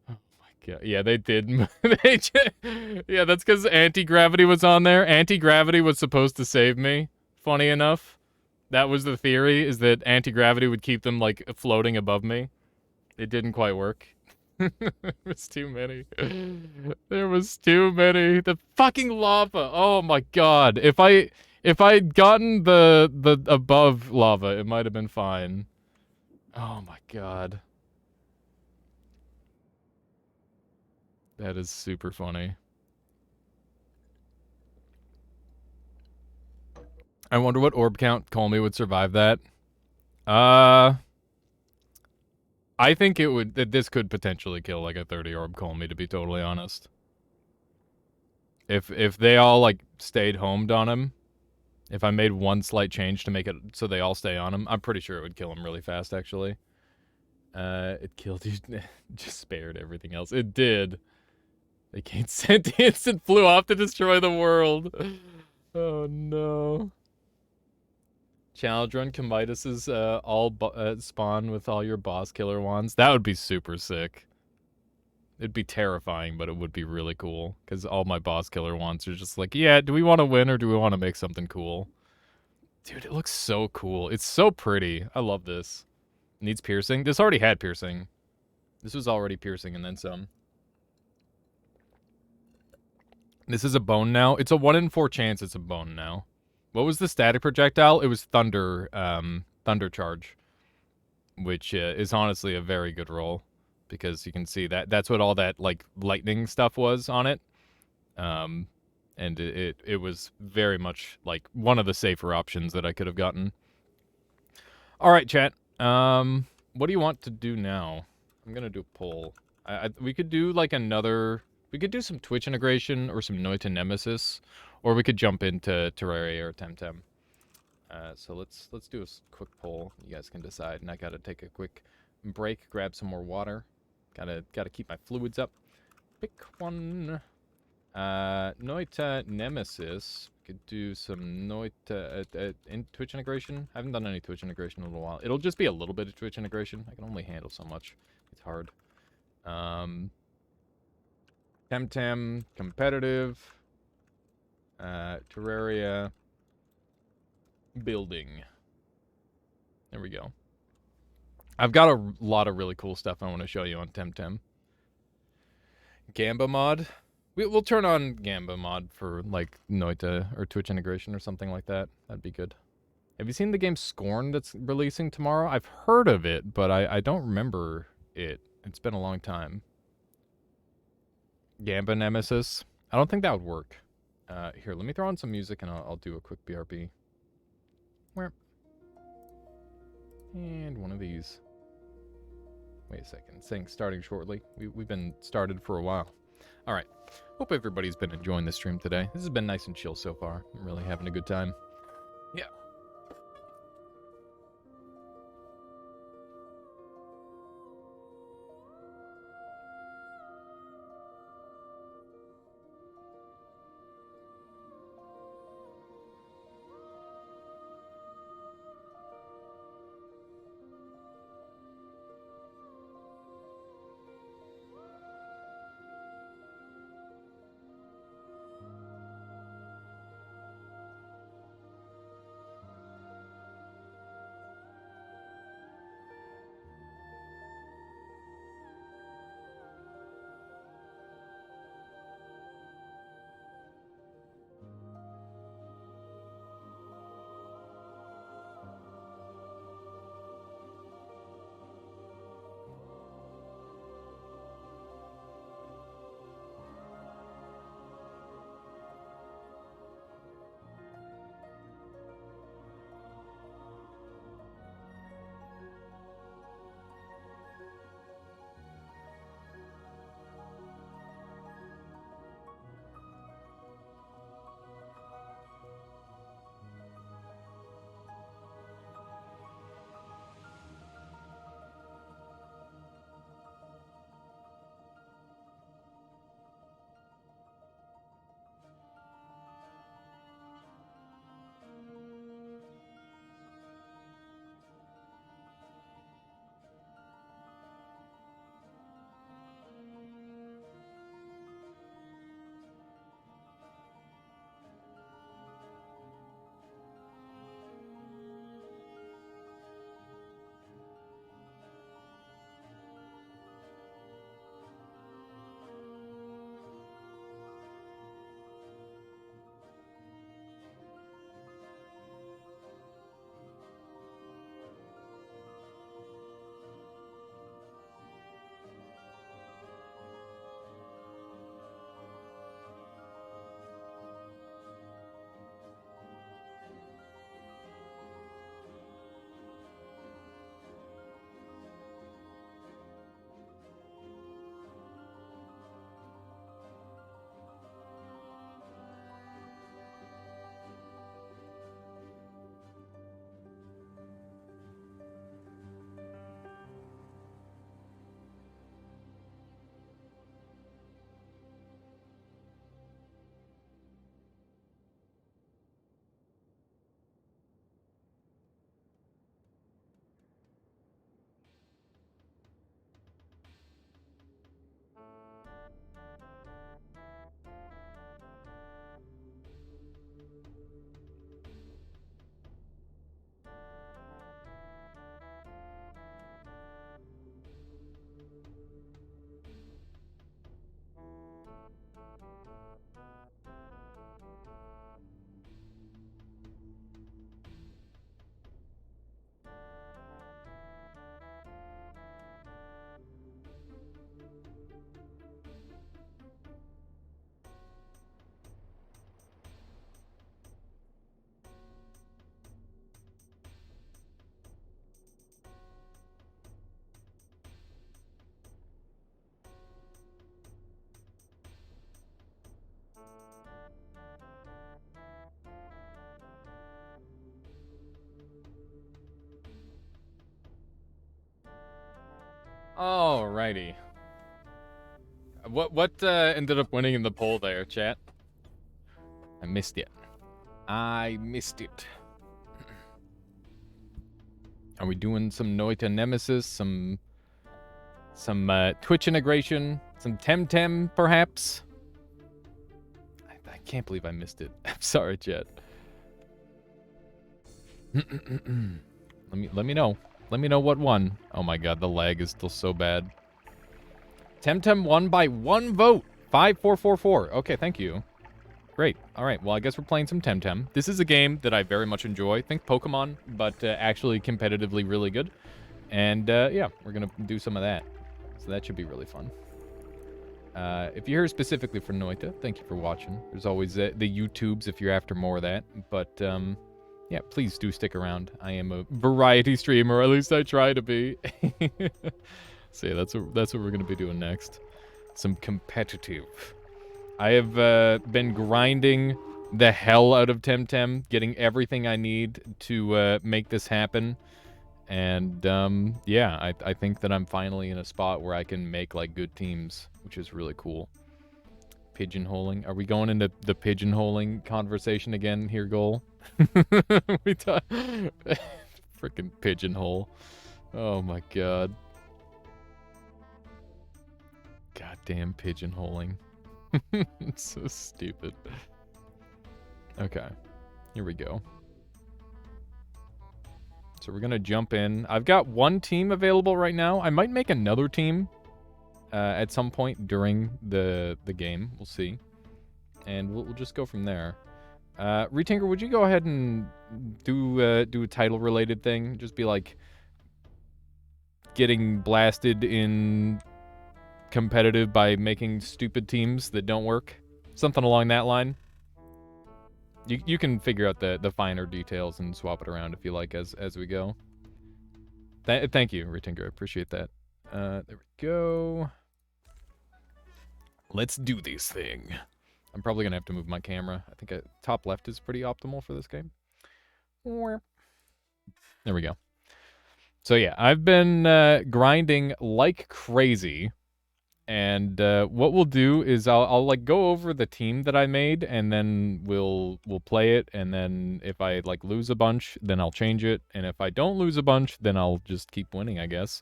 Oh my god. Yeah, they did. Yeah, that's because anti-gravity was on there. Anti-gravity was supposed to save me, funny enough. That was the theory, is that anti-gravity would keep them, like, floating above me. It didn't quite work. There was too many. There was too many. The fucking lava. Oh my god. If I'd gotten the above lava, it might have been fine. Oh my god. That is super funny. I wonder what orb count Colmy would survive that. I think it would. This could potentially kill like a 30 orb Colmy, to be totally honest. If they all like stayed homed on him, if I made one slight change to make it so they all stay on him, I'm pretty sure it would kill him really fast. Actually, it killed you. Just spared everything else. It did. They gained sentience and flew off to destroy the world. Oh no. Challenge run Comitus's all spawn with all your boss killer wands. That would be super sick. It'd be terrifying, but it would be really cool. Because all my boss killer wands are just like, yeah, do we want to win or do we want to make something cool? Dude, it looks so cool. It's so pretty. I love this. Needs piercing? This already had piercing. This was already piercing and then some. This is a bone now. It's a 1 in 4 chance it's a bone now. What was the static projectile? It was thunder, thunder charge, which is honestly a very good roll because you can see that that's what all that like lightning stuff was on it, and it was very much like one of the safer options that I could have gotten. All right, chat. What do you want to do now? I'm gonna do a poll. We could do like another. We could do some Twitch integration or some Noita Nemesis. Or we could jump into Terraria or Temtem. So let's do a quick poll. You guys can decide, and I gotta take a quick break, grab some more water. Gotta keep my fluids up. Pick one. Noita Nemesis. Could do some Noita in Twitch integration. I haven't done any Twitch integration in a little while. It'll just be a little bit of Twitch integration. I can only handle so much. It's hard. Temtem, competitive. Terraria. Building. There we go. I've got a lot of really cool stuff I want to show you on Temtem. Gamba mod. We'll turn on Gamba mod for, like, Noita or Twitch integration or something like that. That'd be good. Have you seen the game Scorn that's releasing tomorrow? I've heard of it, but I don't remember it. It's been a long time. Gamba Nemesis. I don't think that would work. Here, let me throw on some music and I'll do a quick BRB. Where? And one of these. Wait a second. It's saying starting shortly. We've been started for a while. All right. Hope everybody's been enjoying the stream today. This has been nice and chill so far. I'm really having a good time. Yeah. Alrighty. What ended up winning in the poll there, chat? I missed it. I missed it. Are we doing some Noita Nemesis, some Twitch integration, some Temtem perhaps? I can't believe I missed it. I'm sorry, chat. Let me know. Let me know what won. Oh my god, the lag is still so bad. Temtem won by 1 vote. 5444. Okay, thank you. Great. All right. Well, I guess we're playing some Temtem. This is a game that I very much enjoy. Think Pokemon, but actually competitively really good. And yeah, we're going to do some of that. So that should be really fun. If you're here specifically for Noita, thank you for watching. There's always the YouTubes if you're after more of that. But yeah, please do stick around. I am a variety streamer, or at least I try to be. So yeah, that's what we're going to be doing next. Some competitive. I have been grinding the hell out of Temtem, getting everything I need to make this happen. And yeah, I think that I'm finally in a spot where I can make like good teams, which is really cool. Pigeonholing. Are we going into the pigeonholing conversation again here, Goal? We talk freaking pigeonhole. Oh my god. Goddamn pigeonholing. It's so stupid. Okay. Here we go. So we're gonna jump in. I've got one team available right now. I might make another team at some point during the game. We'll see. And we'll just go from there. Retinker, would you go ahead and do a title related thing? Just be like getting blasted in competitive by making stupid teams that don't work. Something along that line. You can figure out the finer details and swap it around if you like as we go. Thank you, Retinker. I appreciate that. There we go. Let's do this thing. I'm probably gonna have to move my camera. I think top left is pretty optimal for this game. There we go. So yeah, I've been grinding like crazy. And what we'll do is I'll like go over the team that I made, and then we'll play it. And then if I like lose a bunch, then I'll change it. And if I don't lose a bunch, then I'll just keep winning, I guess.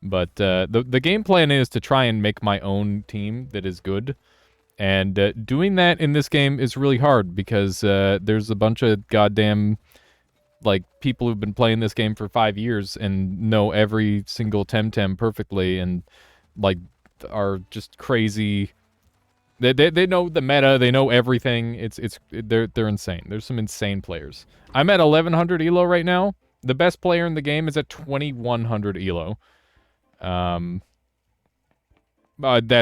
But the game plan is to try and make my own team that is good. And doing that in this game is really hard because there's a bunch of goddamn like people who've been playing this game for 5 years and know every single Temtem perfectly, and like are just crazy. They know the meta. They know everything. They're insane. There's some insane players. I'm at 1100 elo right now. The best player in the game is at 2100 elo. That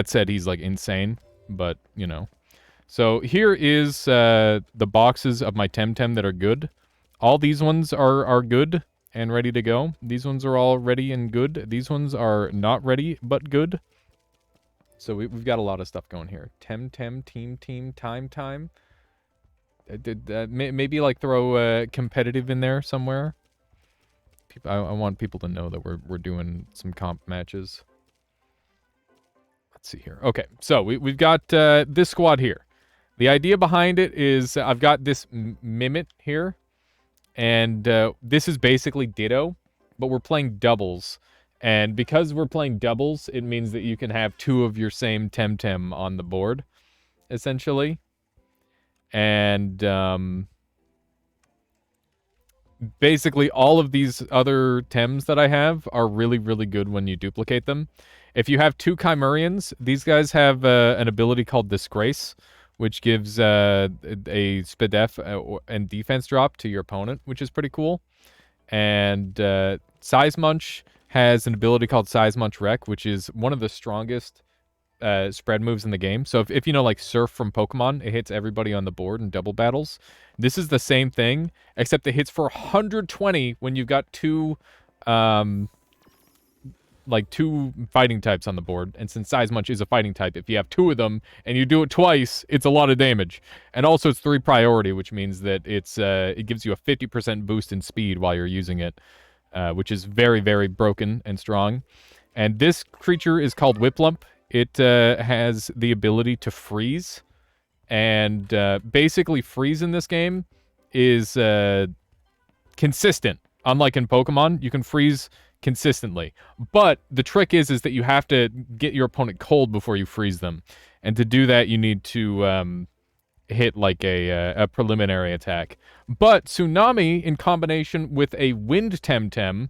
said, he's like insane, but you know. So here is the boxes of my Temtem that are good. All these ones are good and ready to go. These ones are all ready and good. These ones are not ready but good. So we've got a lot of stuff going here. Temtem, team, time. Maybe like throw competitive in there somewhere. I want people to know that we're doing some comp matches. Let's see here. Okay, so we've got this squad here. The idea behind it is I've got this Mimit here. And this is basically Ditto, but we're playing doubles. And because we're playing doubles, it means that you can have 2 of your same Temtem on the board, essentially. And basically all of these other Tems that I have are really, really good when you duplicate them. If you have 2 Chimerians, these guys have an ability called Disgrace, which gives a SPDF and defense drop to your opponent, which is pretty cool. And Size Munch has an ability called Size Munch Wreck, which is one of the strongest spread moves in the game. So if you know, like Surf from Pokemon, it hits everybody on the board in double battles. This is the same thing, except it hits for 120 when you've got 2 fighting types on the board. And since Size Munch is a fighting type, if you have 2 of them and you do it twice, it's a lot of damage. And also it's 3 priority, which means that it gives you a 50% boost in speed while you're using it, which is very, very broken and strong. And this creature is called Whiplump. It has the ability to freeze. And basically, freeze in this game is consistent. Unlike in Pokemon, you can freeze consistently. But the trick is that you have to get your opponent cold before you freeze them. And to do that, you need to hit like a preliminary attack. But Tsunami, in combination with a Wind Temtem,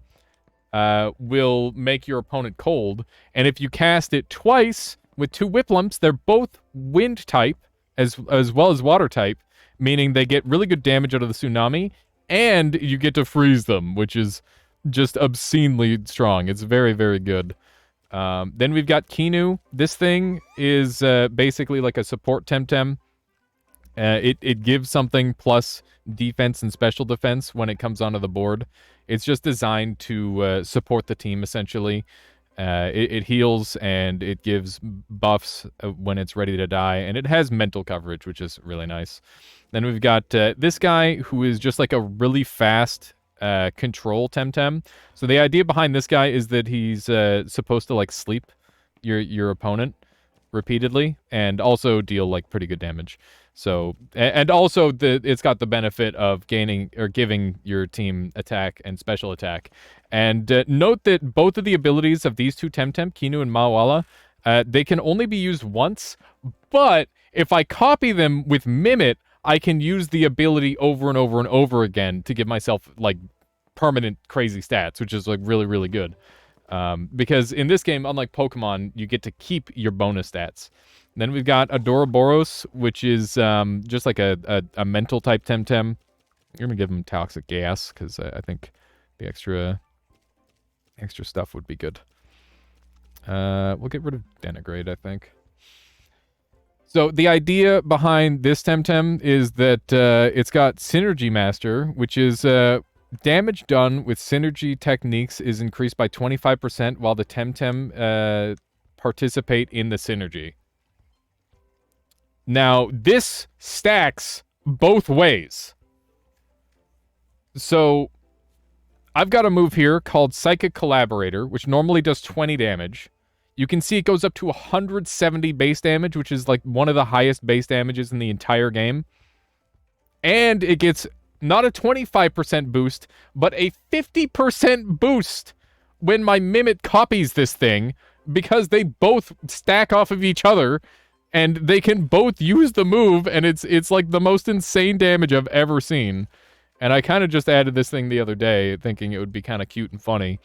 will make your opponent cold. And if you cast it twice with 2 Whiplumps, they're both Wind type as well as Water type, meaning they get really good damage out of the Tsunami, and you get to freeze them, which is just obscenely strong. It's very, very good. Then we've got Kinu. This thing is basically like a support Temtem. It gives something plus defense and special defense when it comes onto the board. It's just designed to support the team, essentially. It heals, and it gives buffs when it's ready to die, and it has mental coverage, which is really nice. Then we've got this guy, who is just like a really fast control Temtem. So the idea behind this guy is that he's supposed to like sleep your opponent repeatedly, and also deal like pretty good damage. So, and also it's got the benefit of gaining or giving your team attack and special attack. And note that both of the abilities of these two Temtem, Kinu and Mawala, they can only be used once, but if I copy them with Mimit, I can use the ability over and over and over again to give myself like permanent crazy stats, which is like really, really good. Because in this game, unlike Pokemon, you get to keep your bonus stats. Then we've got Adoraboros, which is just like a mental type Temtem. I'm going to give him Toxic Gas, because I think the extra stuff would be good. We'll get rid of Denigrate, I think. So the idea behind this Temtem is that it's got Synergy Master, which is damage done with synergy techniques is increased by 25% while the Temtem participate in the synergy. Now, this stacks both ways. So, I've got a move here called Psychic Collaborator, which normally does 20 damage. You can see it goes up to 170 base damage, which is like one of the highest base damages in the entire game. And it gets not a 25% boost, but a 50% boost when my Mimit copies this thing, because they both stack off of each other, and they can both use the move, and it's like the most insane damage I've ever seen. And I kind of just added this thing the other day, thinking it would be kind of cute and funny.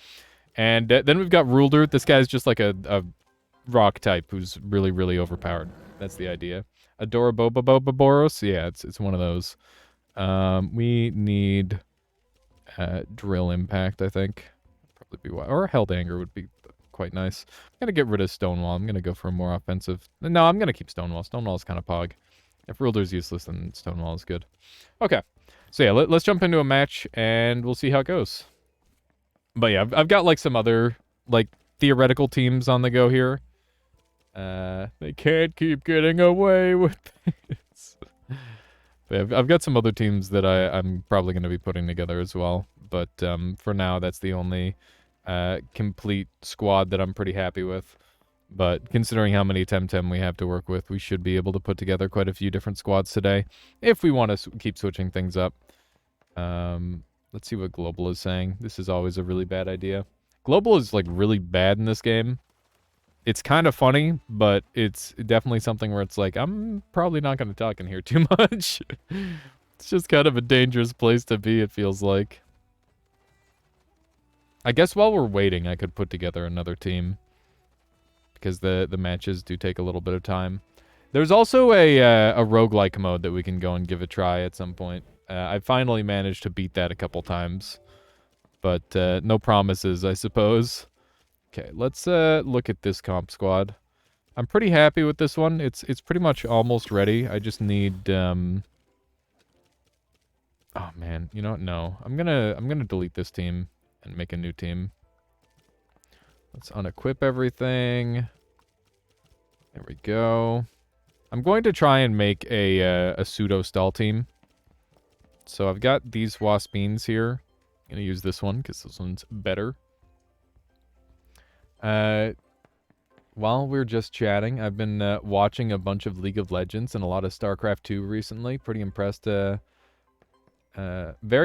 And then we've got Rulder. This guy's just like a rock type who's really, really overpowered. That's the idea. Adoraboros? Yeah, it's one of those. We need Drill Impact, I think. Probably be or Held Anger would be quite nice. I'm gonna get rid of Stonewall. I'm gonna go for a more offensive. No, I'm gonna keep Stonewall. Stonewall's kind of pog. If Ruler's useless, then Stonewall is good. Okay, so yeah, let's jump into a match and we'll see how it goes. But yeah, I've got like some other like theoretical teams on the go here. They can't keep getting away with this. But I've got some other teams that I'm probably going to be putting together as well. But for now, that's the only complete squad that I'm pretty happy with. But considering how many Temtem we have to work with, we should be able to put together quite a few different squads today, if we want to keep switching things up. Let's see what Global is saying. This is always a really bad idea. Global is like really bad in this game. It's kind of funny, but it's definitely something where it's like, I'm probably not going to talk in here too much. It's just kind of a dangerous place to be, it feels like. I guess while we're waiting, I could put together another team, because the matches do take a little bit of time. There's also a roguelike mode that we can go and give a try at some point. I finally managed to beat that a couple times, but no promises, I suppose. Okay, let's look at this comp squad. I'm pretty happy with this one. It's pretty much almost ready. I just need oh man, you know what? No. I'm gonna delete this team and make a new team. Let's unequip everything. There we go. I'm going to try and make a pseudo stall team. So I've got these Waspines here. I'm gonna use this one because this one's better. While we're just chatting, I've been watching a bunch of League of Legends and a lot of StarCraft 2 recently. Pretty impressed. Very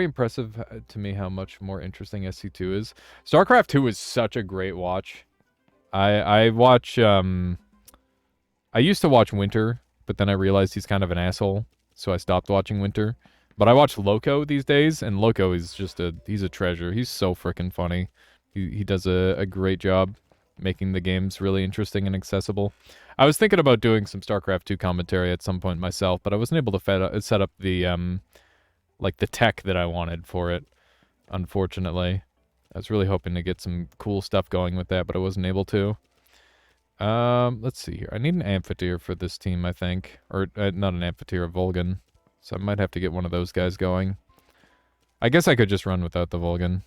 impressive to me how much more interesting SC2 is. StarCraft 2 is such a great watch. I watch, I used to watch Winter, but then I realized he's kind of an asshole, so I stopped watching Winter. But I watch Loco these days, and Loco is just he's a treasure. He's so freaking funny. He does a great job making the games really interesting and accessible. I was thinking about doing some StarCraft 2 commentary at some point myself, but I wasn't able to set up the, like the tech that I wanted for it, unfortunately. I was really hoping to get some cool stuff going with that, but I wasn't able to. Let's see here. I need an amphitheater for this team, I think. Or, not an amphitheater, a Volgan. So I might have to get one of those guys going. I guess I could just run without the Volgan.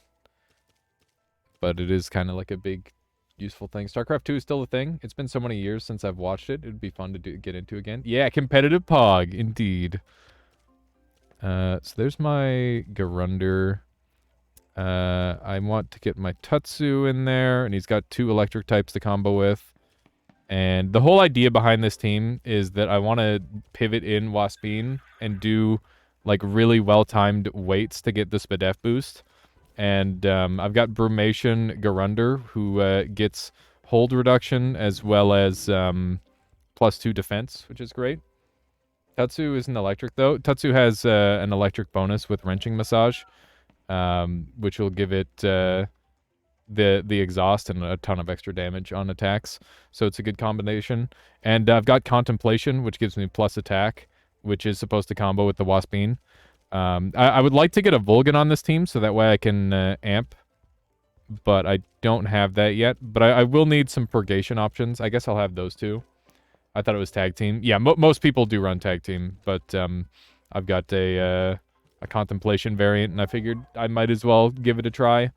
But it is kind of like a big, useful thing. StarCraft 2 is still a thing. It's been so many years since I've watched it. It'd be fun to get into again. Yeah, competitive Pog, indeed. So there's my Garunder. I want to get my Tutsu in there, and he's got 2 electric types to combo with. And the whole idea behind this team is that I want to pivot in Waspine and do, like, really well-timed weights to get the Spadef boost. And I've got Brumation Garunder, who gets hold reduction as well as +2 defense, which is great. Tutsu isn't electric, though. Tutsu has an electric bonus with Wrenching Massage, which will give it the exhaust and a ton of extra damage on attacks. So it's a good combination. And I've got Contemplation, which gives me plus attack, which is supposed to combo with the Waspine. I would like to get a Volgan on this team, so that way I can amp. But I don't have that yet. But I will need some purgation options. I guess I'll have those two. I thought it was tag team. Yeah, most people do run tag team, but I've got a Contemplation variant, and I figured I might as well give it a try.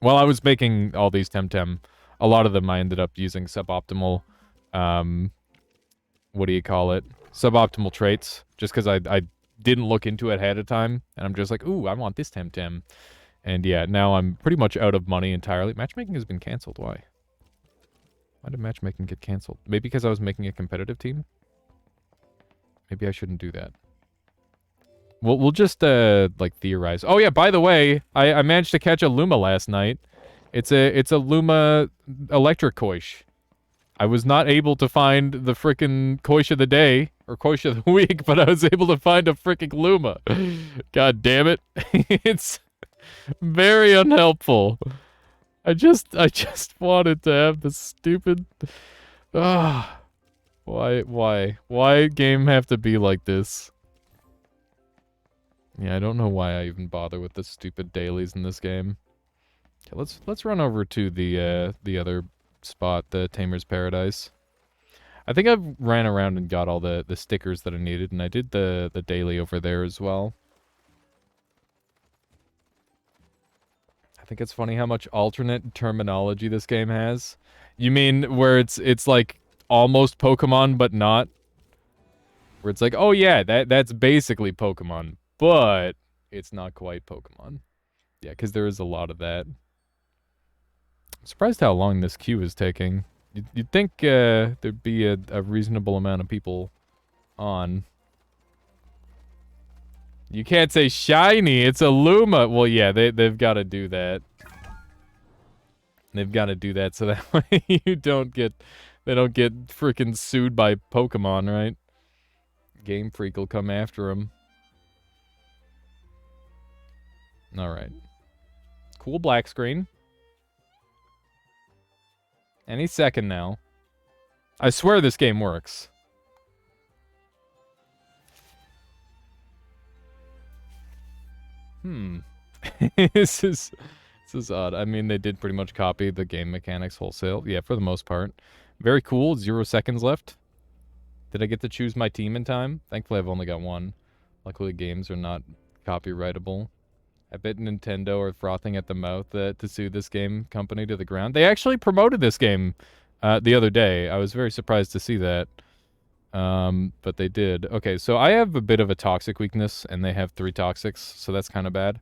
While I was making all these temtem, a lot of them I ended up using suboptimal, what do you call it? Suboptimal traits, just because I didn't look into it ahead of time, and I'm just like, ooh, I want this temtem. And yeah, now I'm pretty much out of money entirely. Matchmaking has been canceled. Why? Why did matchmaking get canceled? Maybe because I was making a competitive team? Maybe I shouldn't do that. We'll just, like, theorize. Oh, yeah, by the way, I managed to catch a Luma last night. It's a Luma electric Koish. I was not able to find the frickin' Koish of the day, or Koish of the week, but I was able to find a frickin' Luma. God damn it. It's very unhelpful. I just wanted to have the stupid... Why game have to be like this? Yeah, I don't know why I even bother with the stupid dailies in this game. Okay, let's run over to the other spot, the Tamer's Paradise. I think I've ran around and got all the stickers that I needed, and I did the daily over there as well. I think it's funny how much alternate terminology this game has. You mean where it's like almost Pokemon but not? Where it's like, oh yeah, that's basically Pokemon, but it's not quite Pokemon. Yeah, because there is a lot of that. I'm surprised how long this queue is taking. You'd think there'd be a reasonable amount of people on. You can't say shiny, it's a Luma. Well, yeah, they've got to do that. They've got to do that so that way they don't get freaking sued by Pokemon, right? Game Freak will come after them. All right. Cool black screen. Any second now. I swear this game works. This is odd. I mean, they did pretty much copy the game mechanics wholesale. Yeah, for the most part. Very cool. 0 seconds left. Did I get to choose my team in time? Thankfully, I've only got one. Luckily, games are not copyrightable. I bet Nintendo are frothing at the mouth to sue this game company to the ground. They actually promoted this game the other day. I was very surprised to see that. But they did. Okay, so I have a bit of a toxic weakness, and they have 3 toxics, so that's kind of bad.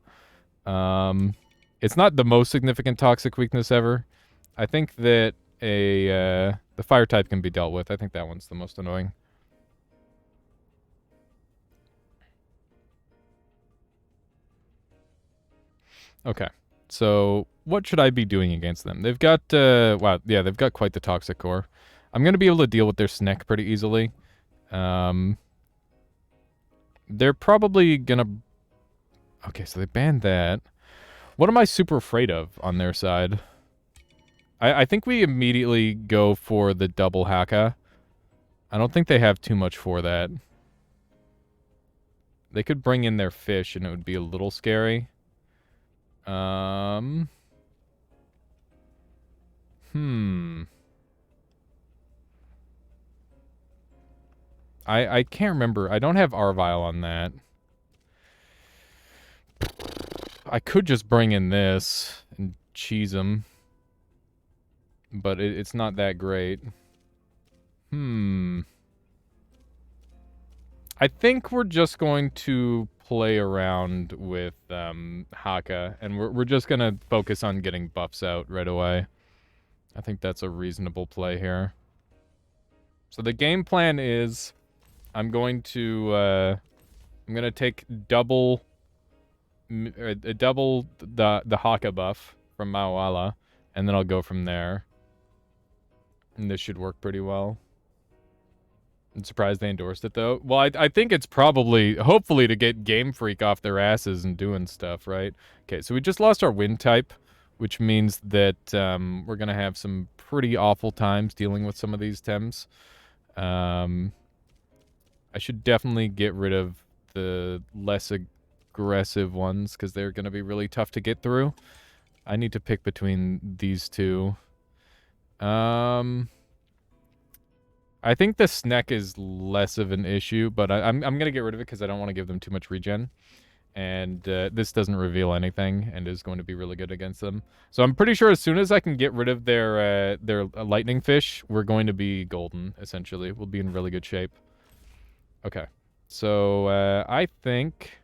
It's not the most significant toxic weakness ever. I think that the fire type can be dealt with. I think that one's the most annoying. Okay. So, what should I be doing against them? They've got, wow, yeah, they've got quite the toxic core. I'm going to be able to deal with their snack pretty easily. They're probably going to... Okay, so they banned that. What am I super afraid of on their side? I think we immediately go for the double Haka. I don't think they have too much for that. They could bring in their fish and it would be a little scary. I can't remember. I don't have Arvile on that. I could just bring in this and cheese them. But it's not that great. I think we're just going to play around with Haka, and we're just going to focus on getting buffs out right away. I think that's a reasonable play here. So the game plan is I'm going to take double the Haka buff from Mawala, and then I'll go from there. And this should work pretty well. I'm surprised they endorsed it, though. Well, I think it's probably, hopefully, to get Game Freak off their asses and doing stuff, right? Okay, so we just lost our wind type, which means that we're going to have some pretty awful times dealing with some of these Tems. I should definitely get rid of the less aggressive ones, because they're going to be really tough to get through. I need to pick between these two. I think the Sneck is less of an issue, but I'm going to get rid of it because I don't want to give them too much regen. And this doesn't reveal anything and is going to be really good against them. So I'm pretty sure as soon as I can get rid of their lightning fish, we're going to be golden, essentially. We'll be in really good shape. Okay. So I think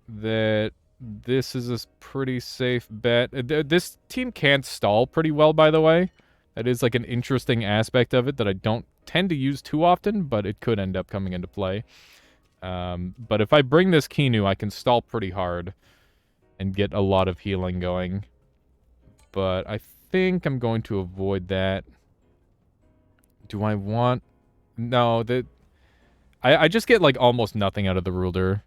that this is a pretty safe bet. This team can stall pretty well, by the way. That is like an interesting aspect of it that I don't tend to use too often, but it could end up coming into play. But if I bring this Kinu, I can stall pretty hard and get a lot of healing going. But I think I'm going to avoid that. Do I want... No, I just get like almost nothing out of the ruler.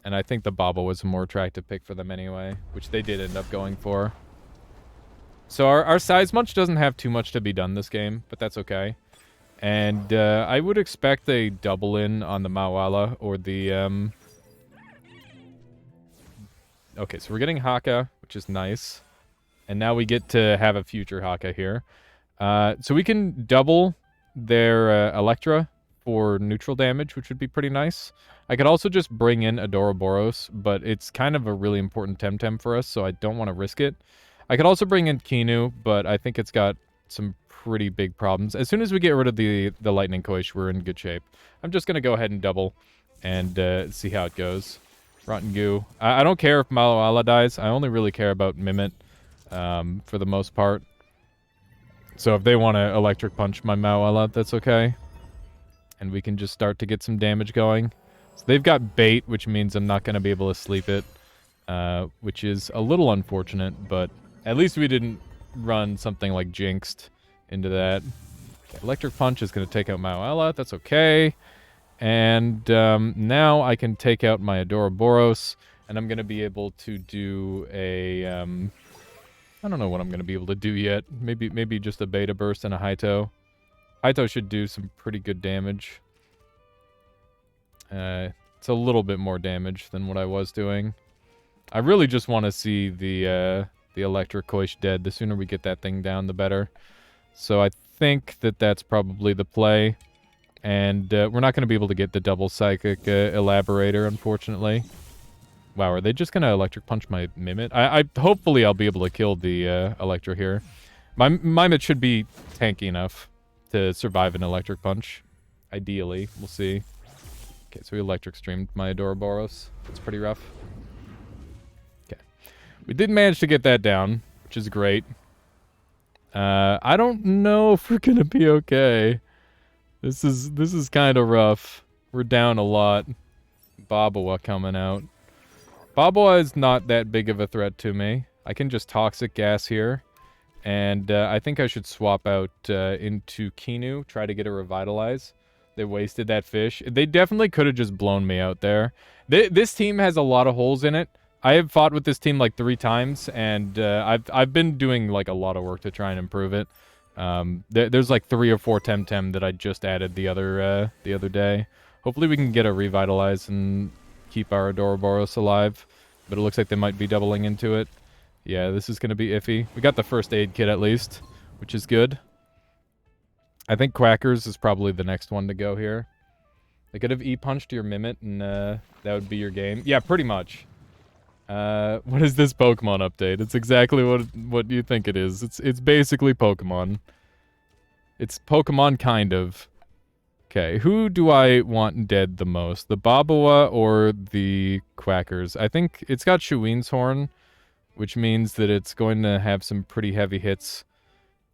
And I think the Baba was a more attractive pick for them anyway, which they did end up going for. So our size munch doesn't have too much to be done this game, but that's okay. And I would expect a double in on the Mawala or the... Okay, so we're getting Haka, which is nice. And now we get to have a future Haka here. So we can double their Electra for neutral damage, which would be pretty nice. I could also just bring in Adoraboros, but it's kind of a really important Temtem for us, so I don't want to risk it. I could also bring in Kinu, but I think it's got some pretty big problems. As soon as we get rid of the Lightning Koish, we're in good shape. I'm just going to go ahead and double and see how it goes. Rotten Goo. I don't care if Maloala dies. I only really care about Mimit for the most part. So if they want to Electric Punch my Maloala, that's okay. And we can just start to get some damage going. So they've got bait, which means I'm not going to be able to sleep it, which is a little unfortunate, but at least we didn't run something like Jinxed into that. Okay, Electric Punch is going to take out Maloala. That's okay. And now I can take out my Adoraboros, and I'm going to be able to do a... I don't know what I'm going to be able to do yet. Maybe just a Beta Burst and a Haito. Haito should do some pretty good damage. It's a little bit more damage than what I was doing. I really just want to see the Electric Koish dead. The sooner we get that thing down, the better. So I think that that's probably the play. And we're not going to be able to get the double Psychic Elaborator, unfortunately. Wow, are they just going to Electric Punch my Mimit? Hopefully I'll be able to kill the Electra here. My Mimit should be tanky enough to survive an Electric Punch. Ideally. We'll see. Okay, so we Electric Streamed my Adoraboros. That's pretty rough. Okay. We did manage to get that down, which is great. I don't know if we're gonna be okay. This is kind of rough. We're down a lot. Babawa coming out. Babawa is not that big of a threat to me. I can just toxic gas here. And I think I should swap out into Kinu, try to get a revitalize. They wasted that fish. They definitely could have just blown me out there. This team has a lot of holes in it. I have fought with this team like 3 times, and I've been doing like a lot of work to try and improve it. There's like 3 or 4 temtem that I just added the other day. Hopefully we can get a revitalize and keep our Adoroboros alive. But it looks like they might be doubling into it. Yeah, this is gonna be iffy. We got the first aid kit at least, which is good. I think Quackers is probably the next one to go here. They could have E-punched your Mimit and that would be your game. Yeah, pretty much. What is this Pokemon update? It's exactly what you think it is. It's basically Pokemon. It's Pokemon kind of. Okay, who do I want dead the most? The Babawa or the Quackers? I think it's got Shuin's Horn, which means that it's going to have some pretty heavy hits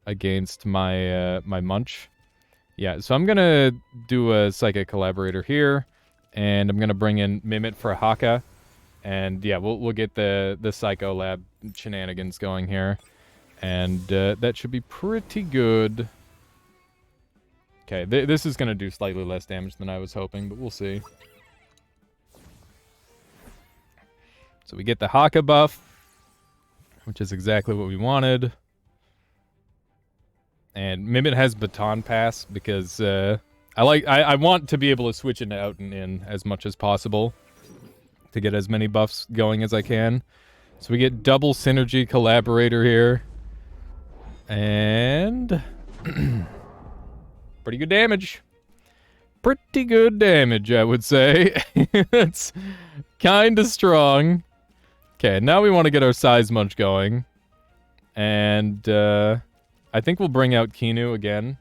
against my my Munch. Yeah, so I'm gonna do a Psychic Collaborator here, and I'm gonna bring in Mimit for Haka, and yeah, we'll get the Psycho Lab shenanigans going here, and that should be pretty good. Okay, this is gonna do slightly less damage than I was hoping, but we'll see. So we get the Haka buff, which is exactly what we wanted. And Mimit has Baton Pass because I want to be able to switch into out and in as much as possible to get as many buffs going as I can. So we get double Synergy Collaborator here. And pretty good damage. Pretty good damage, I would say. It's kind of strong. Okay, now we want to get our Size Munch going. And I think we'll bring out Kinu again.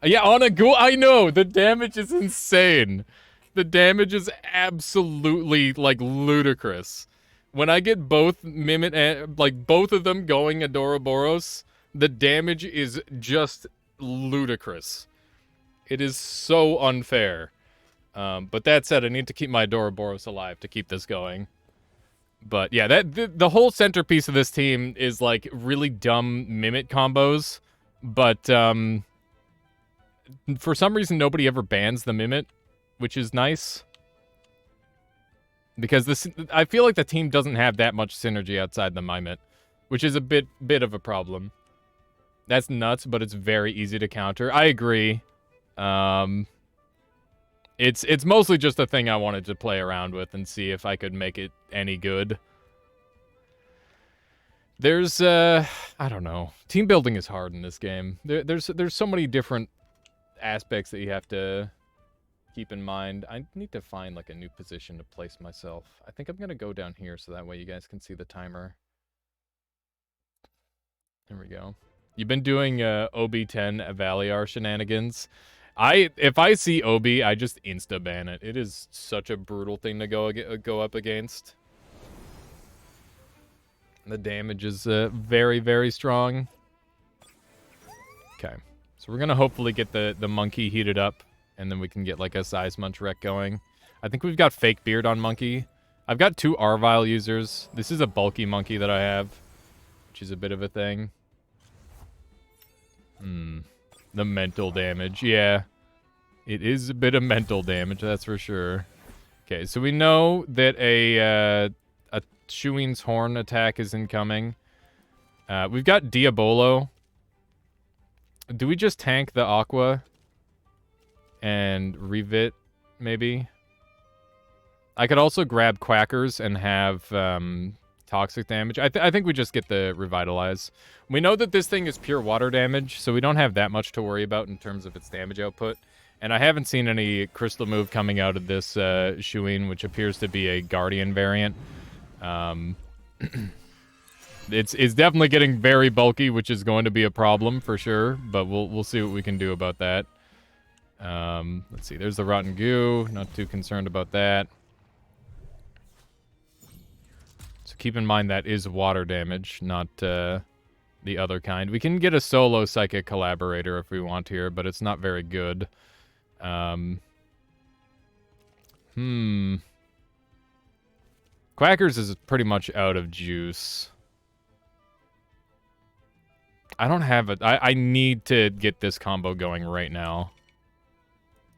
Yeah, on a go. I know, the damage is insane. The damage is absolutely, like, ludicrous. When I get both Mimit, and, like, both of them going Adoroboros, the damage is just ludicrous. It is so unfair. But that said, I need to keep my Adoroboros alive to keep this going. But yeah, the whole centerpiece of this team is like really dumb Mimit combos, but for some reason nobody ever bans the Mimit, which is nice. Because I feel like the team doesn't have that much synergy outside the Mimit, which is a bit of a problem. That's nuts, but it's very easy to counter. I agree. It's mostly just a thing I wanted to play around with and see if I could make it any good. There's I don't know. Team building is hard in this game. There's so many different aspects that you have to keep in mind. I need to find like a new position to place myself. I think I'm gonna go down here so that way you guys can see the timer. There we go. You've been doing OB10 Valiar shenanigans. If I see OB, I just insta-ban it. It is such a brutal thing to go up against. The damage is very, very strong. Okay. So we're going to hopefully get the monkey heated up, and then we can get like a Size Munch wreck going. I think we've got Fake Beard on monkey. I've got 2 Arvile users. This is a bulky monkey that I have, which is a bit of a thing. The mental damage, yeah. It is a bit of mental damage, that's for sure. Okay, so we know that a Shuin's Horn attack is incoming. We've got Diabolo. Do we just tank the Aqua and revit, maybe? I could also grab Quackers and have toxic damage. I think we just get the Revitalize. We know that this thing is pure water damage, so we don't have that much to worry about in terms of its damage output. And I haven't seen any crystal move coming out of this Shuin, which appears to be a Guardian variant. It's definitely getting very bulky, which is going to be a problem for sure, but we'll see what we can do about that. Let's see, there's the Rotten Goo. Not too concerned about that. So keep in mind that is water damage, not the other kind. We can get a solo psychic collaborator if we want here, but it's not very good. Quackers is pretty much out of juice. I don't have it. I need to get this combo going right now.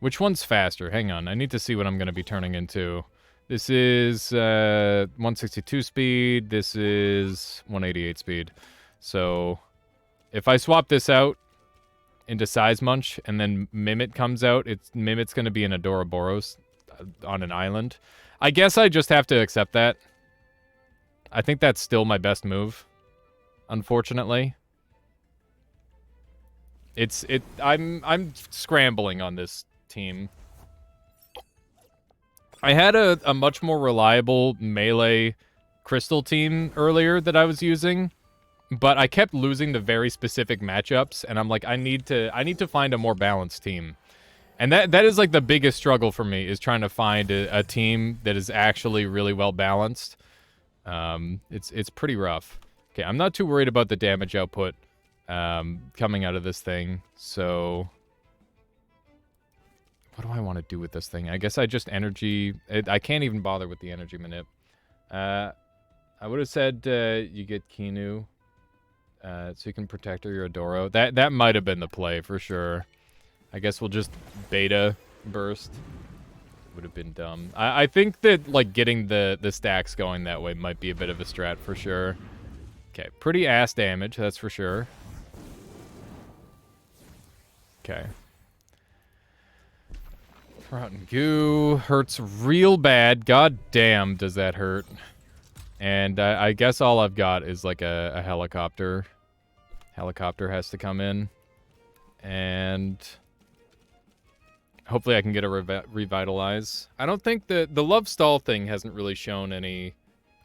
Which one's faster? Hang on. I need to see what I'm going to be turning into. This is 162 speed. This is 188 speed. So if I swap this out into Size Munch and then Mimit comes out, Mimit's going to be an Adoraboros on an island. I guess I just have to accept that. I think that's still my best move, unfortunately. I'm scrambling on this team. I had a much more reliable melee crystal team earlier that I was using, but I kept losing the very specific matchups, and I'm like, I need to find a more balanced team. And that is like the biggest struggle for me, is trying to find a team that is actually really well balanced. It's pretty rough. Okay, I'm not too worried about the damage output coming out of this thing. So what do I want to do with this thing? I guess I just energy. I can't even bother with the energy manip. I would have said you get Kinu, so you can protect your Adoro. That might have been the play for sure. I guess we'll just beta burst. Would have been dumb. I think that like getting the stacks going that way might be a bit of a strat for sure. Okay, pretty ass damage, that's for sure. Okay. Rotten goo hurts real bad. God damn, does that hurt. And I guess all I've got is like a helicopter. Helicopter has to come in. And hopefully I can get a revitalize. I don't think the love stall thing hasn't really shown any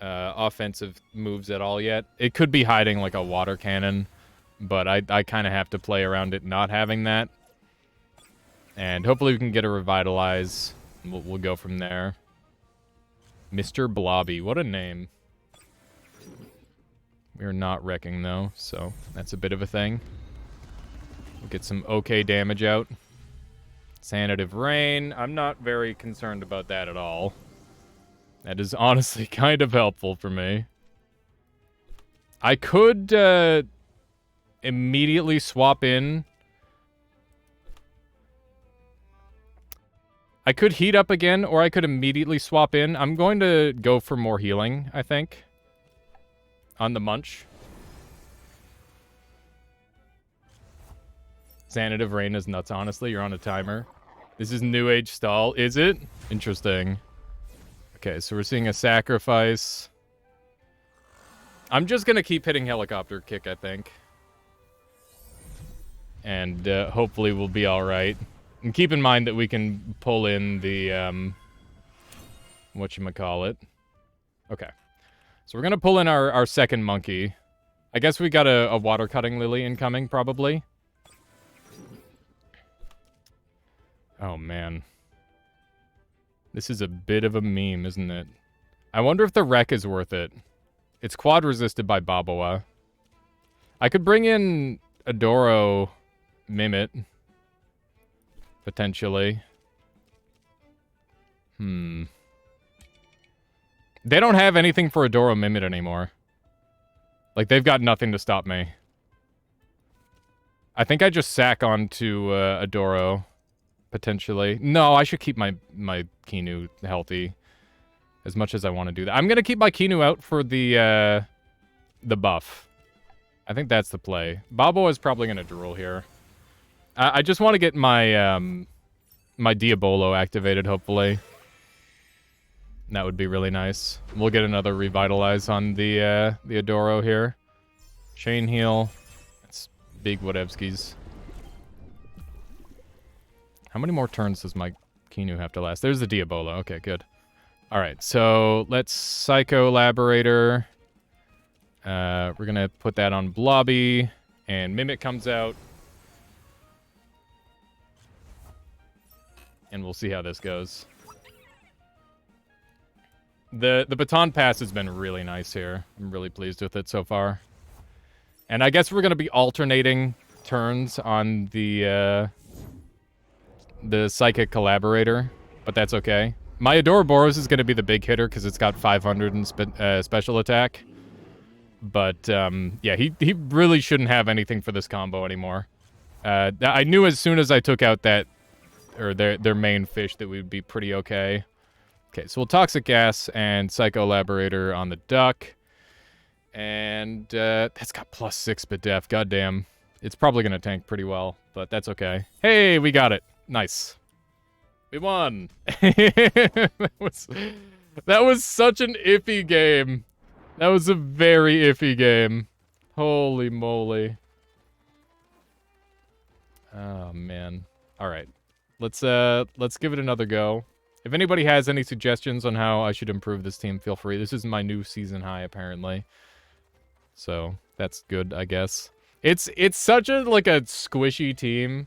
offensive moves at all yet. It could be hiding like a water cannon, but I kind of have to play around it not having that. And hopefully we can get a revitalize. We'll go from there. Mr. Blobby, what a name. We're not wrecking though, so that's a bit of a thing. We'll get some okay damage out. Sanative Rain. I'm not very concerned about that at all. That is honestly kind of helpful for me. I could immediately swap in. I could heat up again, or I could immediately swap in. I'm going to go for more healing, I think. On the Munch. Sanative Rain is nuts, honestly. You're on a timer. This is New Age stall. Is it? Interesting. Okay, so we're seeing a sacrifice. I'm just going to keep hitting helicopter kick, I think. And hopefully we'll be alright. And keep in mind that we can pull in the, whatchamacallit. Okay. So we're going to pull in our second monkey. I guess we got a water cutting lily incoming, probably. Oh, man. This is a bit of a meme, isn't it? I wonder if the wreck is worth it. It's quad resisted by Baboa. I could bring in Adoro Mimit. Potentially. They don't have anything for Adoro Mimit anymore. Like, they've got nothing to stop me. I think I just sack onto Adoro. Potentially. No, I should keep my Kinu healthy. As much as I want to do that. I'm going to keep my Kinu out for the buff. I think that's the play. Babo is probably going to drool here. I just want to get my my Diabolo activated, hopefully. That would be really nice. We'll get another revitalize on the Adoro here. Chain heal. That's big whatevskis. How many more turns does my Kinu have to last? There's the Diabolo. Okay, good. Alright, so let's Psycho Laborator. We're going to put that on Blobby. And Mimic comes out. And we'll see how this goes. The baton pass has been really nice here. I'm really pleased with it so far. And I guess we're going to be alternating turns on the Psychic Collaborator, but that's okay. My Adoraboros is going to be the big hitter because it's got 500 in special attack. But, yeah, he really shouldn't have anything for this combo anymore. I knew as soon as I took out that, or their main fish, that we'd be pretty okay. Okay, so we'll Toxic Gas and Psycho Elaborator on the duck. And, that's got +6 bit def, goddamn. It's probably gonna tank pretty well, but that's okay. Hey, we got it. Nice. We won. that was such an iffy game. That was a very iffy game. Holy moly. Oh, man. All right. Let's give it another go. If anybody has any suggestions on how I should improve this team, feel free. This is my new season high, apparently. So, that's good, I guess. It's such a, like, a squishy team.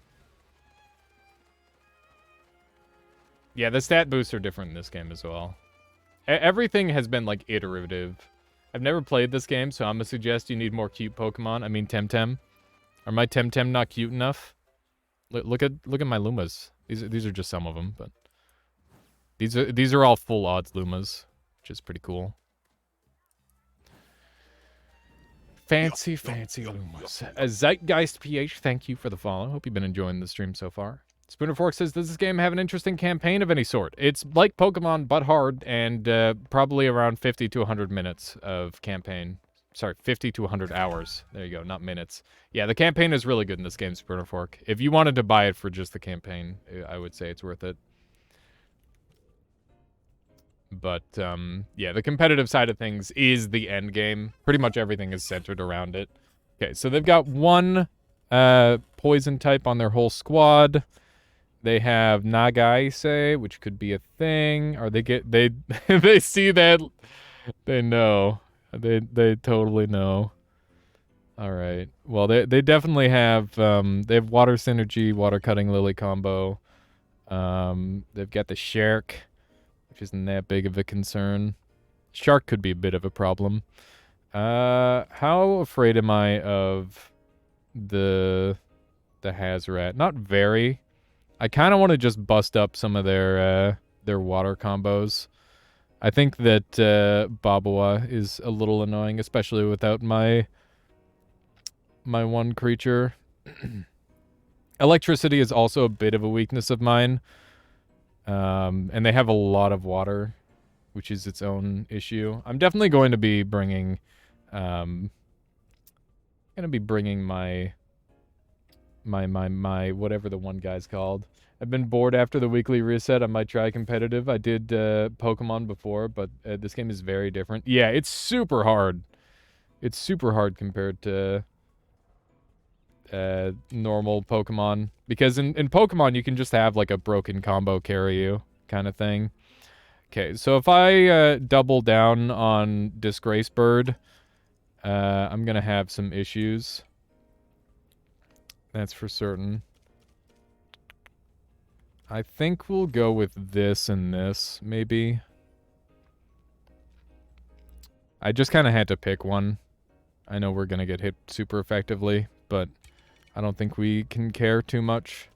Yeah, the stat boosts are different in this game as well. Everything has been, like, iterative. I've never played this game, so I'm gonna suggest you need more cute Pokemon. I mean, Temtem. Are my Temtem not cute enough? Look at my Lumas. These are just some of them, but these are all full odds Lumas, which is pretty cool. Fancy Lumas. Zeitgeist PH, thank you for the follow. Hope you've been enjoying the stream so far. Spooner Fork says, does this game have an interesting campaign of any sort? It's like Pokemon, but hard, and probably around 50 to 100 minutes of campaign. Sorry, 50 to 100 hours. There you go, not minutes. Yeah, the campaign is really good in this game, Spooner Fork. If you wanted to buy it for just the campaign, I would say it's worth it. But, yeah, the competitive side of things is the end game. Pretty much everything is centered around it. Okay, so they've got one poison type on their whole squad. They have Nagaise, which could be a thing. Or they they see that, they know. They totally know. All right. Well, they definitely have they have Water Synergy, Water Cutting Lily combo. They've got the Shark, which isn't that big of a concern. Shark could be a bit of a problem. How afraid am I of the Hazoret? Not very. I kind of want to just bust up some of their water combos. I think that Babawa is a little annoying, especially without my one creature. Electricity is also a bit of a weakness of mine. And they have a lot of water, which is its own issue. I'm definitely going to be bringing my whatever the one guy's called. I've been bored after the weekly reset. I might try competitive. I did Pokemon before, but this game is very different. Yeah, it's super hard. It's super hard compared to normal Pokemon. Because in Pokemon, you can just have like a broken combo carry you kind of thing. Okay, so if I double down on Disgrace Bird, I'm going to have some issues. That's for certain. I think we'll go with this and this, maybe. I just kind of had to pick one. I know we're going to get hit super effectively, but I don't think we can care too much.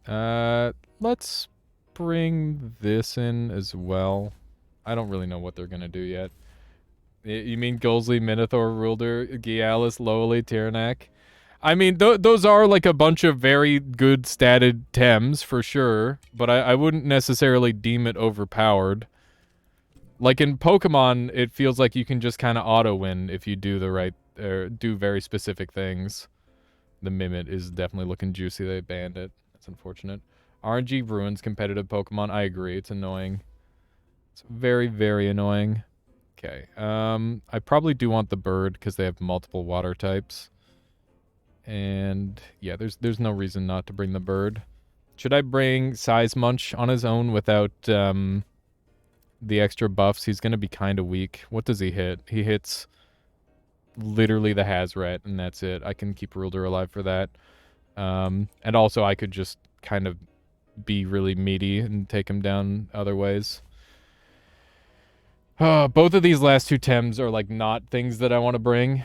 Let's bring this in as well. I don't really know what they're going to do yet. You mean Golsey, Minotaur, Rulder, Gialis, Lowly, Tyrannac? I mean, those are like a bunch of very good statted Tems, for sure, but I wouldn't necessarily deem it overpowered. Like in Pokemon, it feels like you can just kind of auto-win if you do the right, or do very specific things. The Mimit is definitely looking juicy. They banned it. That's unfortunate. RNG ruins competitive Pokemon. I agree. It's annoying. It's very, very annoying. Okay. I probably do want the bird because they have multiple water types. And yeah, there's no reason not to bring the bird. Should I bring Size Munch on his own without the extra buffs? He's going to be kind of weak. What does he hit? He hits literally the Hazoret, and that's it. I can keep Ruler alive for that. And also I could just kind of be really meaty and take him down other ways. Both of these last two Tems are like not things that I want to bring.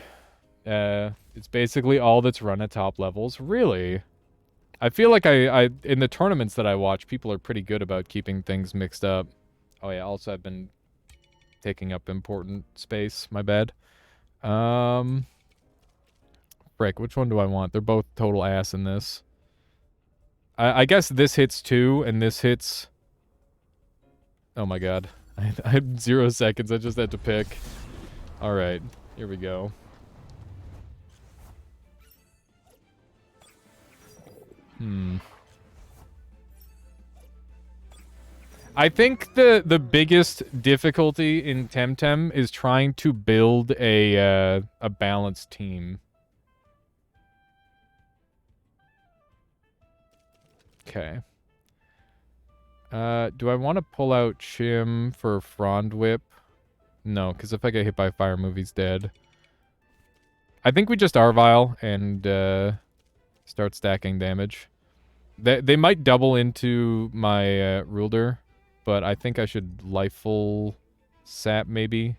It's basically all that's run at top levels. Really? I feel like I in the tournaments that I watch, people are pretty good about keeping things mixed up. Oh yeah, also I've been taking up important space. My bad. Frick, which one do I want? They're both total ass in this. I guess this hits 2, and this hits... Oh my god. I had 0 seconds, I just had to pick. Alright, here we go. I think the biggest difficulty in Temtem is trying to build a balanced team. Okay. Do I want to pull out Chim for Frond Whip? No, because if I get hit by fire, movie's dead. I think we just Arvile and start stacking damage. They might double into my Rulder, but I think I should Lifeful Sap maybe.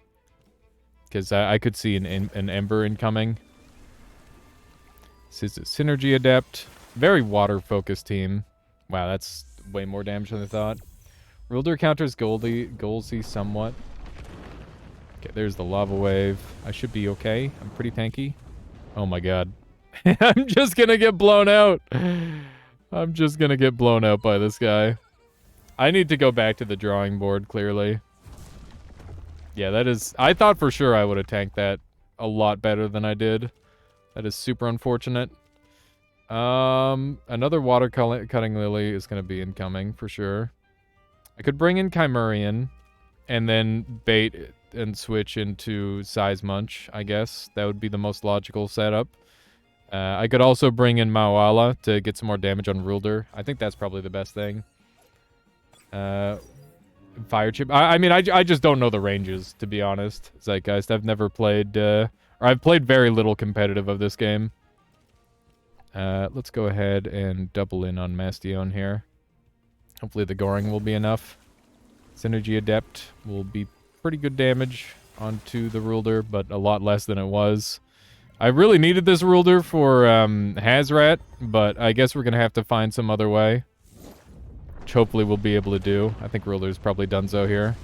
Because I could see an Ember incoming. This is a Synergy Adept. Very water-focused team. Wow, that's way more damage than I thought. Rulder counters Golzy somewhat. Okay, there's the Lava Wave. I should be okay. I'm pretty tanky. Oh my god. I'm just gonna get blown out. I'm just gonna get blown out by this guy. I need to go back to the drawing board, clearly. Yeah, that is... I thought for sure I would have tanked that a lot better than I did. That is super unfortunate. Another water cutting lily is going to be incoming for sure. I could bring in Chimerian and then bait and switch into Size Munch, I guess. That would be the most logical setup. I could also bring in Mawala to get some more damage on Rulder. I think that's probably the best thing. Fire Chip. I mean, I just don't know the ranges, to be honest. Zeitgeist. I've never played, or I've played very little competitive of this game. Let's go ahead and double in on Mastion here. Hopefully the Goring will be enough. Synergy Adept will be pretty good damage onto the Rulder, but a lot less than it was. I really needed this Rulder for Hazrat, but I guess we're going to have to find some other way. Which hopefully we'll be able to do. I think Ruler's probably donezo here.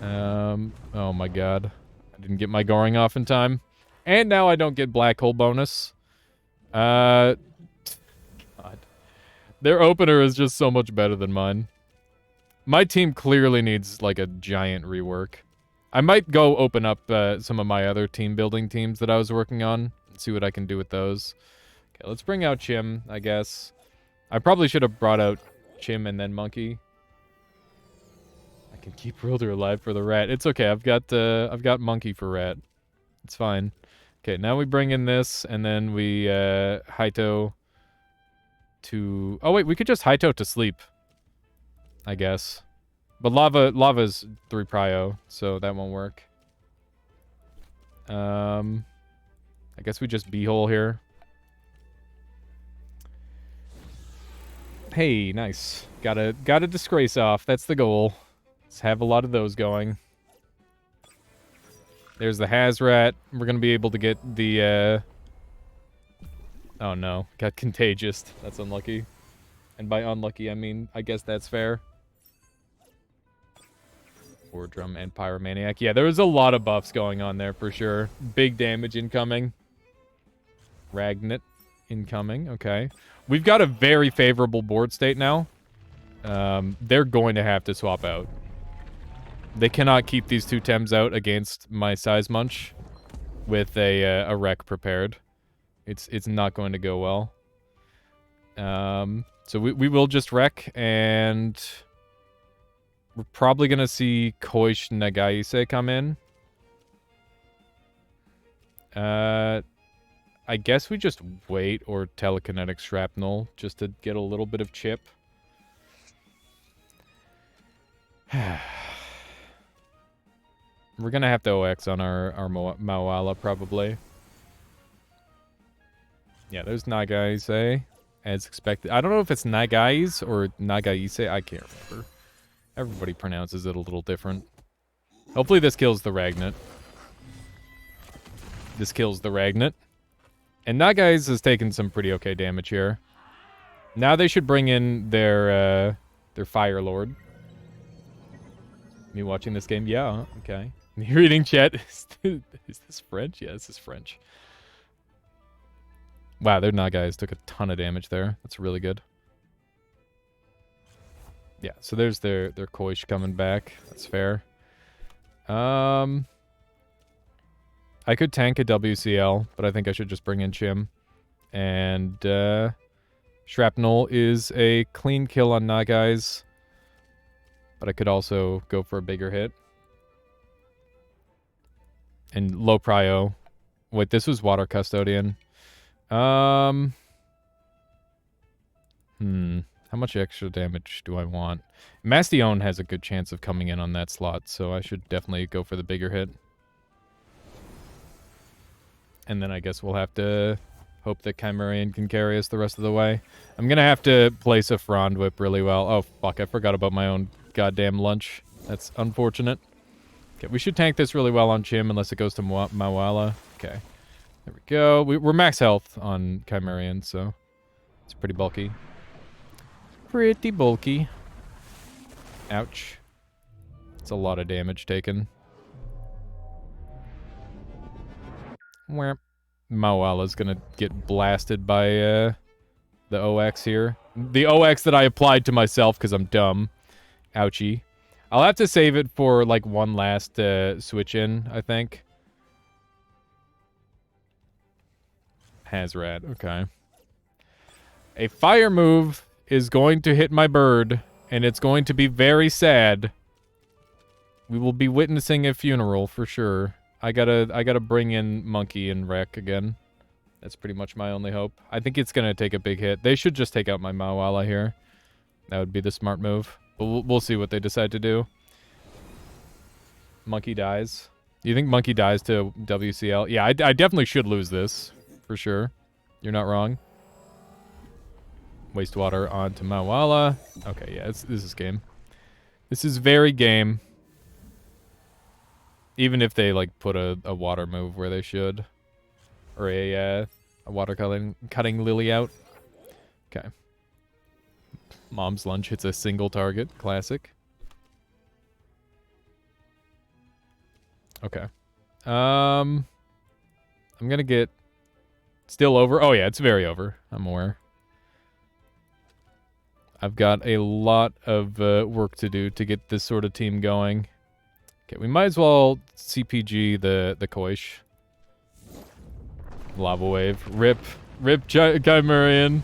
Oh my god. I didn't get my Goring off in time. And now I don't get Black Hole bonus. God. Their opener is just so much better than mine. My team clearly needs, like, a giant rework. I might go open up some of my other team building teams that I was working on and see what I can do with those. Okay, let's bring out Chim, I guess. I probably should have brought out Chim and then Monkey. I can keep Ruler alive for the rat. It's okay. I've got Monkey for rat. It's fine. Okay, now we bring in this, and then we Haito to... Oh, wait, we could just Haito to sleep, I guess. But Lava's 3 prio, so that won't work. I guess we just B-hole here. Hey, nice. Got a disgrace off. That's the goal. Let's have a lot of those going. There's the Hazrat. We're going to be able to get the, Oh no, got contagious. That's unlucky. And by unlucky, I mean, I guess that's fair. War Drum and Pyromaniac. Yeah, there was a lot of buffs going on there for sure. Big damage incoming. Ragnit incoming. Okay. We've got a very favorable board state now. They're going to have to swap out. They cannot keep these 2 Tems out against my Size Munch with a wreck prepared. It's not going to go well. So we will just wreck, and we're probably going to see Koish Nagaise come in. I guess we just wait or telekinetic shrapnel just to get a little bit of chip. We're gonna have to OX on our Mawala, probably. Yeah, there's Nagaise, as expected. I don't know if it's Nagais or Nagaise. I can't remember. Everybody pronounces it a little different. Hopefully this kills the Ragnit. This kills the Ragnat. And Nagai's has taken some pretty okay damage here. Now they should bring in their Fire Lord. Me watching this game? Yeah, okay. Me reading chat. Is this French? Yeah, this is French. Wow, their Nagais took a ton of damage there. That's really good. Yeah, so there's their Koish coming back. That's fair. I could tank a WCL, but I think I should just bring in Chim. And Shrapnel is a clean kill on Nagais. But I could also go for a bigger hit. And low prio. Wait, this was Water Custodian. How much extra damage do I want? Mastion has a good chance of coming in on that slot, so I should definitely go for the bigger hit. And then I guess we'll have to hope that Chimerian can carry us the rest of the way. I'm gonna have to place a Frond Whip really well. Oh, fuck, I forgot about my own goddamn lunch. That's unfortunate. Okay, we should tank this really well on Chim unless it goes to Mawala. Okay, there we go. We're max health on Chimerian, so it's pretty bulky. Pretty bulky. Ouch. It's a lot of damage taken. Where Mawala's gonna get blasted by the OX here. The OX that I applied to myself because I'm dumb. Ouchie. I'll have to save it for like one last switch in, I think. Hazrat, okay. A fire move is going to hit my bird, and it's going to be very sad. We will be witnessing a funeral for sure. I gotta bring in Monkey and Wreck again. That's pretty much my only hope. I think it's gonna take a big hit. They should just take out my Mawala here. That would be the smart move. But we'll see what they decide to do. Monkey dies. You think Monkey dies to WCL? Yeah, I definitely should lose this. For sure. You're not wrong. Wastewater onto Mawala. Okay, yeah, this is game. This is very game. Even if they, like, put a water move where they should. Or a water cutting Lily out. Okay. Mom's lunch hits a single target. Classic. Okay. I'm gonna get... Still over? Oh, yeah, it's very over. I'm aware. I've got a lot of work to do to get this sort of team going. Okay, we might as well CPG the Koish. Lava Wave. Rip Chimerian.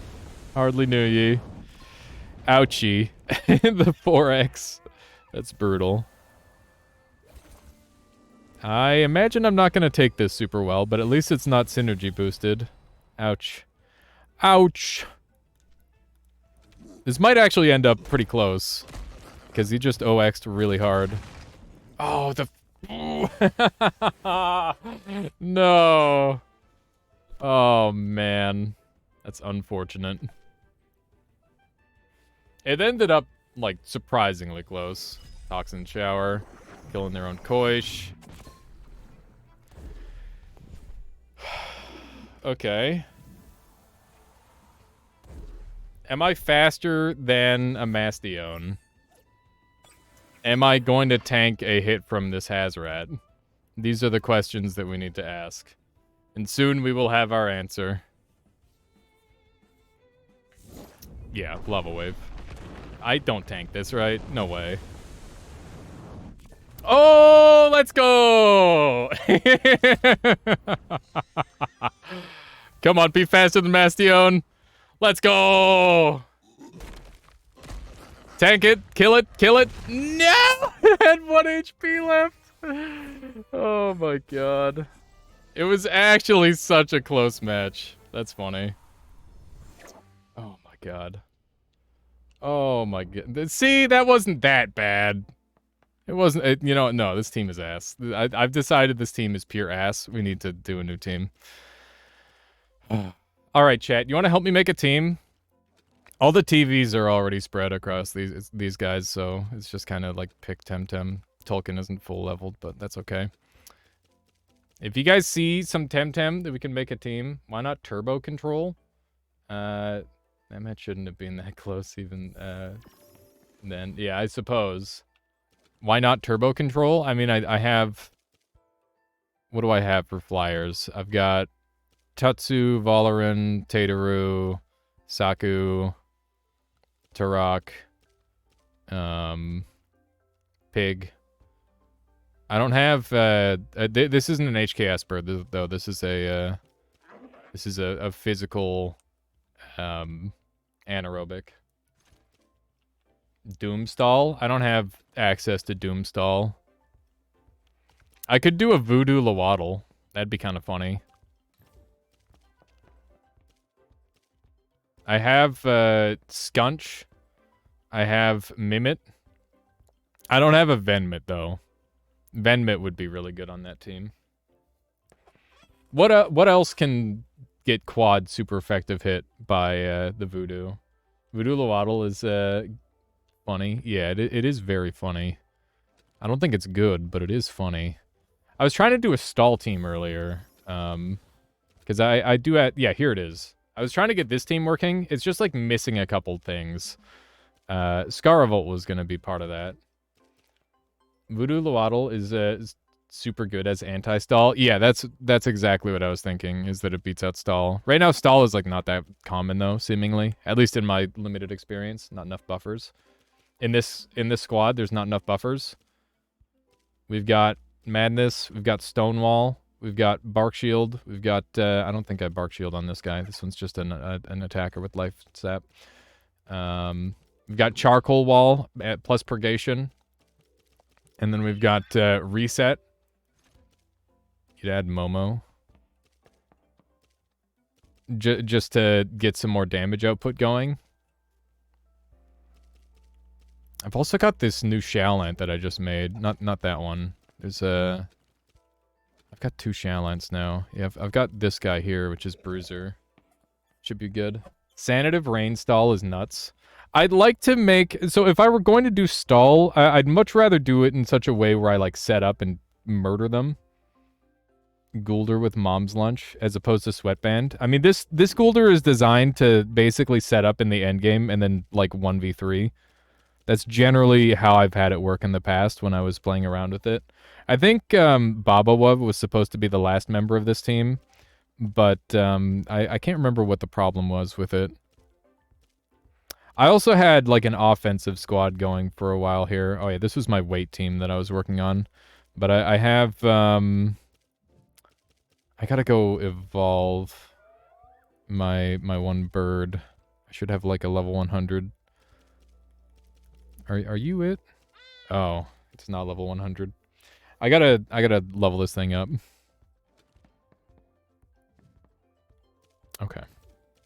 Hardly knew ye. Ouchie. The 4X. That's brutal. I imagine I'm not going to take this super well, but at least it's not synergy boosted. Ouch. Ouch! This might actually end up pretty close. Because he just OX'd really hard. Oh, the... No. Oh, man. That's unfortunate. It ended up, like, surprisingly close. Toxin Shower. Killing their own Koish. Okay. Am I faster than a Mastion? Am I going to tank a hit from this Hazrat? These are the questions that we need to ask. And soon we will have our answer. Yeah, Lava Wave. I don't tank this, right? No way. Oh, let's go! Come on, be faster than Mastion. Let's go! Tank it, kill it, kill it. No! It had 1 HP left. Oh my god. It was actually such a close match. That's funny. Oh my god. Oh my god. See, that wasn't that bad. It wasn't, you know, no, this team is ass. I've decided this team is pure ass. We need to do a new team. All right, chat. You want to help me make a team? All the TVs are already spread across these guys, so it's just kind of like pick Temtem. Tolkien isn't full leveled, but that's okay. If you guys see some temtem that we can make a team, why not turbo control? That match shouldn't have been that close even then. Yeah, I suppose. Why not turbo control? I mean, I have... What do I have for flyers? I've got Tatsu, Valoran, Tateru, Saku, Turok, Pig. I don't have, this isn't an HK Esper, though. This is a physical, anaerobic. Doomstall? I don't have access to Doomstall. I could do a Voodoo Lawaddle. That'd be kind of funny. I have, Skunch. I have Mimit. I don't have a Venmit, though. Venmit would be really good on that team. What else can get quad super effective hit by the Voodoo? Voodoo Lawaddle is funny. Yeah, it is very funny. I don't think it's good, but it is funny. I was trying to do a stall team earlier. Because I do at... Yeah, here it is. I was trying to get this team working. It's just like missing a couple things. Scaravolt was going to be part of that. Voodoo Lawaddle is super good as anti-stall. Yeah, that's exactly what I was thinking, is that it beats out stall. Right now, stall is like not that common though, seemingly. At least in my limited experience, not enough buffers. In this squad, there's not enough buffers. We've got Madness, we've got Stonewall, we've got Bark Shield, we've got I don't think I have Bark Shield on this guy. This one's just an attacker with life sap. We've got Charcoal Wall at plus Purgation. And then we've got Reset. You'd add Momo. Just to get some more damage output going. I've also got this new Shalant that I just made. Not that one. There's a... I've got 2 Shalants now. Yeah, I've got this guy here, which is Bruiser. Should be good. Sanative Rain Stall is nuts. I'd like to make... So if I were going to do stall, I'd much rather do it in such a way where I, like, set up and murder them. Gulder with Mom's Lunch, as opposed to Sweatband. I mean, this Gulder is designed to basically set up in the endgame and then, like, 1v3. That's generally how I've had it work in the past when I was playing around with it. I think Babawub was supposed to be the last member of this team, but I can't remember what the problem was with it. I also had, like, an offensive squad going for a while here. Oh, yeah, this was my weight team that I was working on. But I have, I gotta go evolve my one bird. I should have, like, a level 100. Are you it? Oh, it's not level 100. I gotta level this thing up. Okay.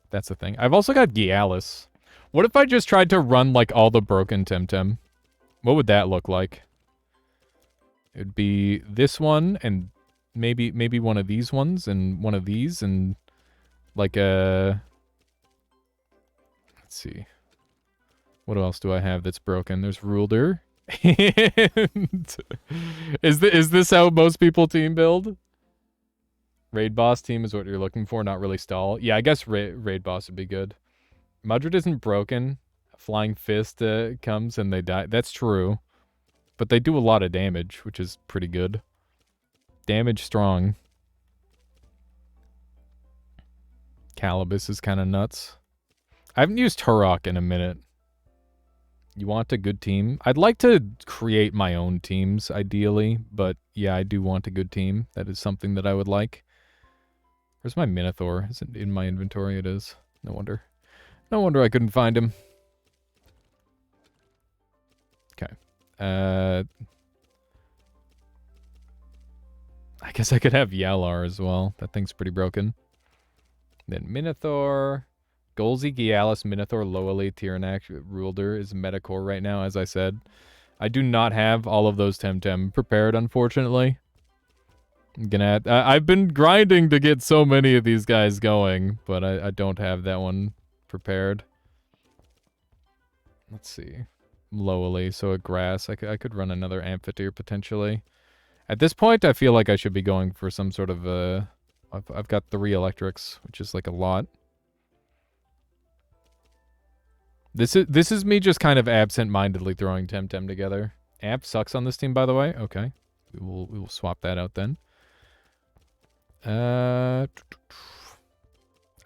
That's the thing. I've also got Gialis. What if I just tried to run, like, all the broken Temtem? What would that look like? It'd be this one, and maybe one of these ones, and one of these, and, like, a... Let's see. What else do I have that's broken? There's Ruler. Is this how most people team build? Raid boss team is what you're looking for, not really stall. Yeah, I guess raid boss would be good. Mudred isn't broken. Flying Fist comes and they die. That's true. But they do a lot of damage, which is pretty good. Damage strong. Calibus is kind of nuts. I haven't used Turok in a minute. You want a good team? I'd like to create my own teams, ideally. But yeah, I do want a good team. That is something that I would like. Where's my Minotaur? Is it in my inventory? It is. No wonder. No wonder I couldn't find him. Okay. I guess I could have Yalar as well. That thing's pretty broken. Then Minotaur. Golzi, Gialis, Minotaur, Loali, Tyrannax, Ruler is Metacore right now, as I said. I do not have all of those Temtem prepared, unfortunately. I'm gonna I've been grinding to get so many of these guys going, but I don't have that one prepared. Let's see. Loali, so a grass. I could run another Amphitheater potentially. At this point, I feel like I should be going for some sort of I've got 3 electrics, which is like a lot. This is me just kind of absent-mindedly throwing Temtem together. Amp sucks on this team, by the way. Okay, we will swap that out then. I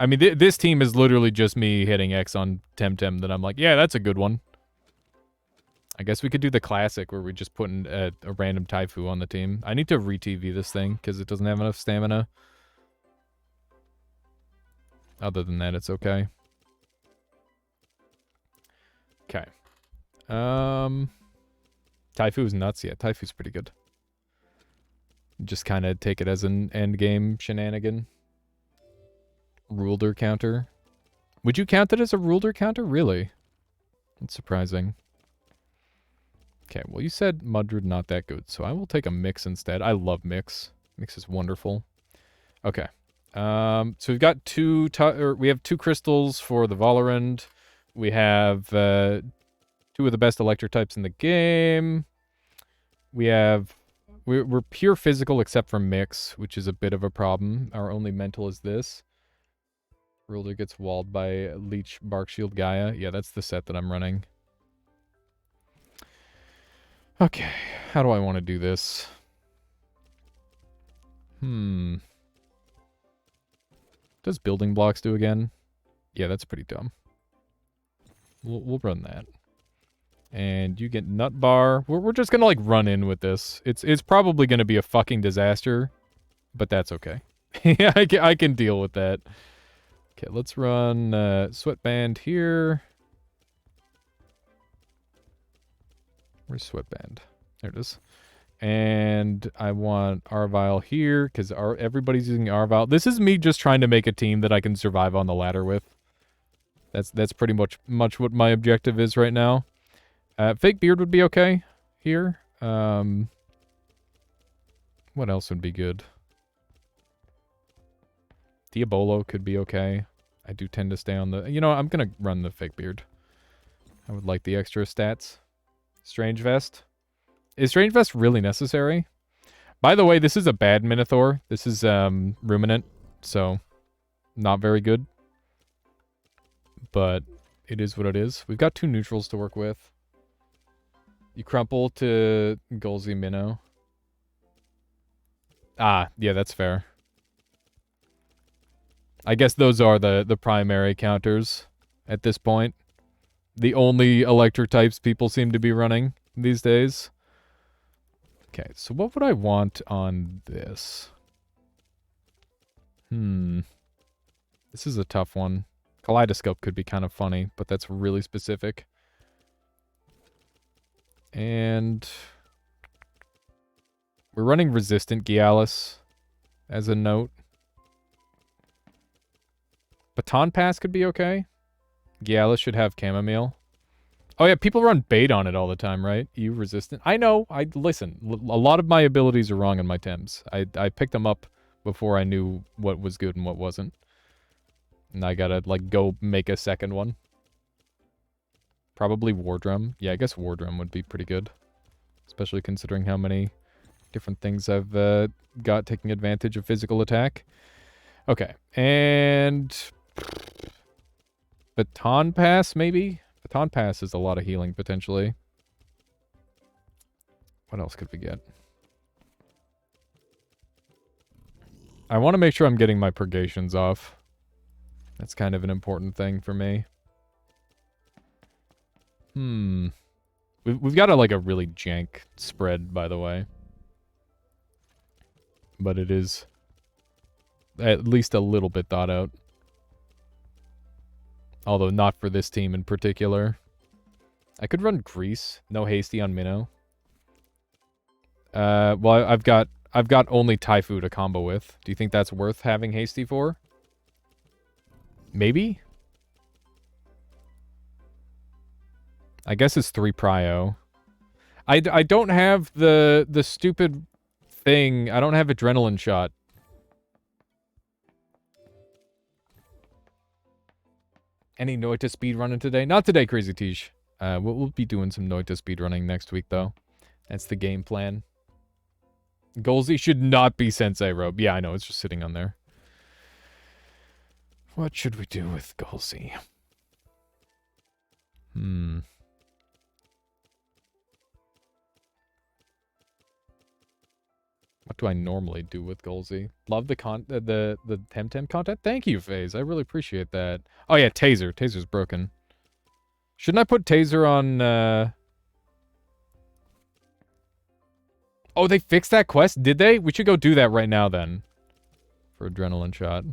mean, this team is literally just me hitting X on Temtem that I'm like, yeah, that's a good one. I guess we could do the classic where we just put in a random Taifu on the team. I need to re-TV this thing because it doesn't have enough stamina. Other than that, it's okay. Okay. Taifu's nuts. Yeah, Taifu's pretty good. Just kind of take it as an end game shenanigan. Ruler counter. Would you count that as a ruler counter? Really? That's surprising. Okay, well you said Mudred not that good, so I will take a mix instead. I love mix. Mix is wonderful. Okay. So we've got we have 2 crystals for the Valorant. We have 2 of the best electric types in the game. We're pure physical except for mix, which is a bit of a problem. Our only mental is this. Ruler gets walled by Leech, Bark Shield, Gaia. Yeah, that's the set that I'm running. Okay, how do I want to do this? Does building blocks do again? Yeah, that's pretty dumb. We'll run that. And you get nut bar. We're just gonna like run in with this. It's probably gonna be a fucking disaster, but that's okay. Yeah, I can deal with that. Okay, let's run sweatband here. Where's sweatband? There it is. And I want Arvile here because everybody's using Arvile. This is me just trying to make a team that I can survive on the ladder with. That's pretty much what my objective is right now. Fake beard would be okay here. What else would be good? Diabolo could be okay. I do tend to stay on the... You know, I'm going to run the fake beard. I would like the extra stats. Strange Vest. Is Strange Vest really necessary? By the way, this is a bad Minotaur. This is Ruminant, so not very good. But it is what it is. We've got 2 neutrals to work with. You crumple to Golzy Minnow. Ah, yeah, that's fair. I guess those are the primary counters at this point. The only electric types people seem to be running these days. Okay, so what would I want on this? This is a tough one. Kaleidoscope could be kind of funny, but that's really specific. And we're running resistant Gialis as a note. Baton Pass could be okay. Gialis should have chamomile. Oh yeah, people run bait on it all the time, right? EU resistant. I know. Listen. A lot of my abilities are wrong in my Tems. I picked them up before I knew what was good and what wasn't. And I gotta like go make a second one. Probably War Drum. Yeah, I guess War Drum would be pretty good. Especially considering how many different things I've got taking advantage of physical attack. Okay, and... Baton Pass, maybe? Baton Pass is a lot of healing, potentially. What else could we get? I want to make sure I'm getting my purgations off. That's kind of an important thing for me. We've got a really jank spread, by the way. But it is at least a little bit thought out. Although not for this team in particular. I could run Grease. No Hasty on Minnow. Well, I've got only Taifu to combo with. Do you think that's worth having Hasty for? Maybe? I guess it's 3 prio. I don't have the stupid thing. I don't have Adrenaline Shot. Any Noita speedrunning today? Not today, Crazy Tish. We'll be doing some Noita speedrunning next week, though. That's the game plan. Golsey should not be Sensei robe. Yeah, I know. It's just sitting on there. What should we do with Golsey? What do I normally do with Golsey? Love the temtem content. Thank you, FaZe. I really appreciate that. Oh yeah, Taser. Taser's broken. Shouldn't I put Taser on? Oh, they fixed that quest? Did they? We should go do that right now then. For adrenaline shot.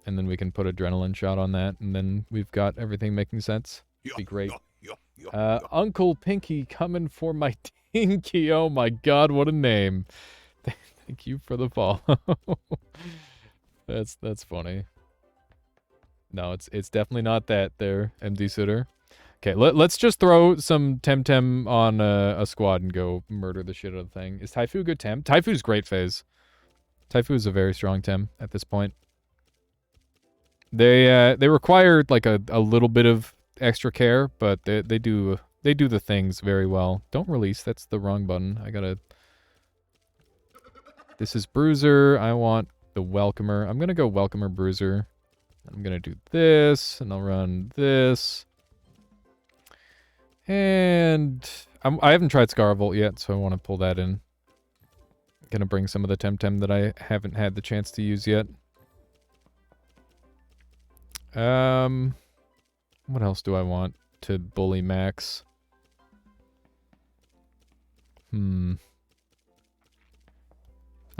And then we can put adrenaline shot on that, and then we've got everything making sense. Be great. Uncle Pinky coming for my Tinky. Oh my god, what a name. Thank you for the follow. That's funny. No, it's definitely not that there, MD Sitter. Okay, let's just throw some temtem on a squad and go murder the shit out of the thing. Is Taifu a good tem? Taifu's great, FaZe. Taifu is a very strong tem at this point. They require like a little bit of extra care, but they do the things very well. Don't release, that's the wrong button. I gotta... This is Bruiser. I want the Welcomer. I'm gonna go Welcomer Bruiser. I'm gonna do this, and I'll run this. And I haven't tried Scarvolt yet, so I want to pull that in. Gonna bring some of the temtem that I haven't had the chance to use yet. What else do I want to bully Max? I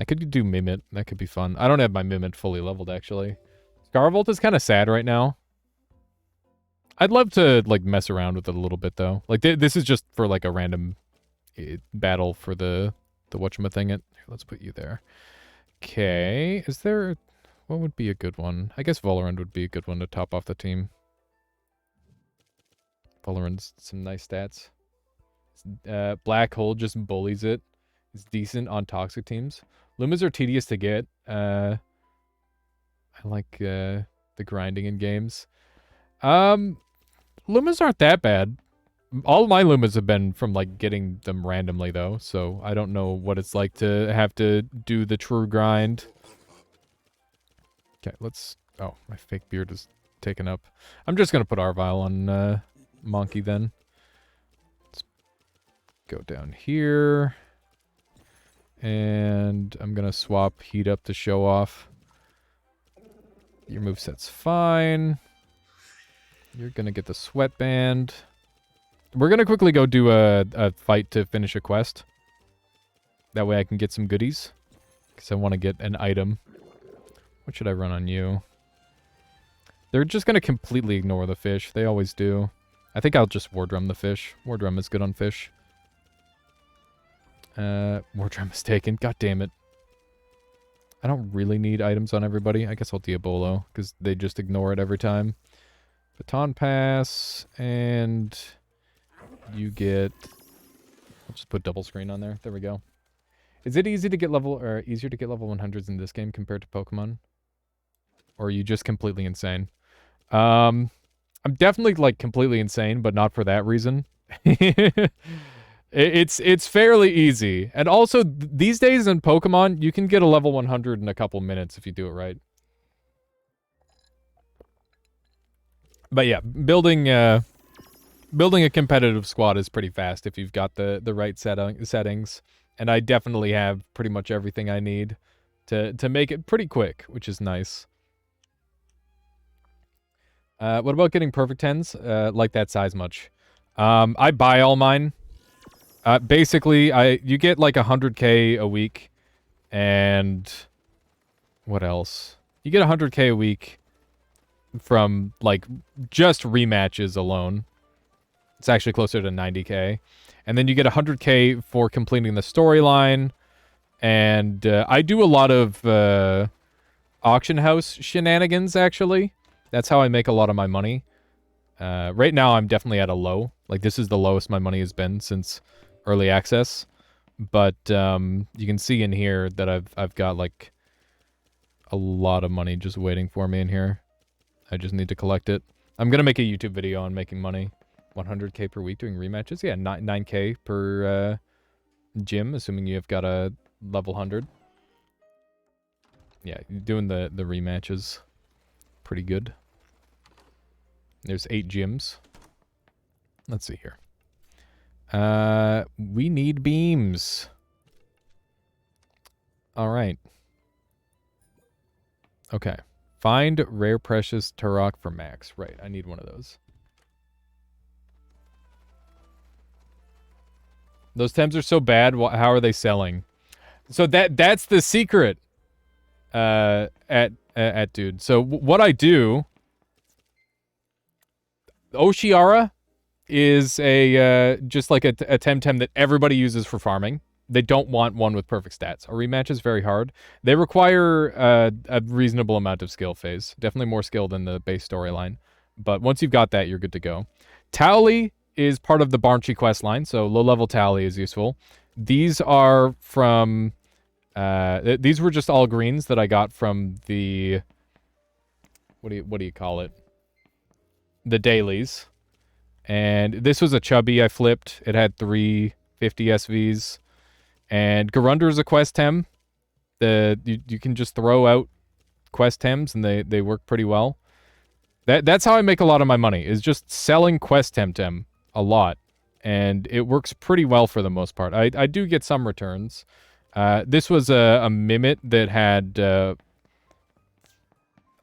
could do Mimit. That could be fun. I don't have my Mimit fully leveled, actually. Scarvolt is kind of sad right now. I'd love to, like, mess around with it a little bit, though. Like, this is just for, like, a random battle for the whatchamacallit. Here, let's put you there. Okay. Is there... What would be a good one? I guess Valorant would be a good one to top off the team. Valorant's some nice stats. Black Hole just bullies it. It's decent on toxic teams. Lumas are tedious to get. I like the grinding in games. Lumas aren't that bad. All my Lumas have been from, like, getting them randomly, though. So I don't know what it's like to have to do the true grind. Okay, let's... Oh, my fake beard is taken up. I'm just going to put Arvile on Monkey then. Let's go down here. And I'm going to swap Heat Up to Show Off. Your moveset's fine. You're going to get the Sweatband. We're going to quickly go do a fight to finish a quest. That way I can get some goodies. Because I want to get an item. What should I run on you? They're just going to completely ignore the fish. They always do. I think I'll just War Drum the fish. War Drum is good on fish. War Drum is taken. God damn it. I don't really need items on everybody. I guess I'll Diabolo, because they just ignore it every time. Baton Pass, and you get... I'll just put double screen on there. There we go. Is it easy to get level, or easier to get level 100s in this game compared to Pokemon? Or are you just completely insane? I'm definitely, like, completely insane, but not for that reason. It's fairly easy. And also, these days in Pokemon, you can get a level 100 in a couple minutes if you do it right. But yeah, building a competitive squad is pretty fast if you've got the right settings. And I definitely have pretty much everything I need to make it pretty quick, which is nice. What about getting perfect 10s? Like that size much. I buy all mine. Basically, you get like 100k a week, and what else? You get 100k a week from like just rematches alone. It's actually closer to 90k, and then you get 100k for completing the storyline. And I do a lot of auction house shenanigans. Actually, that's how I make a lot of my money. Right now, I'm definitely at a low. Like, this is the lowest my money has been since early access, but you can see in here that I've got like a lot of money just waiting for me in here. I just need to collect it. I'm gonna make a YouTube video on making money. 100k per week doing rematches. Yeah, 9k per gym, assuming you've got a level 100. Yeah, doing the rematches. Pretty good. There's 8 gyms. Let's see here. We need beams. All right. Okay. Find rare precious Turok for max. Right, I need one of those. Those Thames are so bad. How are they selling? So that's the secret. At dude. So what I do, Oshiara is a just like a temtem that everybody uses for farming. They don't want one with perfect stats. A rematch is very hard. They require a reasonable amount of skill phase. Definitely more skill than the base storyline. But once you've got that, you're good to go. Towley is part of the Barnchy quest line, so low-level Towley is useful. These are from... these were just all greens that I got from the... What do you call it? The dailies. And this was a chubby I flipped. It had 350 SVs. And Garundar is a quest tem. You can just throw out quest tems and they work pretty well. That's how I make a lot of my money, is just selling quest temtem a lot. And it works pretty well for the most part. I do get some returns. This was a Mimit that had...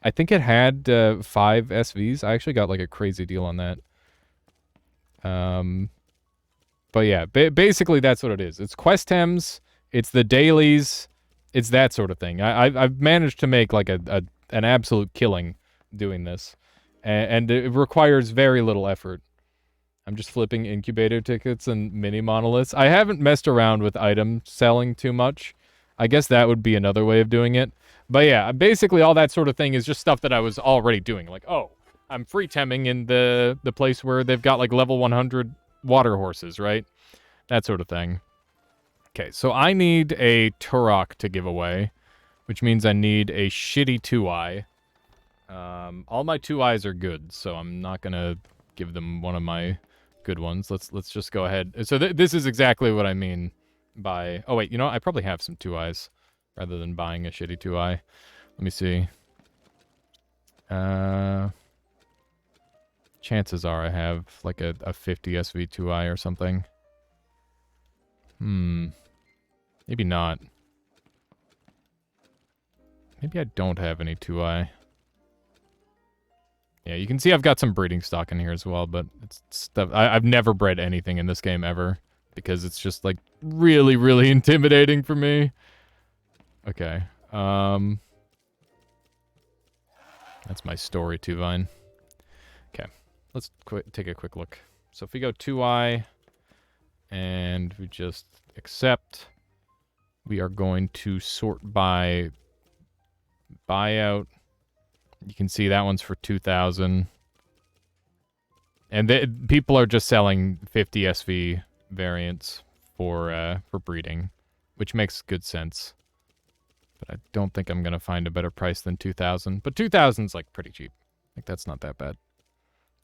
I think it had 5 SVs. I actually got like a crazy deal on that. But yeah, basically that's what it is. It's quest tems, it's the dailies, it's that sort of thing. I've managed to make like an absolute killing doing this, and it requires very little effort. I'm just flipping incubator tickets and mini monoliths. I haven't messed around with item selling too much. I guess that would be another way of doing it. But yeah, basically all that sort of thing is just stuff that I was already doing. Like, oh, I'm free temming in the place where they've got like level 100 water horses, right? That sort of thing. Okay, so I need a Turok to give away, which means I need a shitty 2-eye. All my 2-eyes are good, so I'm not gonna give them one of my good ones. Let's just go ahead. So this is exactly what I mean by... Oh wait, you know what? I probably have some 2-eyes rather than buying a shitty 2-eye. Let me see. Chances are I have like a 50 SV 2-eye or something. Maybe not. Maybe I don't have any 2-eye. Yeah, you can see I've got some breeding stock in here as well, but it's stuff... I've never bred anything in this game ever, because it's just like really, really intimidating for me. Okay. That's my story too, Vine. Okay. Let's take a quick look. So if we go 2-eye and we just accept, we are going to sort by buyout. You can see that one's for 2,000. And people are just selling 50 SV variants for breeding, which makes good sense. But I don't think I'm going to find a better price than 2,000. But 2,000's like pretty cheap. Like that's not that bad.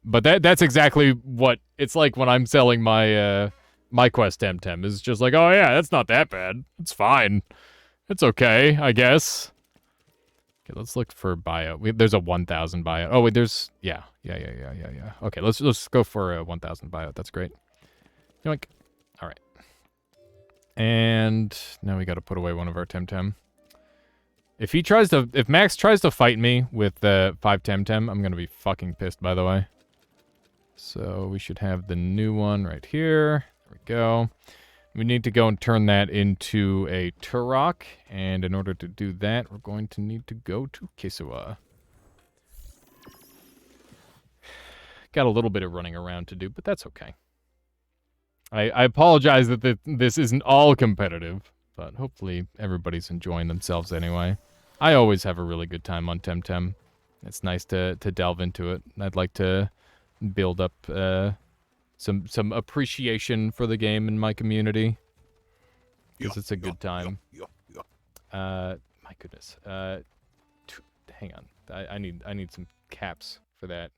But that's exactly what it's like when I'm selling my my quest temtem. Is just like, oh yeah, that's not that bad. It's fine. It's okay, I guess. Okay, let's look for buyout. There's a 1,000 buyout. Oh wait, there's yeah. Okay, let's go for a 1,000 buyout. That's great. Yoink. All right. And now we got to put away one of our temtem. If Max tries to fight me with the 5 temtem, I'm gonna be fucking pissed. By the way. So we should have the new one right here. There we go. We need to go and turn that into a Turok, and in order to do that, we're going to need to go to Kisua. Got a little bit of running around to do, but that's okay. I apologize that this isn't all competitive, but hopefully everybody's enjoying themselves anyway. I always have a really good time on Temtem. It's nice to delve into it. I'd like to build up some appreciation for the game in my community, because it's a good time. My goodness. Hang on. I need some caps for that.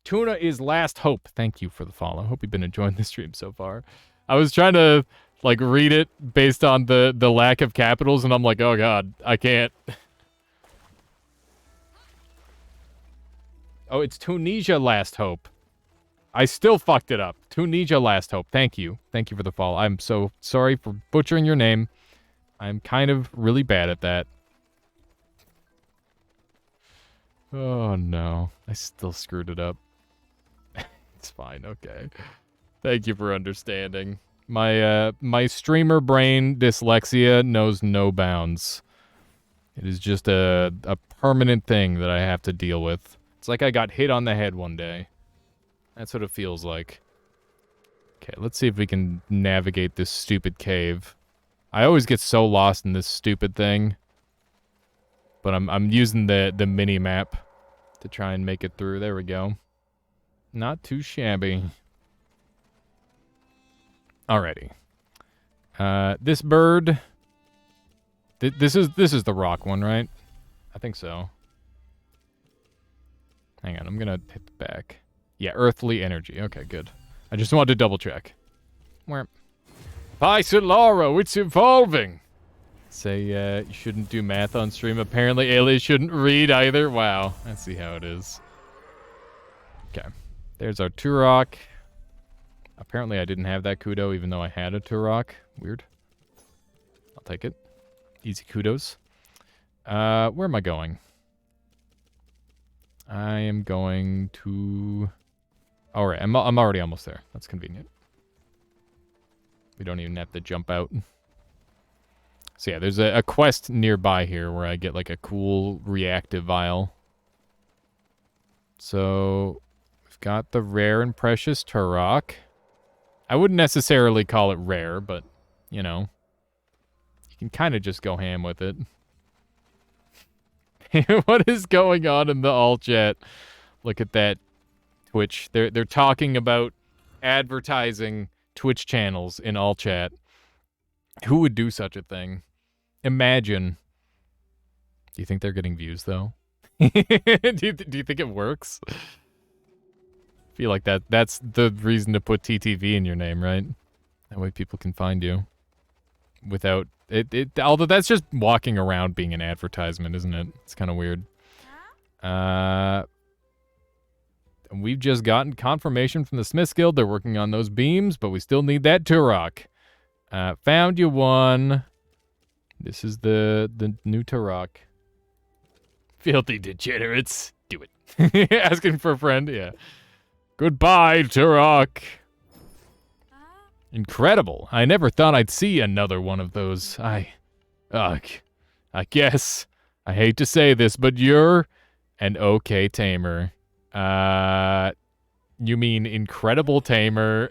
Tuna is last hope. Thank you for the follow. Hope you've been enjoying the stream so far. I was trying to like read it based on the lack of capitals, and I'm like, oh god, I can't. Oh, it's Tunisia Last Hope. I still fucked it up. Tunisia Last Hope. Thank you. Thank you for the follow. I'm so sorry for butchering your name. I'm kind of really bad at that. Oh no. I still screwed it up. It's fine, okay. Thank you for understanding. My streamer brain dyslexia knows no bounds. It is just a permanent thing that I have to deal with. It's like I got hit on the head one day. That's what it feels like. Okay, let's see if we can navigate this stupid cave. I always get so lost in this stupid thing. But I'm using the mini map to try and make it through. There we go. Not too shabby. Alrighty. This bird. This is the rock one, right? I think so. Hang on, I'm gonna hit the back. Yeah, earthly energy. Okay, good. I just wanted to double check. Where? Pysolaro, it's evolving. Say, you shouldn't do math on stream. Apparently, aliens shouldn't read either. Wow, I see how it is. Okay, there's our Turok. Apparently, I didn't have that kudo, even though I had a Turok. Weird. I'll take it. Easy kudos. Where am I going? I am going to... Alright, I'm already almost there. That's convenient. We don't even have to jump out. So yeah, there's a quest nearby here where I get like a cool reactive vial. So, we've got the rare and precious Turok. I wouldn't necessarily call it rare, but, you know, you can kind of just go ham with it. What is going on in the all chat? Look at that Twitch. They're talking about advertising Twitch channels in all chat. Who would do such a thing? Imagine. Do you think they're getting views though? do you think it works? I feel like that's the reason to put TTV in your name, right? That way people can find you without it. Although that's just walking around being an advertisement, isn't it? It's kind of weird. We've just gotten confirmation from the Smiths Guild. They're working on those beams, but we still need that Turok. Found you one. This is the new Turok. Filthy degenerates. Do it. Asking for a friend, yeah. Goodbye, Turok. Incredible. I never thought I'd see another one of those. I guess. I hate to say this, but you're an okay tamer. You mean incredible tamer?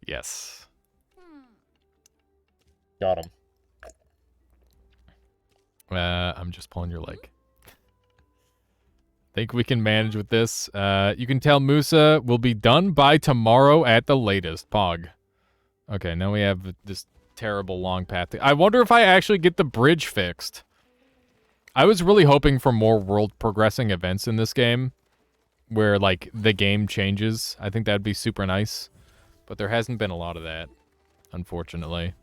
Yes. Got him. I'm just pulling your leg. Think we can manage with this. You can tell Musa will be done by tomorrow at the latest. Pog. Okay, now we have this terrible long path. I wonder if I actually get the bridge fixed. I was really hoping for more world progressing events in this game, where, like, the game changes. I think that'd be super nice. But there hasn't been a lot of that, unfortunately.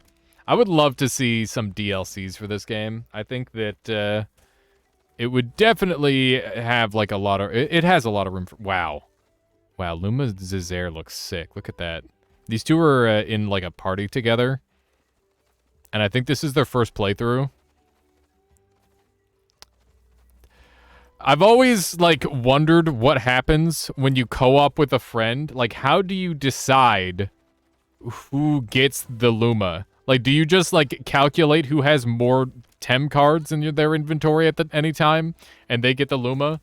I would love to see some DLCs for this game. I think that, it would definitely have, like, a lot of... It has a lot of room for... Wow. Wow, Luma Zizair looks sick. Look at that. These two are in, like, a party together. And I think this is their first playthrough. I've always, like, wondered what happens when you co-op with a friend. Like, how do you decide who gets the Luma? Like, do you just, like, calculate who has more tem cards in their inventory at any time, and they get the Luma?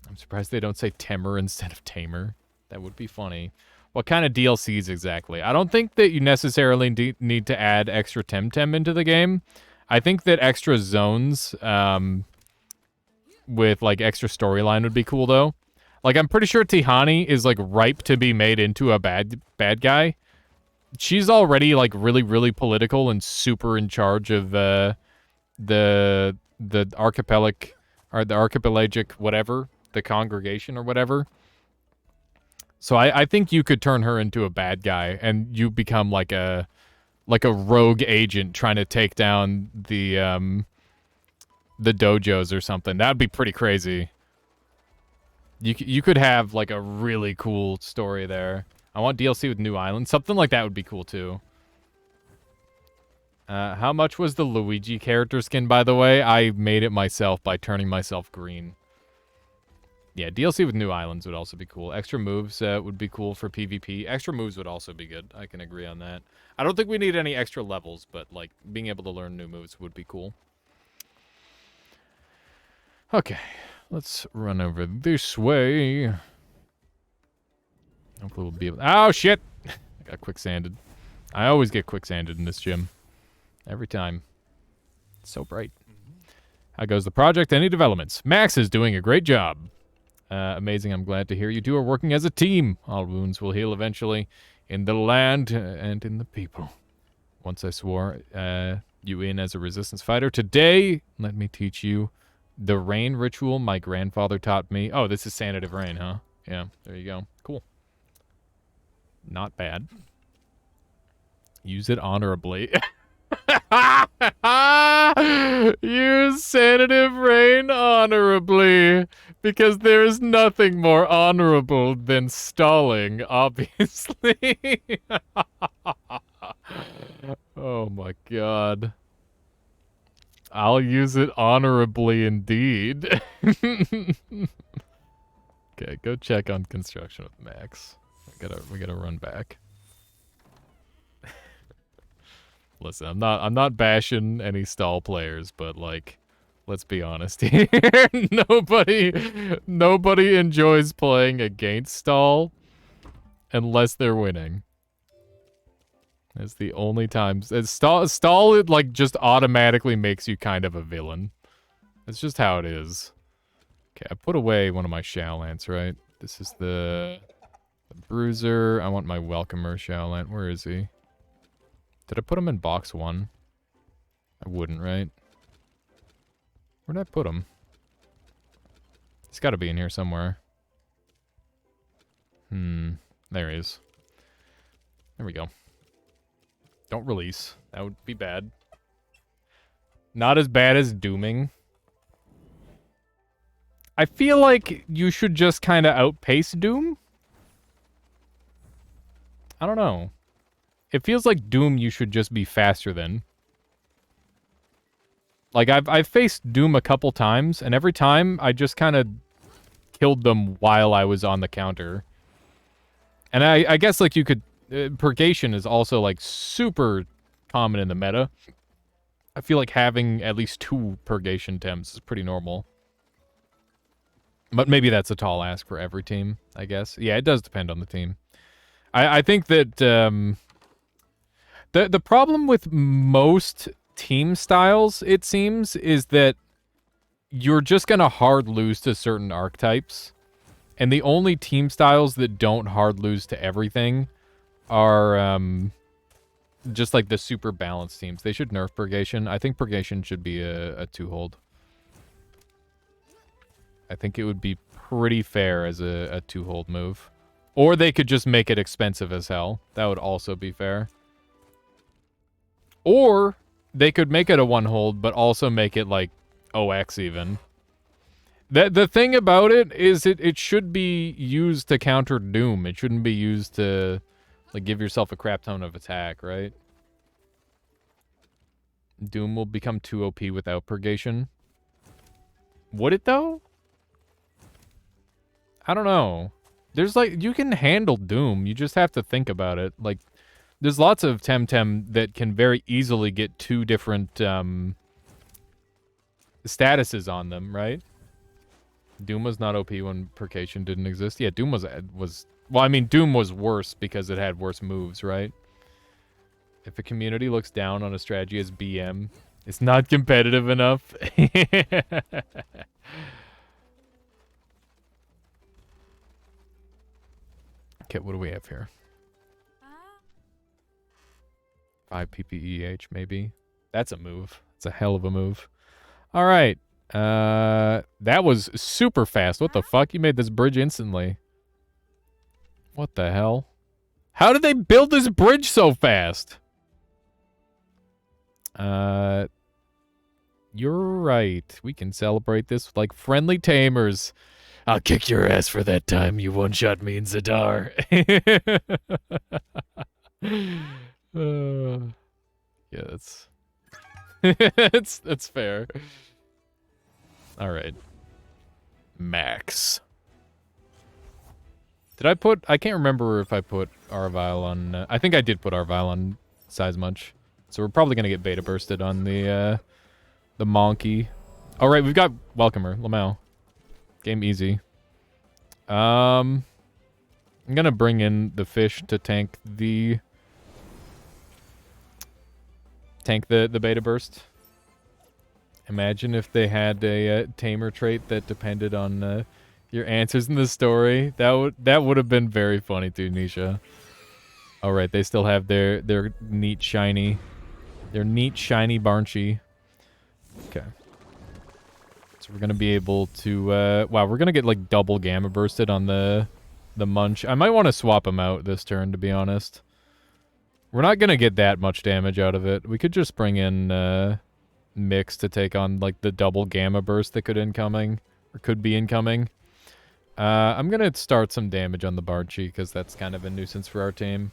I'm surprised they don't say Temer instead of Tamer. That would be funny. What kind of DLCs exactly? I don't think that you necessarily need to add extra temtem into the game. I think that extra zones with, like, extra storyline would be cool, though. Like, I'm pretty sure Tihani is, like, ripe to be made into a bad guy. She's already, like, really, really political and super in charge of the archipelagic whatever, the congregation or whatever. So I think you could turn her into a bad guy, and you become like a rogue agent trying to take down the dojos or something. That'd be pretty crazy. You could have like a really cool story there. I want DLC with new islands. Something like that would be cool too. How much was the Luigi character skin, by the way? I made it myself by turning myself green. Yeah, DLC with new islands would also be cool. Extra moves would be cool for PvP. Extra moves would also be good. I can agree on that. I don't think we need any extra levels, but like being able to learn new moves would be cool. Okay, let's run over this way. Hopefully we'll be able... Oh, shit! I got quicksanded. I always get quicksanded in this gym. Every time. It's so bright. How goes the project? Any developments? Max is doing a great job. Amazing. I'm glad to hear you two are working as a team. All wounds will heal eventually. In the land and in the people. Once I swore you in as a resistance fighter. Today, let me teach you the rain ritual my grandfather taught me. Oh, this is sanative rain, huh? Yeah, there you go. Cool. Not bad. Use it honorably. Use sanative rain honorably. Because there is nothing more honorable than stalling, obviously. Oh my god. I'll use it honorably indeed. Okay, go check on construction with Max. We gotta run back. Listen, I'm not bashing any stall players, but like, let's be honest here. Nobody enjoys playing against stall unless they're winning. It's the only times stall it like just automatically makes you kind of a villain. It's just how it is. Okay, I put away one of my Shadowlants, right? This is the bruiser. I want my welcomer Shadowlant. Where is he? Did I put him in box 1? I wouldn't, right? Where'd I put him? He's got to be in here somewhere. There he is. There we go. Don't release. That would be bad. Not as bad as dooming. I feel like you should just kind of outpace Doom. I don't know. It feels like Doom you should just be faster than. Like, I've faced Doom a couple times, and every time I just kind of killed them while I was on the counter. And I guess, like, you could... Purgation is also, like, super common in the meta. I feel like having at least 2 Purgation temps is pretty normal. But maybe that's a tall ask for every team, I guess. Yeah, it does depend on the team. I think that... The problem with most team styles, it seems, is that you're just going to hard lose to certain archetypes. And the only team styles that don't hard lose to everything are just like the super balanced teams. They should nerf Purgation. I think Purgation should be a 2-hold. I think it would be pretty fair as a 2-hold move. Or they could just make it expensive as hell. That would also be fair. Or they could make it a 1-hold, but also make it like OX even. The thing about it is it should be used to counter Doom. It shouldn't be used to like give yourself a crap ton of attack, right? Doom will become too OP without Purgation. Would it though? I don't know. There's like, you can handle Doom. You just have to think about it. Like, there's lots of temtem that can very easily get 2 different statuses on them, right? Doom was not OP when Purgation didn't exist. Yeah, Doom was well, I mean, Doom was worse because it had worse moves, right? If a community looks down on a strategy as BM, it's not competitive enough. Okay, what do we have here? 5 PPEH, maybe. That's a move. It's a hell of a move. All right. That was super fast. What the fuck? You made this bridge instantly. What the hell? How did they build this bridge so fast? You're right. We can celebrate this like friendly tamers. I'll kick your ass for that time you one-shot me in Zadar. Yeah, that's fair. All right. Max. Did I put... I can't remember if I put Arvile on... I think I did put Arvile on Size Munch. So we're probably going to get beta bursted on the Monkey. All right, we've got Welcomer, Lamau. Game easy. I'm going to bring in the fish to tank the beta burst. Imagine if they had a tamer trait that depended on your answers in the story. That would have been very funny too, Nisha. All right, they still have their neat shiny Barnchy. Okay. So we're gonna be able to wow, we're gonna get like double gamma bursted on the Munch. I might want to swap him out this turn, to be honest. We're not gonna get that much damage out of it. We could just bring in Mix to take on like the double gamma burst that could be incoming. I'm gonna start some damage on the Barchi because that's kind of a nuisance for our team.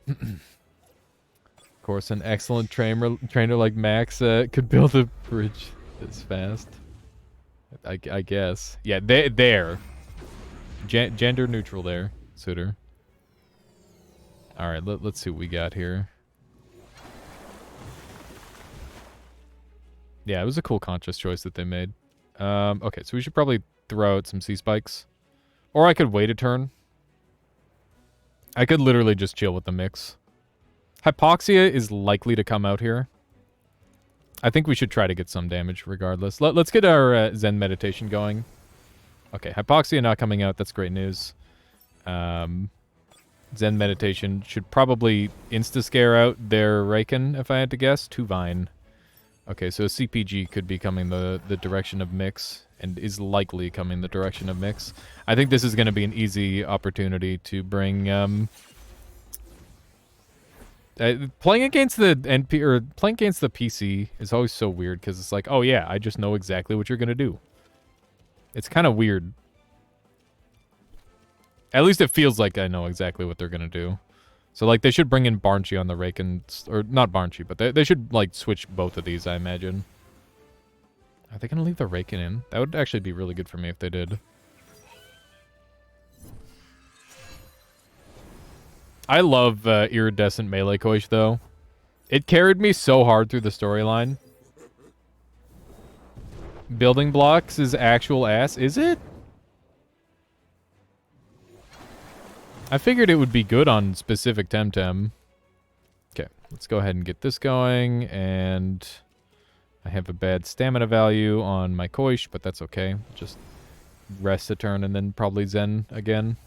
Of course, an excellent trainer like Max could build a bridge this fast. I guess. Yeah, there. Gender neutral there, Suitor. All right, let's see what we got here. Yeah, it was a cool conscious choice that they made. Okay, so we should probably throw out some Sea Spikes. Or I could wait a turn. I could literally just chill with the Mix. Hypoxia is likely to come out here. I think we should try to get some damage regardless. Let's get our Zen meditation going. Okay, Hypoxia not coming out. That's great news. Zen meditation should probably insta-scare out their Raken, if I had to guess. 2 Vine. Okay, so CPG could be coming the direction of Mix, and is likely coming the direction of Mix. I think this is going to be an easy opportunity to bring... playing against the NP or playing against the PC is always so weird because it's like, oh yeah, I just know exactly what you're gonna do. It's kind of weird. At least it feels like I know exactly what they're gonna do. So like they should bring in Barnchy on the Raken, or not Barnchy, but they should like switch both of these, I imagine. Are they gonna leave the Raken in? That would actually be really good for me if they did. I love Iridescent Melee Koish, though. It carried me so hard through the storyline. Building blocks is actual ass, is it? I figured it would be good on specific Temtem. Okay, let's go ahead and get this going, and I have a bad stamina value on my Koish, but that's okay. Just rest a turn and then probably Zen again.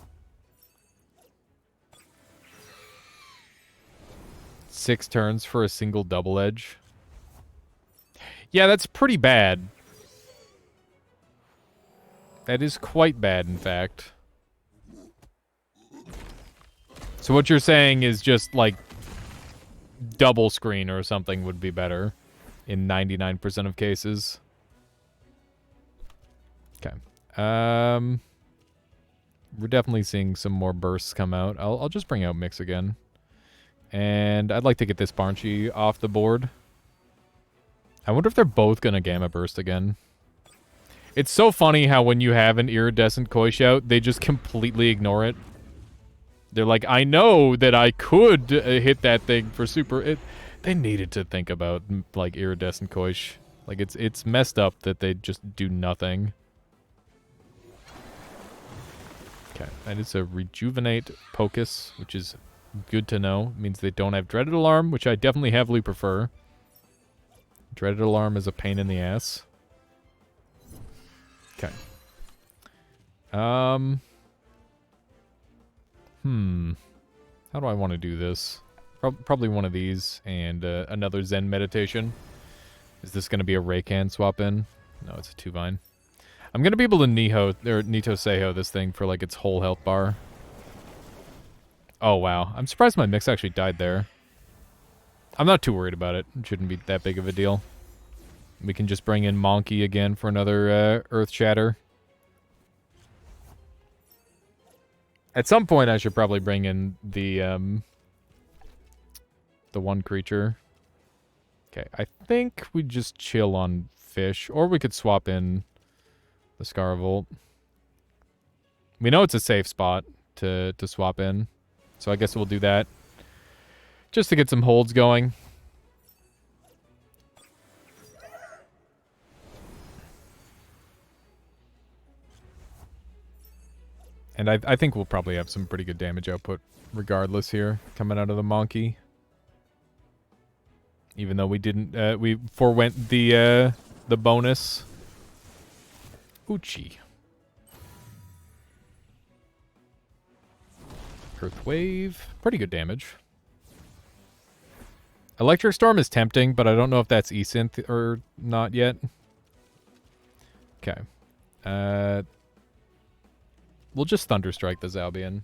6 turns for a single double edge. Yeah, that's pretty bad. That is quite bad, in fact. So what you're saying is just, like, double screen or something would be better in 99% of cases. Okay. We're definitely seeing some more bursts come out. I'll just bring out Mix again. And I'd like to get this Barnchy off the board. I wonder if they're both going to Gamma Burst again. It's so funny how when you have an Iridescent Koish out, they just completely ignore it. They're like, I know that I could hit that thing for super... They needed to think about, like, Iridescent Koish. Like, it's messed up that they just do nothing. Okay, that is a Rejuvenate Pocus, which is... good to know. It means they don't have Dreaded Alarm, which I definitely heavily prefer. Dreaded Alarm is a pain in the ass. Okay. How do I want to do this? Probably one of these and another Zen meditation. Is this going to be a Raycan swap in? No, it's a 2 Vine. I'm gonna be able to Nito Seiho this thing for like its whole health bar. Oh wow, I'm surprised my mix actually died there. I'm not too worried about it. It shouldn't be that big of a deal. We can just bring in Monkey again for another Earth Shatter. At some point, I should probably bring in the one creature. Okay, I think we just chill on fish, or we could swap in the Scaravolt. We know it's a safe spot to swap in, so I guess we'll do that. Just to get some holds going. And I think we'll probably have some pretty good damage output regardless here, coming out of the Monkey. Even though we didn't, we forewent the bonus. Uchi. Earth Wave. Pretty good damage. Electric Storm is tempting, but I don't know if that's E-Synth or not yet. Okay. We'll just Thunderstrike the Zalbian.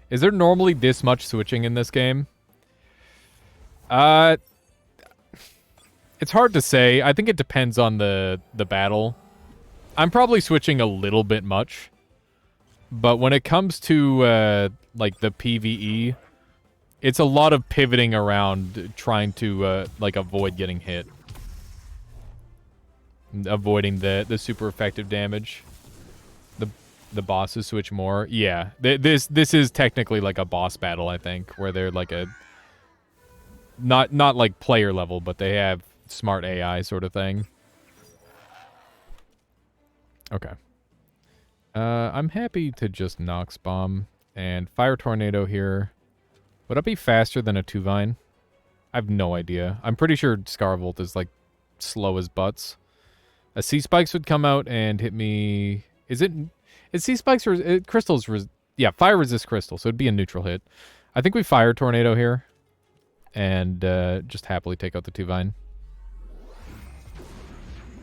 Is there normally this much switching in this game? It's hard to say. I think it depends on the battle. I'm probably switching a little bit much. But when it comes to, like, the PvE, it's a lot of pivoting around trying to, like, avoid getting hit. Avoiding the super effective damage. The bosses switch more. Yeah, this is technically like a boss battle, I think, where they're like a... Not like player level, but they have smart AI sort of thing. Okay. I'm happy to just Nox Bomb and Fire Tornado here. Would that be faster than a Tuvine? I have no idea. I'm pretty sure Scaravolt is like slow as butts. A Sea Spikes would come out and hit me... Is Sea Spikes or Crystals? Yeah, Fire resist Crystal, so it'd be a neutral hit. I think we Fire Tornado here. And just happily take out the Tuvine.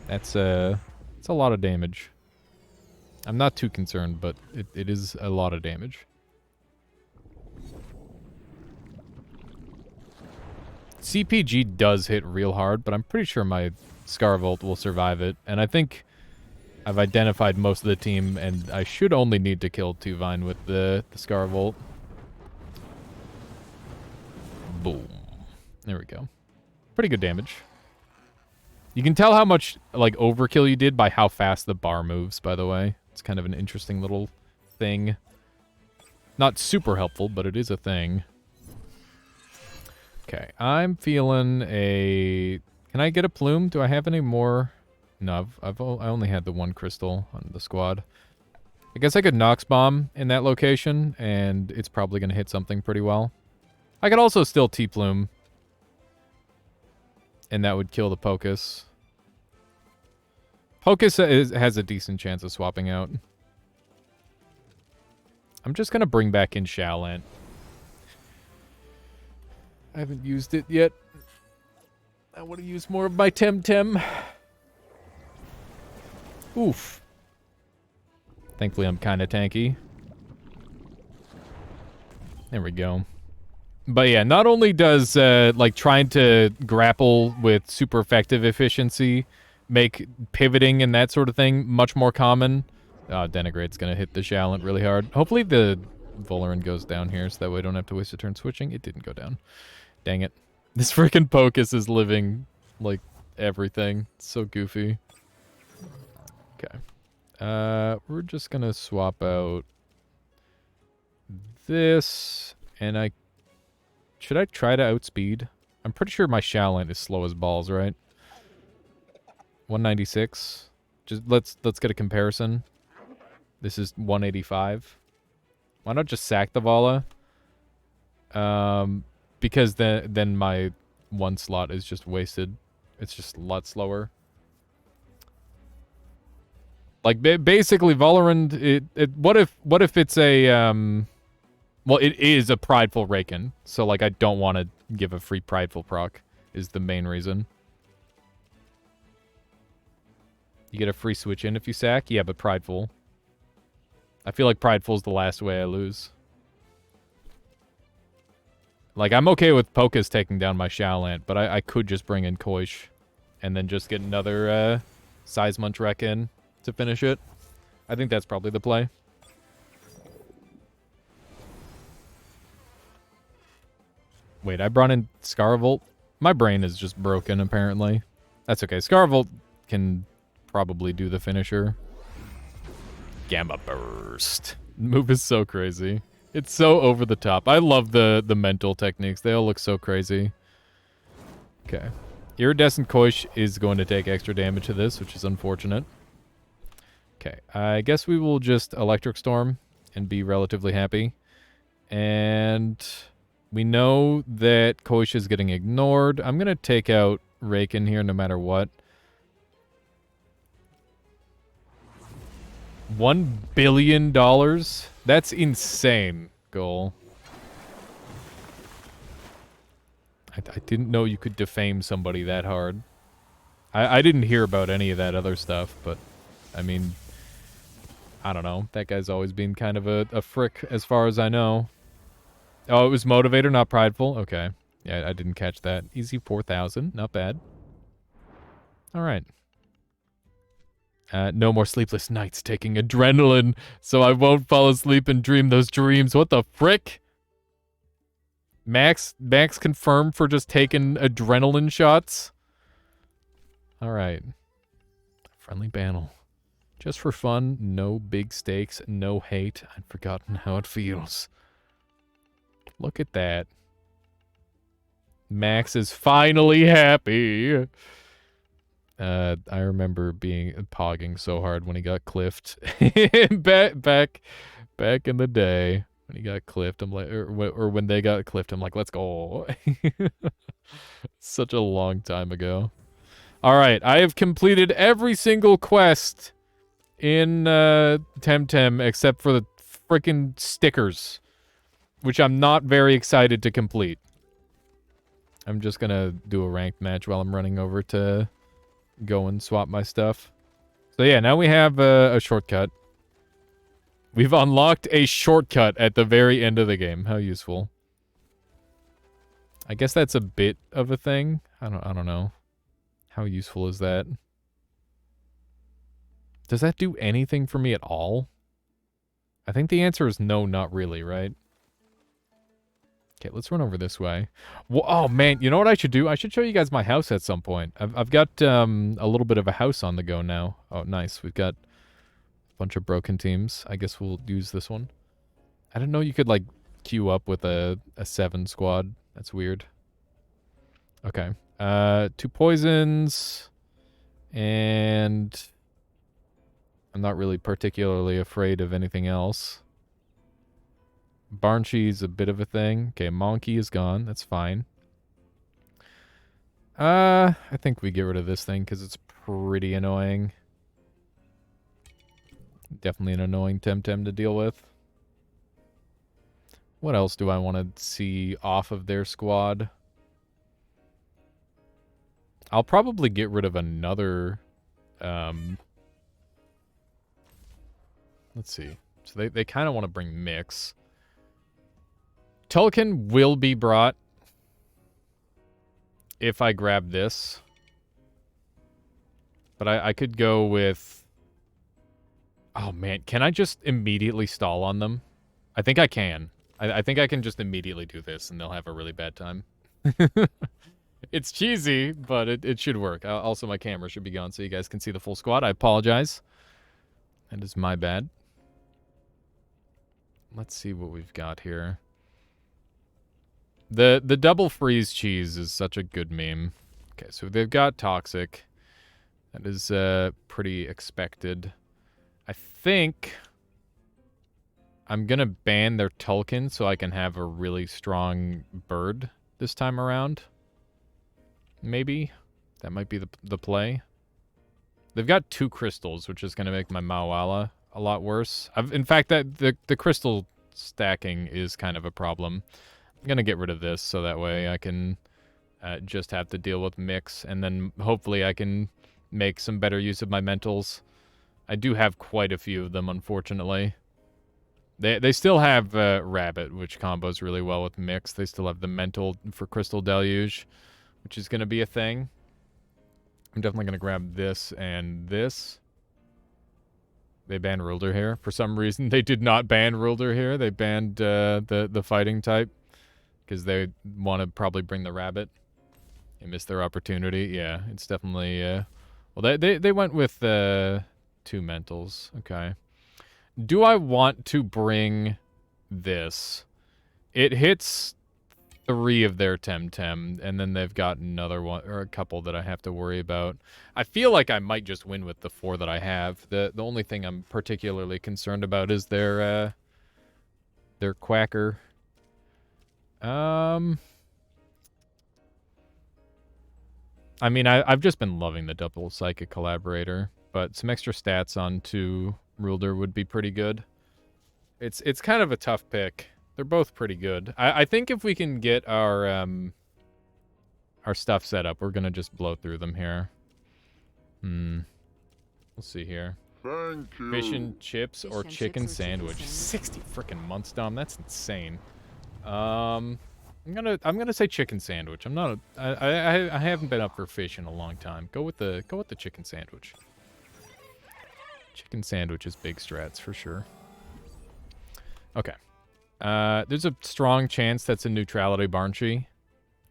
It's a lot of damage. I'm not too concerned, but it is a lot of damage. CPG does hit real hard, but I'm pretty sure my Scaravolt will survive it. And I think I've identified most of the team, and I should only need to kill Tuvine with the Scaravolt. Boom. There we go. Pretty good damage. You can tell how much, like, overkill you did by how fast the bar moves, by the way. It's kind of an interesting little thing. Not super helpful, but it is a thing. Okay, I'm feeling a... Can I get a plume? Do I have any more? No, I only had the one crystal on the squad. I guess I could Nox Bomb in that location, and it's probably going to hit something pretty well. I could also still T-Plume. And that would kill the Pocus. Pocus has a decent chance of swapping out. I'm just going to bring back in Shaolant. I haven't used it yet. I want to use more of my Temtem. Oof. Thankfully, I'm kind of tanky. There we go. But yeah, not only does, like, trying to grapple with super effective efficiency make pivoting and that sort of thing much more common. Denigrate's gonna hit the Shaolant really hard. Hopefully the Volaran goes down here so that way I don't have to waste a turn switching. It didn't go down. Dang it. This freaking Pocus is living, like, everything. It's so goofy. Okay. We're just gonna swap out this, and should I try to outspeed? I'm pretty sure my Shaolant is slow as balls, right? 196. Just let's get a comparison. This is 185. Why not just sack the Vala? Because then my one slot is just wasted. It's just a lot slower. Like basically, Volaran. What if it's a well, it is a prideful Raken, so like I don't want to give a free prideful proc. Is the main reason. You get a free switch in if you sack? Yeah, but Prideful. I feel like Prideful's the last way I lose. Like, I'm okay with Pokus taking down my Shaolant, but I could just bring in Koish and then just get another Seismunch Wreck in to finish it. I think that's probably the play. Wait, I brought in Scaravolt? My brain is just broken, apparently. That's okay. Scaravolt can probably do the finisher. Gamma Burst. Move is so crazy. It's so over the top. I love the mental techniques. They all look so crazy. Okay. Iridescent Koish is going to take extra damage to this, which is unfortunate. Okay. I guess we will just Electric Storm and be relatively happy. And we know that Koish is getting ignored. I'm going to take out Raken here no matter what. $1 billion? That's insane, goal. I didn't know you could defame somebody that hard. I didn't hear about any of that other stuff, but, I mean, I don't know. That guy's always been kind of a frick as far as I know. Oh, it was Motivator, not Prideful? Okay. Yeah, I didn't catch that. Easy 4,000. Not bad. All right. No more sleepless nights taking adrenaline, so I won't fall asleep and dream those dreams. What the frick? Max confirmed for just taking adrenaline shots? Alright. Friendly battle. Just for fun, no big stakes, no hate. I'd forgotten how it feels. Look at that. Max is finally happy. I remember pogging so hard when he got cliffed. back in the day when he got cliffed. I'm like, or when they got cliffed. I'm like, let's go. Such a long time ago. All right, I have completed every single quest in Temtem except for the freaking stickers, which I'm not very excited to complete. I'm just gonna do a ranked match while I'm running over to go and swap my stuff. So yeah, now we have a shortcut. We've unlocked a shortcut at the very end of the game. How useful. I guess that's a bit of a thing. I don't know. How useful is that? Does that do anything for me at all? I think the answer is no, not really, right? Okay, let's run over this way. Well, oh, man, you know what I should do? I should show you guys my house at some point. I've got a little bit of a house on the go now. Oh, nice. We've got a bunch of broken teams. I guess we'll use this one. I didn't know you could, like, queue up with a 7 squad. That's weird. Okay. 2 poisons. And I'm not really particularly afraid of anything else. Barnshi's a bit of a thing. Okay, Monkey is gone. That's fine. I think we get rid of this thing because it's pretty annoying. Definitely an annoying Temtem to deal with. What else do I want to see off of their squad? I'll probably get rid of another... let's see. So they kind of want to bring Mix. Tulkin will be brought if I grab this. But I could go with... Oh, man. Can I just immediately stall on them? I think I can. I think I can just immediately do this, and they'll have a really bad time. It's cheesy, but it should work. Also, my camera should be gone so you guys can see the full squad. I apologize. That is my bad. Let's see what we've got here. The double freeze cheese is such a good meme. Okay, so they've got Toxic. That is pretty expected. I think I'm going to ban their Tulkin so I can have a really strong bird this time around. Maybe. That might be the play. They've got 2 crystals, which is going to make my Mawala a lot worse. In fact, the crystal stacking is kind of a problem. I'm going to get rid of this so that way I can just have to deal with Mix, and then hopefully I can make some better use of my mentals. I do have quite a few of them, unfortunately. They still have Rabbit, which combos really well with Mix. They still have the Mental for Crystal Deluge, which is going to be a thing. I'm definitely going to grab this and this. They banned Ruler here. For some reason, they did not ban Ruler here. They banned the fighting type because they want to probably bring the Rabbit. They missed their opportunity. Yeah, it's definitely... well, they went with 2 Mentals. Okay. Do I want to bring this? It hits 3 of their temtem, and then they've got another one, or a couple that I have to worry about. I feel like I might just win with the 4 that I have. The only thing I'm particularly concerned about is their Quacker. I mean, I've just been loving the double Psychic Collaborator, but some extra stats onto Ruler would be pretty good. It's kind of a tough pick. They're both pretty good. I think if we can get our stuff set up, we're gonna just blow through them here. We'll see here. Thank you. Fish and chips or Fish and chicken chips or chicken sandwich. sandwich. 60 freaking months, Dom. That's insane. I'm gonna say chicken sandwich. I haven't been up for fish in a long time. Go with the chicken sandwich. Chicken sandwich is big strats for sure. Okay. There's a strong chance that's a neutrality Barnchy.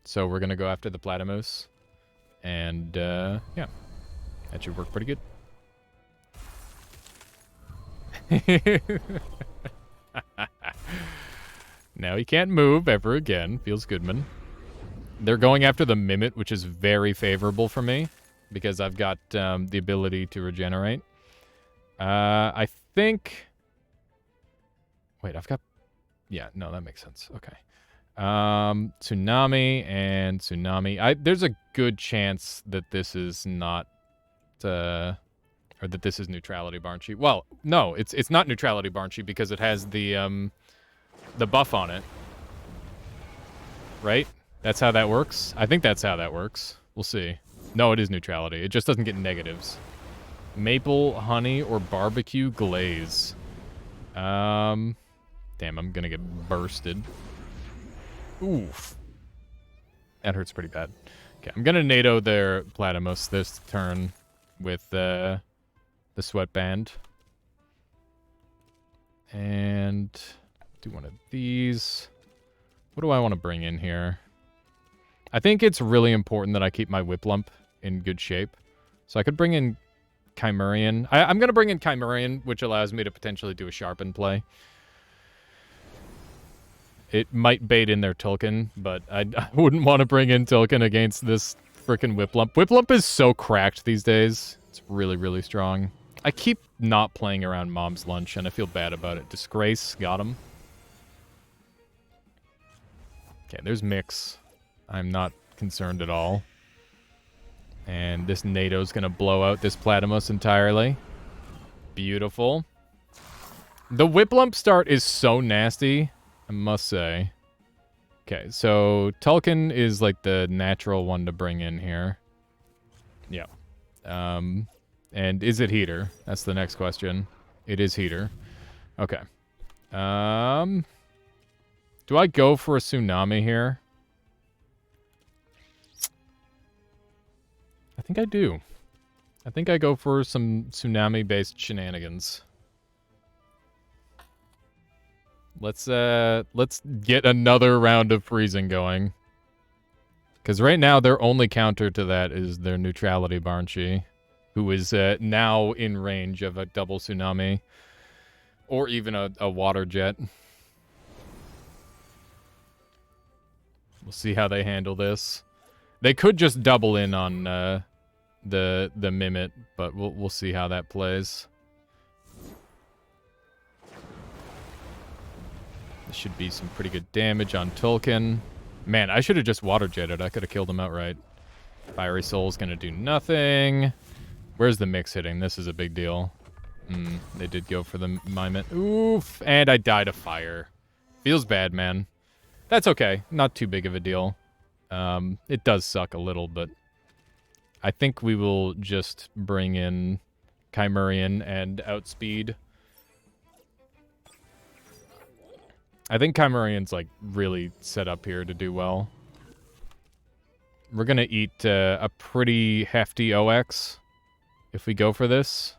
So we're gonna go after the Platymus. And yeah. That should work pretty good. Now he can't move ever again. Feels good, man. They're going after the Mimit, which is very favorable for me because I've got the ability to regenerate. I think... Wait, I've got... Yeah, no, that makes sense. Okay. Tsunami and Tsunami. There's a good chance that this is not... or that this is neutrality Barnchy. Well, no, it's not neutrality Barnchy because it has the buff on it. Right? That's how that works? I think that's how that works. We'll see. No, it is neutrality. It just doesn't get negatives. Maple, honey, or barbecue glaze. Damn, I'm gonna get bursted. Oof. That hurts pretty bad. Okay, I'm gonna NATO their Platymus this turn with the sweatband. And do one of these. What do I want to bring in here? I think it's really important that I keep my Whiplump in good shape. So I could bring in Chimerian. I'm going to bring in Chimerian, which allows me to potentially do a Sharpen play. It might bait in their Tulkin, but I wouldn't want to bring in Tulkin against this freaking Whiplump. Whiplump is so cracked these days. It's really, really strong. I keep not playing around Mom's Lunch, and I feel bad about it. Disgrace, got him. Okay, there's Mix. I'm not concerned at all. And this NATO's going to blow out this Platymus entirely. Beautiful. The Whiplump start is so nasty, I must say. Okay, so Tulkin is like the natural one to bring in here. Yeah. And is it Heater? That's the next question. It is Heater. Okay. Do I go for a Tsunami here? I think I do. I think I go for some Tsunami-based shenanigans. Let's get another round of freezing going. Because right now, their only counter to that is their neutrality Barnchy, who is now in range of a double Tsunami. Or even a water jet. We'll see how they handle this. They could just double in on the Mimit, but we'll see how that plays. This should be some pretty good damage on Tulkin. Man, I should have just water jetted. I could have killed him outright. Fiery Soul's gonna do nothing. Where's the Mix hitting? This is a big deal. They did go for the Mimit. Oof! And I died of fire. Feels bad, man. That's okay. Not too big of a deal. It does suck a little, but I think we will just bring in Chimerian and outspeed. I think Chimerian's, like, really set up here to do well. We're gonna eat a pretty hefty OX if we go for this.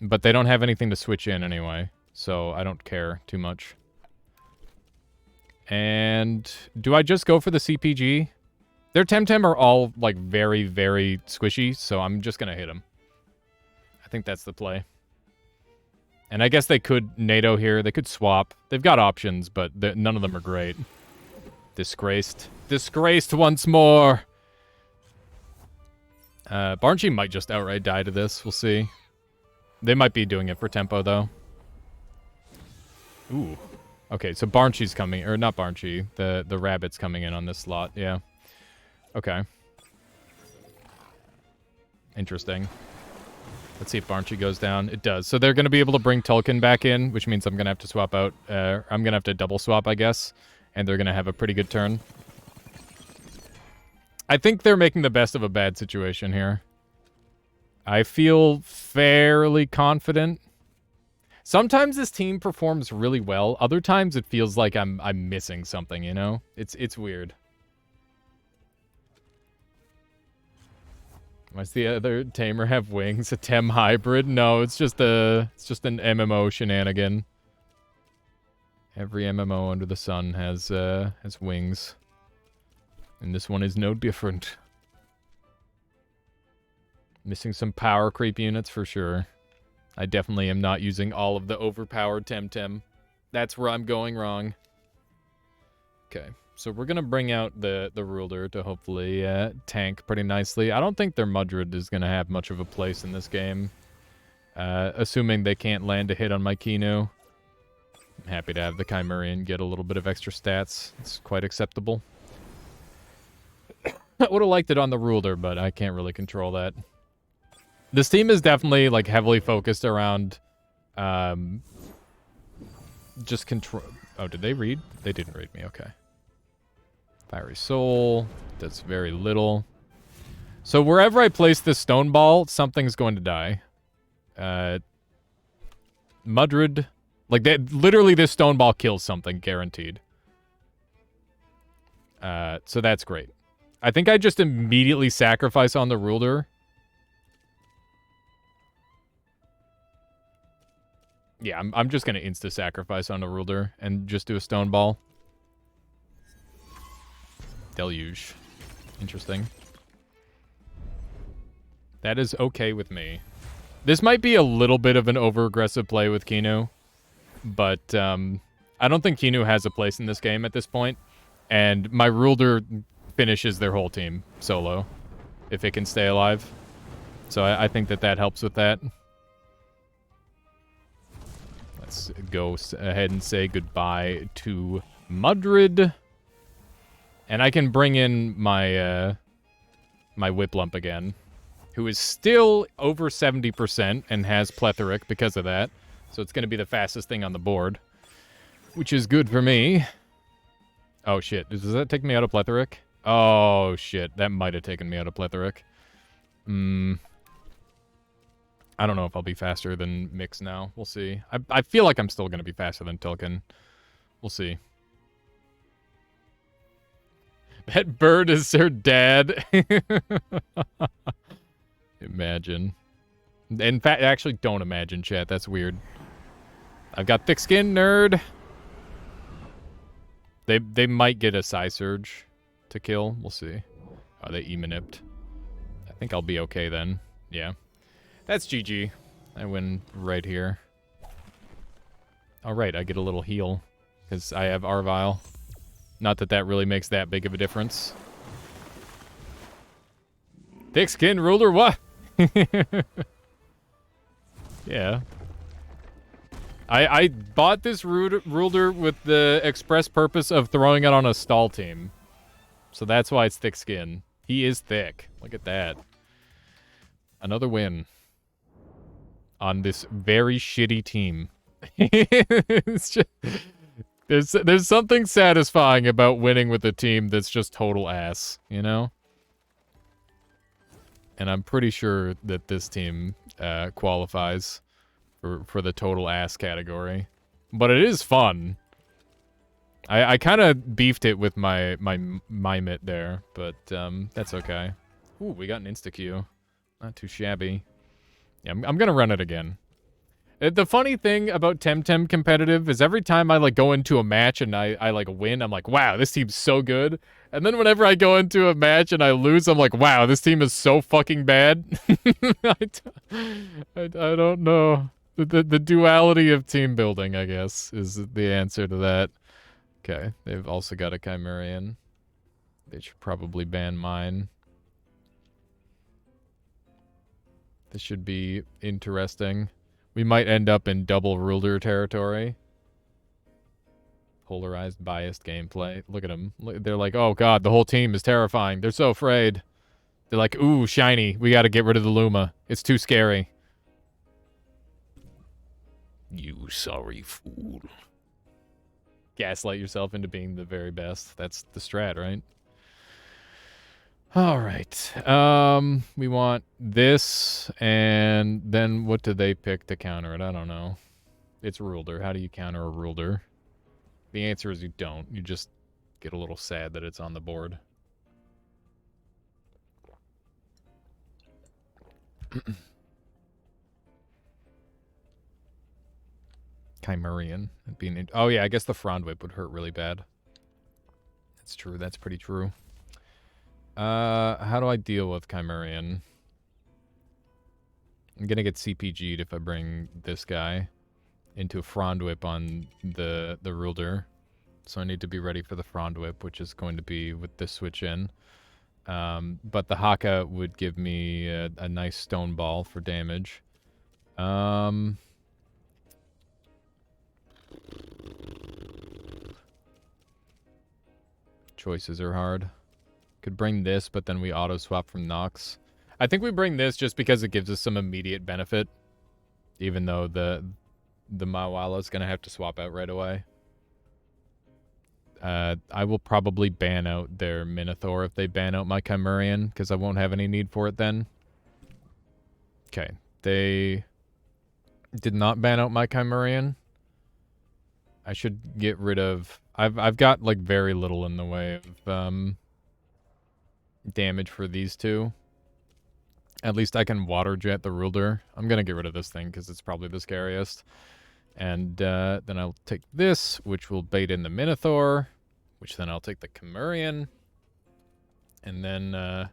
But they don't have anything to switch in anyway, so I don't care too much. And do I just go for the CPG? Their Temtem are all, like, very, very squishy, so I'm just gonna hit them. I think that's the play. And I guess they could NATO here. They could swap. They've got options, but none of them are great. Disgraced. Disgraced once more! Barnchi might just outright die to this. We'll see. They might be doing it for tempo, though. Ooh. Okay, so Barnchi's coming. Or not Barnchi. The rabbit's coming in on this slot. Yeah. Okay. Interesting. Let's see if Barnchi goes down. It does. So they're going to be able to bring Tulkin back in, which means I'm going to have to swap out. I'm going to have to double swap, I guess. And they're going to have a pretty good turn. I think they're making the best of a bad situation here. I feel fairly confident. Sometimes this team performs really well. Other times it feels like I'm missing something, you know? It's weird. Does the other tamer have wings? A Tem hybrid? No, it's just an MMO shenanigan. Every MMO under the sun has wings. And this one is no different. Missing some power creep units for sure. I definitely am not using all of the overpowered Temtem. That's where I'm going wrong. Okay. So we're going to bring out the ruler to hopefully tank pretty nicely. I don't think their Mudrid is going to have much of a place in this game. Assuming they can't land a hit on my Kinu. I'm happy to have the Chimerian get a little bit of extra stats. It's quite acceptable. I would have liked it on the ruler, but I can't really control that. This team is definitely, like, heavily focused around just control... Oh, did they read? They didn't read me, okay. Fiery Soul does very little. So wherever I place this stone ball, something's going to die. Mudrid, like literally this stone ball kills something, guaranteed. So that's great. I think I just immediately sacrifice on the ruler. Yeah, I'm just gonna insta-sacrifice on the ruler and just do a stone ball. Deluge. Interesting. That is okay with me. This might be a little bit of an over-aggressive play with Kinu, but I don't think Kinu has a place in this game at this point, and my ruler finishes their whole team solo, if it can stay alive. So I think that helps with that. Let's go ahead and say goodbye to Mudrid. And I can bring in my my Whiplump again, who is still over 70% and has Plethoric because of that. So it's going to be the fastest thing on the board, which is good for me. Oh, shit. Does that take me out of Plethoric? Oh, shit. That might have taken me out of Plethoric. I don't know if I'll be faster than Mix now. We'll see. I feel like I'm still going to be faster than Tulkin. We'll see. That bird is her dad. Imagine. In fact, actually, don't imagine, chat. That's weird. I've got thick skin, nerd. They might get a Psy Surge to kill. We'll see. Oh, they E-manipped. I think I'll be okay then. Yeah. That's GG. I win right here. Alright, I get a little heal. Because I have Arvile. Not that that really makes that big of a difference. Thick skin ruler, what? Yeah. I bought this ruler with the express purpose of throwing it on a stall team. So that's why it's thick skin. He is thick. Look at that. Another win. On this very shitty team. It's just... There's something satisfying about winning with a team that's just total ass, you know? and I'm pretty sure that this team qualifies for the total ass category. But it is fun. I kind of beefed it with my Mimit there, but that's okay. Ooh, we got an insta-queue. Not too shabby. Yeah, I'm gonna run it again. The funny thing about Temtem competitive is every time I like go into a match and I like win, I'm like, wow, this team's so good. And then whenever I go into a match and I lose, I'm like, wow, this team is so fucking bad. I don't know. The duality of team building, I guess, is the answer to that. Okay, they've also got a Chimerian. They should probably ban mine. This should be interesting. We might end up in double ruler territory. Polarized, biased gameplay. Look at them. They're like, oh god, the whole team is terrifying. They're so afraid. They're like, ooh, shiny. We gotta get rid of the Luma. It's too scary. You sorry fool. Gaslight yourself into being the very best. That's the strat, right? All right. We want this, and then what do they pick to counter it? I don't know. It's ruler. How do you counter a ruler? The answer is you don't. You just get a little sad that it's on the board. Chimerian. Oh yeah, I guess the Frond Whip would hurt really bad. That's true. That's pretty true. How do I deal with Chimerian? I'm gonna get CPG'd if I bring this guy into a Frond Whip on the ruler. So I need to be ready for the Frond Whip, which is going to be with this switch in. But the Haka would give me a nice stone ball for damage. Choices are hard. Could bring this, but then we auto-swap from Nox. I think we bring this just because it gives us some immediate benefit. Even though the Mawala is going to have to swap out right away. I will probably ban out their Minotaur if they ban out my Chimerian, because I won't have any need for it then. Okay, they did not ban out my Chimerian. I should get rid of... I've got, like, very little in the way of, damage for these two. At least I can water jet the ruler. I'm gonna get rid of this thing because it's probably the scariest. And then I'll take this, which will bait in the Minotaur, which then I'll take the Chimerian. And then I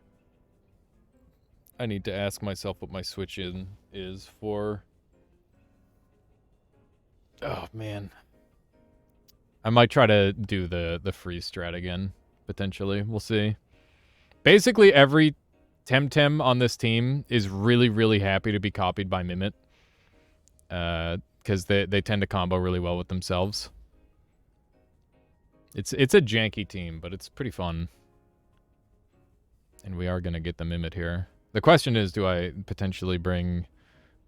need to ask myself what my switch in is for. Oh man. I might try to do the freeze strat again, potentially. We'll see. Basically, every Temtem on this team is really, really happy to be copied by Mimit. Because they tend to combo really well with themselves. It's a janky team, but it's pretty fun. And we are going to get the Mimit here. The question is, do I potentially bring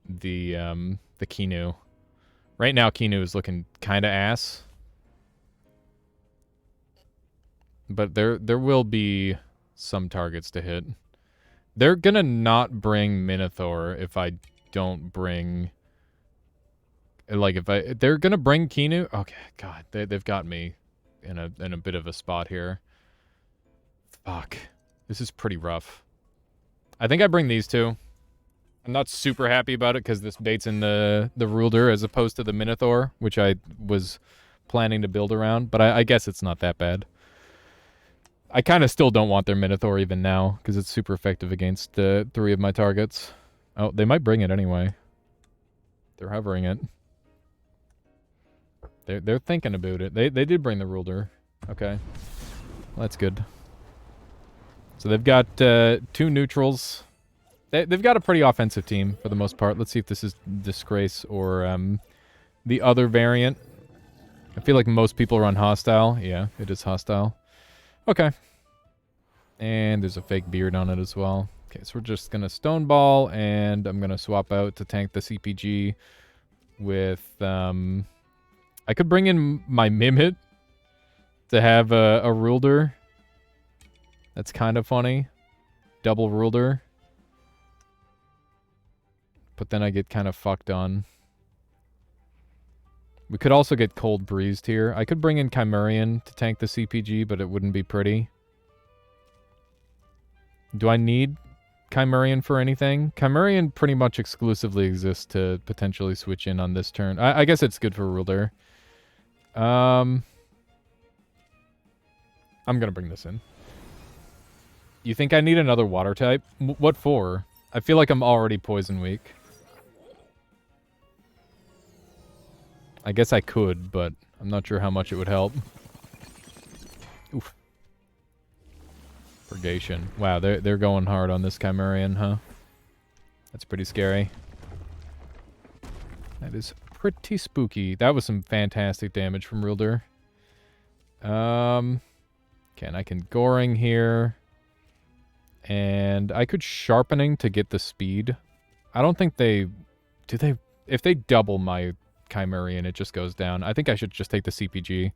the Kinu? Right now, Kinu is looking kind of ass. But there will be some targets to hit. They're gonna not bring Minotaur if I don't bring... Like, if they're gonna bring Kinu... Okay, God, they've got me in a bit of a spot here. Fuck. This is pretty rough. I think I bring these two. I'm not super happy about it because this baits in the ruler as opposed to the Minotaur, which I was planning to build around, but I guess it's not that bad. I kind of still don't want their Minotaur even now, because it's super effective against 3 of my targets. Oh, they might bring it anyway. They're hovering it. They're thinking about it. They did bring the ruler. Okay. Well, that's good. So they've got 2 neutrals. They've got a pretty offensive team, for the most part. Let's see if this is Disgrace or the other variant. I feel like most people run hostile. Yeah, it is hostile. Okay. And there's a fake beard on it as well. Okay, so we're just going to Stoneball, and I'm going to swap out to tank the CPG with... I could bring in my Mimit to have a ruler. That's kind of funny. Double ruler. But then I get kind of fucked on. We could also get cold breezed here. I could bring in Chimerian to tank the CPG, but it wouldn't be pretty. Do I need Chimerian for anything? Chimerian pretty much exclusively exists to potentially switch in on this turn. I guess it's good for Ruler. I'm gonna bring this in. You think I need another water type? What for? I feel like I'm already poison weak. I guess I could, but I'm not sure how much it would help. Oof. Purgation. Wow, they're going hard on this Chimerian, huh? That's pretty scary. That is pretty spooky. That was some fantastic damage from Ruler. Okay, and I can Goring here. And I could Sharpening to get the speed. I don't think they... Do they... If they double my Chimerian, it just goes down. I think I should just take the CPG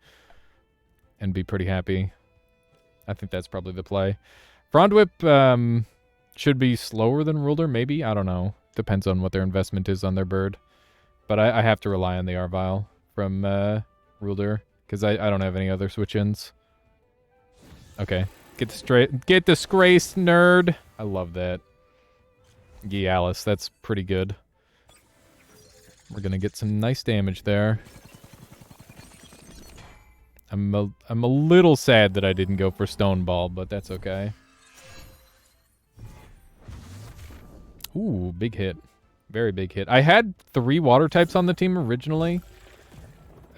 and be pretty happy. I think that's probably the play. Frond Whip should be slower than Ruler, maybe? I don't know. Depends on what their investment is on their bird. But I have to rely on the Arvile from Ruler, because I don't have any other switch-ins. Okay. Get disgraced, nerd! I love that. Gialis, that's pretty good. We're gonna get some nice damage there. I'm a little sad that I didn't go for Stone Ball, but that's okay. Ooh, big hit. Very big hit. I had 3 water types on the team originally.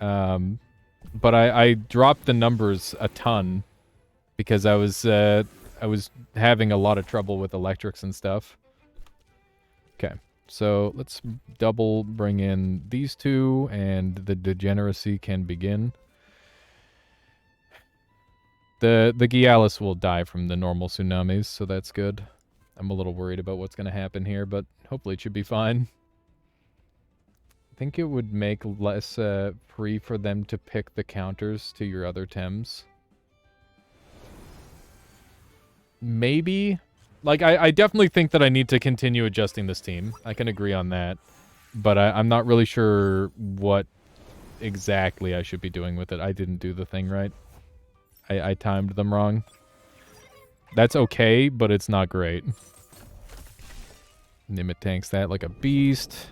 But I dropped the numbers a ton because I was having a lot of trouble with electrics and stuff. Okay. So let's double bring in these 2 and the degeneracy can begin. The Gialis will die from the normal tsunamis, so that's good. I'm a little worried about what's going to happen here, but hopefully it should be fine. I think it would make less free for them to pick the counters to your other Tems. Maybe. Like, I definitely think that I need to continue adjusting this team. I can agree on that. But I'm not really sure what exactly I should be doing with it. I didn't do the thing right. I timed them wrong. That's okay, but it's not great. Nimit tanks that like a beast.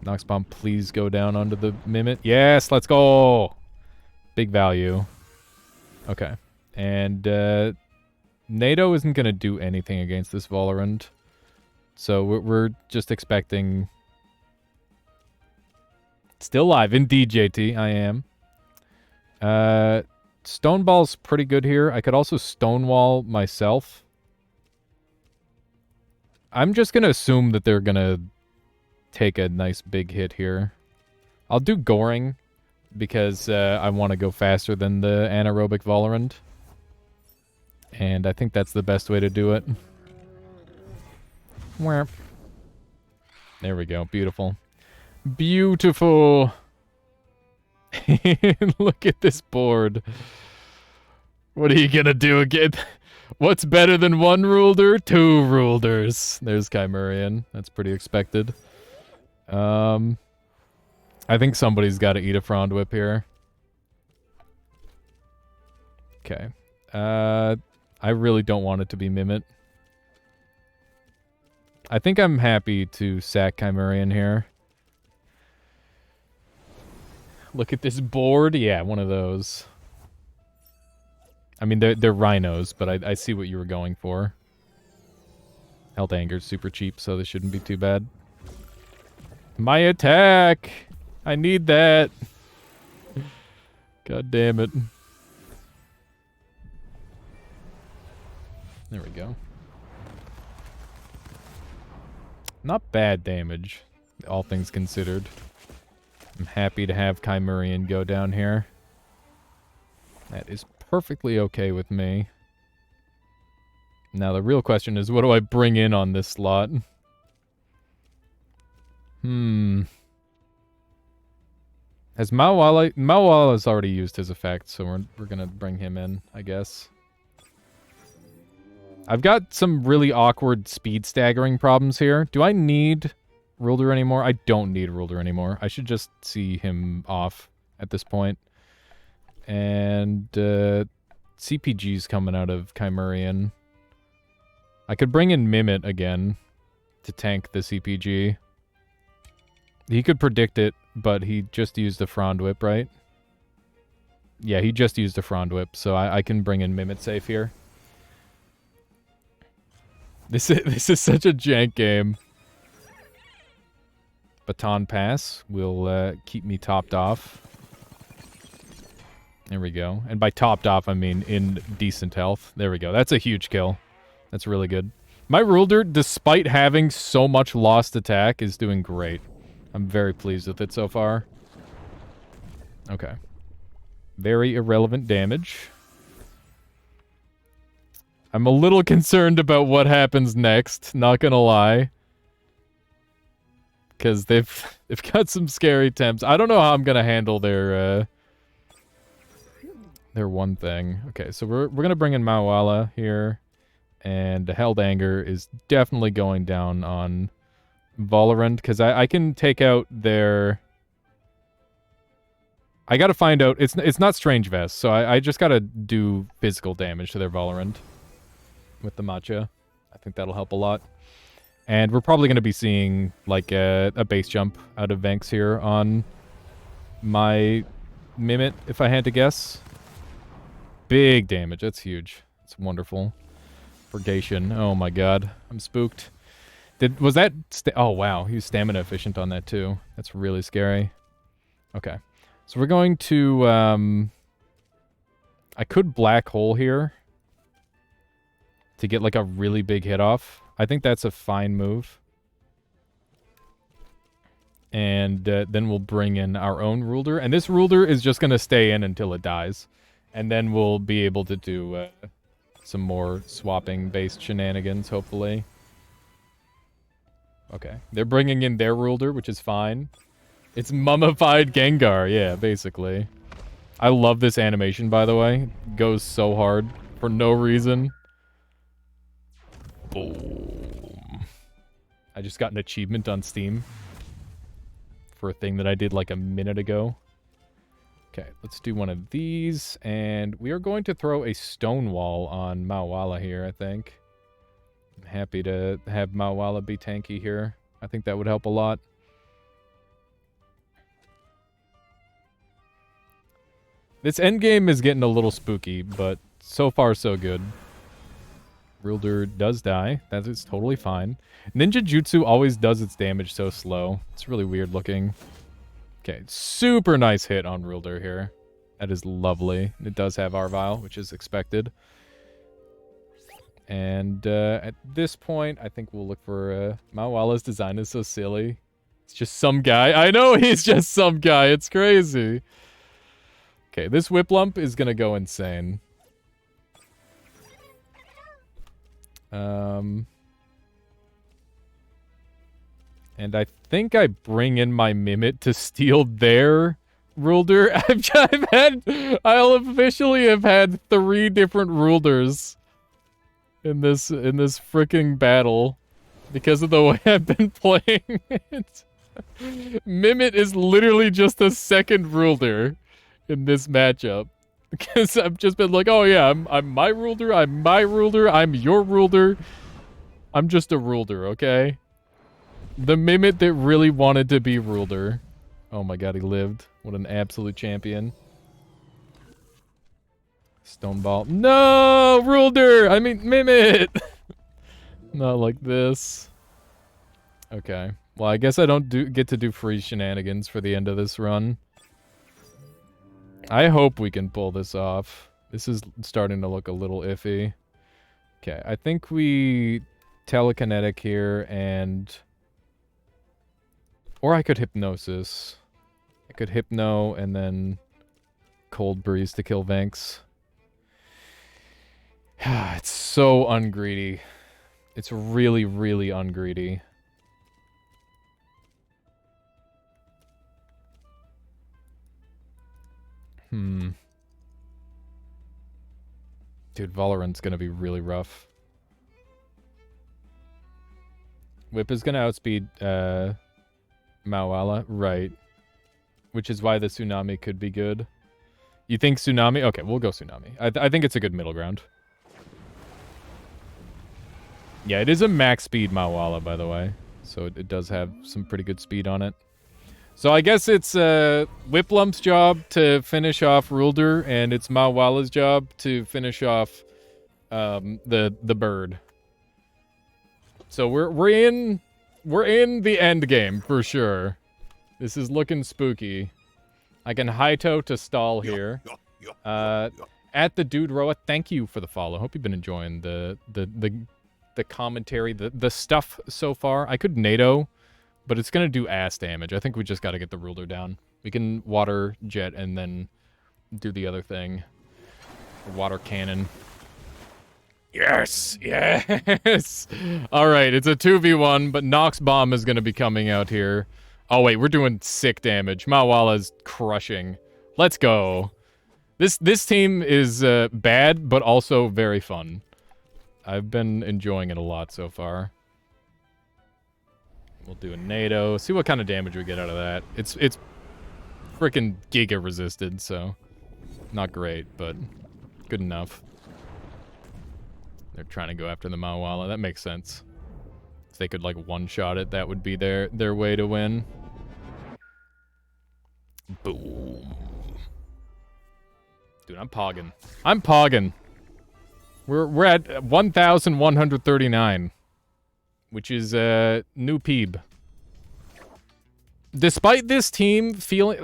Nox Bomb, please go down onto the Mimit. Yes, let's go! Big value. Okay. And NATO isn't going to do anything against this Valorant. So we're just expecting... Still live. Indeed, JT. I am. Stoneball's pretty good here. I could also Stonewall myself. I'm just going to assume that they're going to take a nice big hit here. I'll do Goring because I want to go faster than the anaerobic Valorant. And I think that's the best way to do it. There we go. Beautiful. Beautiful. Look at this board. What are you gonna do again? What's better than 1 Ruler? 2 Rulers. There's Chimerian. That's pretty expected. I think somebody's got to eat a Frond Whip here. Okay. I really don't want it to be Mimit. I think I'm happy to sack Chimerian here. Look at this board. Yeah, one of those. I mean, they're rhinos, but I see what you were going for. Health Anger's super cheap, so this shouldn't be too bad. My attack! I need that! God damn it. There we go. Not bad damage, all things considered. I'm happy to have Chimerian go down here. That is perfectly okay with me. Now the real question is, what do I bring in on this slot? Has Mawala has already used his effect, so we're gonna bring him in, I guess. I've got some really awkward speed staggering problems here. Do I need Ruler anymore. I don't need Ruler anymore. I should just see him off at this point. And CPG's coming out of Chimerian. I could bring in Mimit again to tank the CPG. He could predict it, but he just used a Frond Whip, right? Yeah, he just used a Frond Whip, so I can bring in Mimit safe here. This is such a jank game. Baton Pass will keep me topped off. There we go. And by topped off, I mean in decent health. There we go. That's a huge kill. That's really good. My Ruler, despite having so much lost attack, is doing great. I'm very pleased with it so far. Okay. Very irrelevant damage. I'm a little concerned about what happens next, not gonna lie. Because they've got some scary temps. I don't know how I'm gonna handle their one thing. Okay, so we're gonna bring in Mawala here. And Held Anger is definitely going down on Valorant, because I can take out their... I gotta find out... It's not Strange Vest, so I just gotta do physical damage to their Valorant with the Matcha. I think that'll help a lot. And we're probably gonna be seeing, like, a base jump out of Venks here on my Mimit, if I had to guess. Big damage. That's huge. It's wonderful. Purgation. Oh my god. I'm spooked. Was that... oh wow. He was stamina efficient on that too. That's really scary. Okay. So we're going to... I could Black Hole here to get like a really big hit off. I think that's a fine move. And then we'll bring in our own Ruler. And this Ruler is just going to stay in until it dies. And then we'll be able to do... some more swapping-based shenanigans, hopefully. Okay. They're bringing in their Ruler, which is fine. It's mummified Gengar, yeah, basically. I love this animation, by the way. It goes so hard for no reason. Boom. I just got an achievement on Steam for a thing that I did like a minute ago. Okay, let's do one of these, and we are going to throw a stone wall on Mawala here, I think. I'm happy to have Mawala be tanky here. I think that would help a lot. This endgame is getting a little spooky, but so far so good. Ruler does die. That is totally fine. Ninja Jutsu always does its damage so slow. It's really weird looking. Okay, super nice hit on Ruler here. That is lovely. It does have Arvile, which is expected. And at this point, I think we'll look for... Mawala's design is so silly. It's just some guy. I know he's just some guy. It's crazy. Okay, this Whiplump is going to go insane. And I think I bring in my Mimit to steal their Ruler. I'll officially have had 3 different Rulers in this freaking battle because of the way I've been playing it. Mimit is literally just a second Ruler in this matchup. Because I've just been like, oh yeah, I'm my Ruler, I'm my Ruler, I'm your Ruler. I'm just a Ruler, okay? The Mimit that really wanted to be Ruler. Oh my god, he lived. What an absolute champion. Stone Ball. No! Ruler! I mean, Mimit! Not like this. Okay. Well, I guess I don't get to do free shenanigans for the end of this run. I hope we can pull this off. This is starting to look a little iffy. Okay, I think we telekinetic here and... Or I could Hypnosis. I could Hypno and then Cold Breeze to kill Venks. It's so ungreedy. It's really, really ungreedy. Dude, Valorant's gonna be really rough. Whip is gonna outspeed Mawala, right. Which is why the tsunami could be good. You think tsunami? Okay, we'll go tsunami. I think it's a good middle ground. Yeah, it is a max speed Mawala, by the way. So it does have some pretty good speed on it. So I guess it's Whiplump's job to finish off Rulder, and it's Mawala's job to finish off the bird. So we're in the end game for sure. This is looking spooky. I can high-toe to stall here. At the Dude Roa, thank you for the follow. Hope you've been enjoying the commentary, the stuff so far. I could NATO, but it's gonna do ass damage. I think we just gotta get the ruler down. We can water jet and then do the other thing. Water cannon. Yes! Yes! Alright, it's a 2v1, but Nox Bomb is gonna be coming out here. Oh wait, we're doing sick damage. Mawala's crushing. Let's go. This team is bad, but also very fun. I've been enjoying it a lot so far. We'll do a NATO. See what kind of damage we get out of that. It's freaking Giga resisted, so not great, but good enough. They're trying to go after the Mawala. That makes sense. If they could like one-shot it, that would be their way to win. Boom. Dude, I'm pogging. I'm pogging. We're at 1,139, which is new peeb. Despite this team feeling,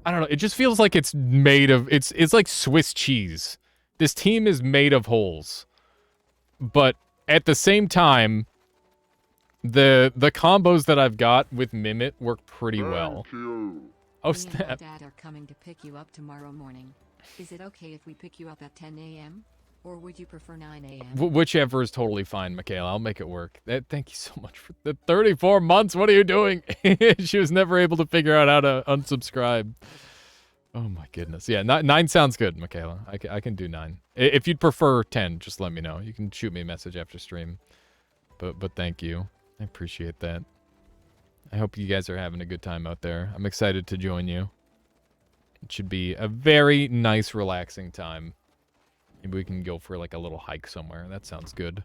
I don't know, it just feels like it's made of it's like Swiss cheese. This team is made of holes. But at the same time, the combos that I've got with Mimit work pretty well. Oh, Me and snap. my dad are coming to pick you up tomorrow morning. Is it okay if we pick you up at 10 a.m.? Or would you prefer 9 a.m.? Whichever is totally fine, Michaela. I'll make it work. Thank you so much for the 34 months. What are you doing? She was never able to figure out how to unsubscribe. Oh my goodness. Yeah, 9 sounds good, Michaela. I can do 9. If you'd prefer 10, just let me know. You can shoot me a message after stream. But thank you. I appreciate that. I hope you guys are having a good time out there. I'm excited to join you. It should be a very nice, relaxing time. Maybe we can go for like a little hike somewhere. That sounds good.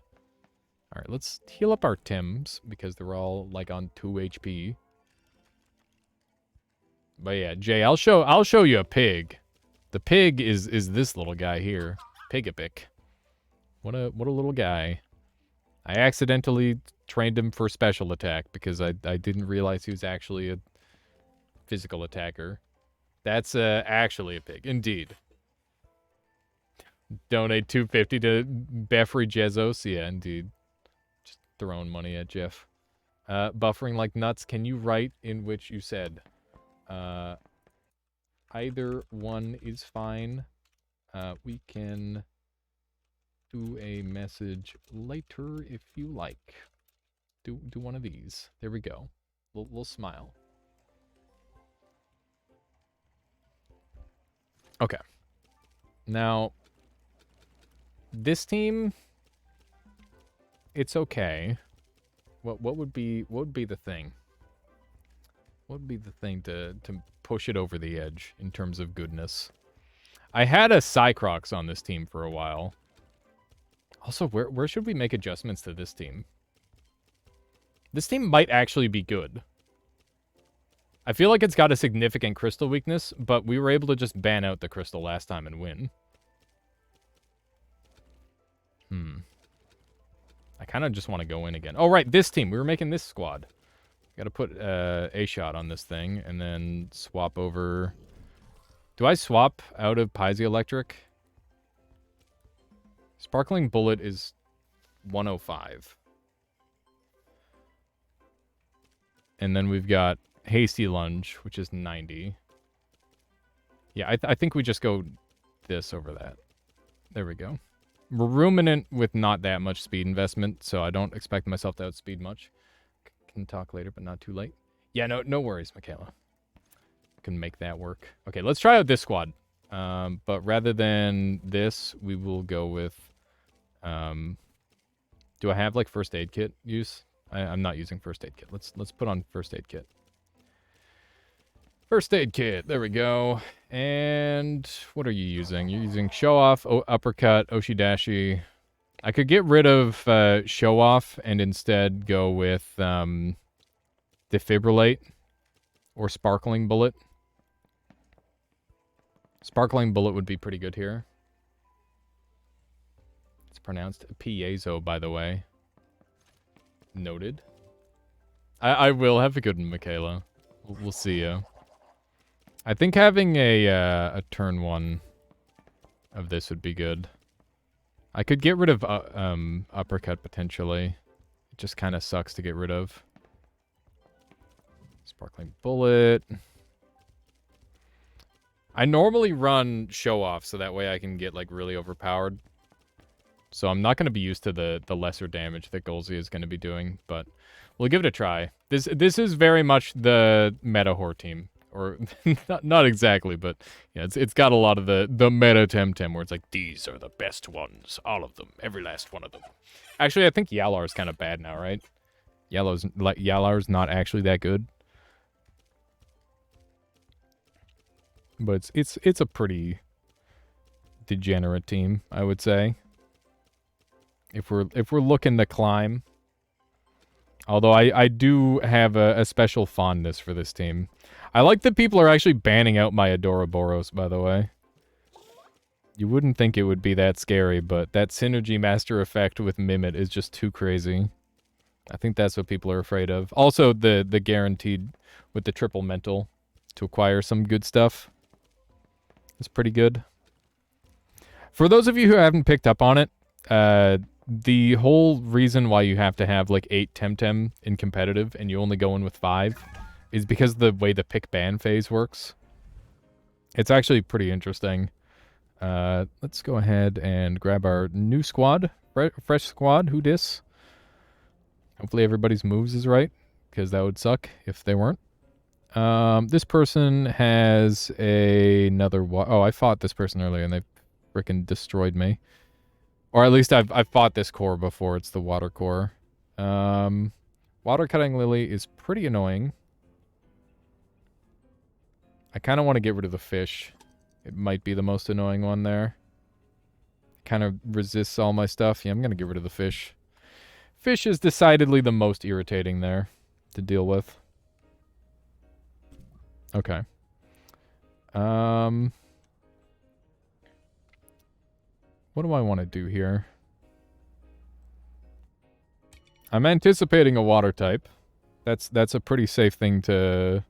All right, let's heal up our Tims because they're all like on 2 HP. But yeah, Jay, I'll show you a pig. The pig is this little guy here. Pigapic. What a little guy. I accidentally trained him for special attack because I didn't realize he was actually a physical attacker. That's actually a pig, indeed. Donate $250 to Beffrey Jezos. Yeah, indeed. Just throwing money at Jeff. Buffering like nuts. Can you write in which you said? Either one is fine. We can do a message later if you like. Do one of these. There we go. We'll smile. Okay. Now, this team, it's okay. What would be the thing? What would be the thing to push it over the edge in terms of goodness? I had a Cycrox on this team for a while. Also, where should we make adjustments to this team? This team might actually be good. I feel like it's got a significant crystal weakness, but we were able to just ban out the crystal last time and win. I kind of just want to go in again. Oh, right, this team. We were making this squad. Got to put a shot on this thing and then swap over. Do I swap out of Piezoelectric? Sparkling Bullet is 105. And then we've got Hasty Lunge, which is 90. Yeah, I think we just go this over that. There we go. Ruminant with not that much speed investment, so I don't expect myself to outspeed much. Can talk later, but not too late. Yeah, no worries, Michaela. Can make that work. Okay, let's try out this squad. But rather than this, we will go with... do I have, like, first aid kit use? I'm not using first aid kit. Let's put on first aid kit. First aid kit. There we go. And what are you using? You're using show off, uppercut, oshidashi. I could get rid of show off and instead go with defibrillate or sparkling bullet. Sparkling bullet would be pretty good here. It's pronounced piezo, by the way. Noted. I will have a good one, Michaela. We'll see you. I think having a turn 1 of this would be good. I could get rid of uppercut potentially. It just kind of sucks to get rid of. Sparkling bullet. I normally run show off so that way I can get like really overpowered. So I'm not going to be used to the lesser damage that Golzy is going to be doing, but we'll give it a try. This is very much the meta horde team. Or not exactly, but yeah, it's got a lot of the meta temtem where it's like, these are the best ones, all of them, every last one of them. Actually, I think Yalar is kind of bad now, right? Yalar's not actually that good, but it's a pretty degenerate team, I would say. If we're looking to climb, although I do have a special fondness for this team. I like that people are actually banning out my Adoraboros, by the way. You wouldn't think it would be that scary, but that Synergy Master effect with Mimit is just too crazy. I think that's what people are afraid of. Also, the guaranteed with the triple mental to acquire some good stuff is pretty good. For those of you who haven't picked up on it, the whole reason why you have to have like 8 temtem in competitive and you only go in with 5 is because the way the pick ban phase works. It's actually pretty interesting. Let's go ahead and grab our new squad. Fresh squad, who dis? Hopefully everybody's moves is right, because that would suck if they weren't. This person has another... Oh, I fought this person earlier and they freaking destroyed me. Or at least I've fought this core before. It's the water core. Water cutting lily is pretty annoying. I kind of want to get rid of the fish. It might be the most annoying one there. Kind of resists all my stuff. Yeah, I'm going to get rid of the fish. Fish is decidedly the most irritating there to deal with. Okay. What do I want to do here? I'm anticipating a water type. That's a pretty safe thing to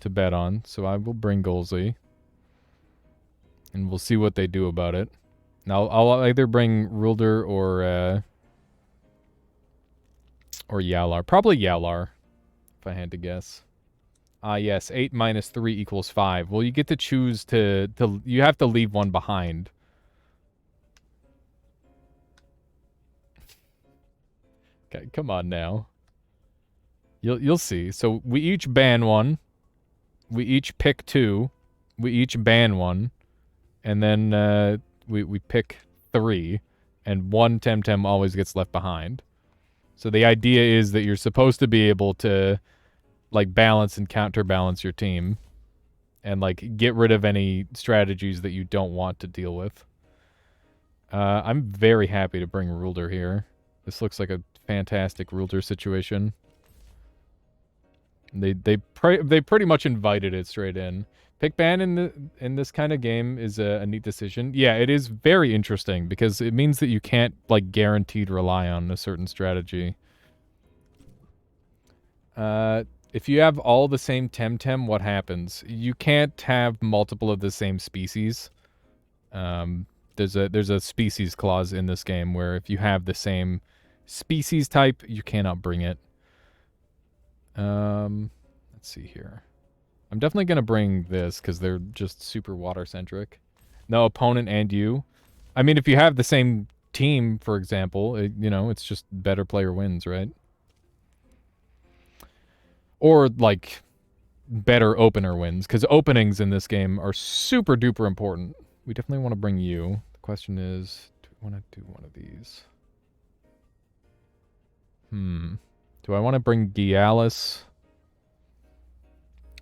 bet on. So I will bring Golzy. And we'll see what they do about it. Now I'll either bring Rulder or Yalar. Probably Yalar, if I had to guess. Yes, 8 minus 3 equals 5. Well, you get to choose to you have to leave one behind. Okay, come on now. You'll see. So we each ban one. We each pick 2. We each ban one. And then we pick 3. And 1 Temtem always gets left behind. So the idea is that you're supposed to be able to like balance and counterbalance your team. And like get rid of any strategies that you don't want to deal with. I'm very happy to bring Rulder here. This looks like a fantastic Rulder situation. They pretty much invited it straight in. Pick ban in this kind of game is a neat decision. Yeah, it is very interesting because it means that you can't like guaranteed rely on a certain strategy. If you have all the same Temtem, what happens? You can't have multiple of the same species. There's a species clause in this game where if you have the same species type, you cannot bring it. Let's see here. I'm definitely going to bring this because they're just super water-centric. No, opponent and you. I mean, if you have the same team, for example, you know, it's just better player wins, right? Or, like, better opener wins, because openings in this game are super-duper important. We definitely want to bring you. The question is, do we want to do one of these? Do I want to bring Gialis?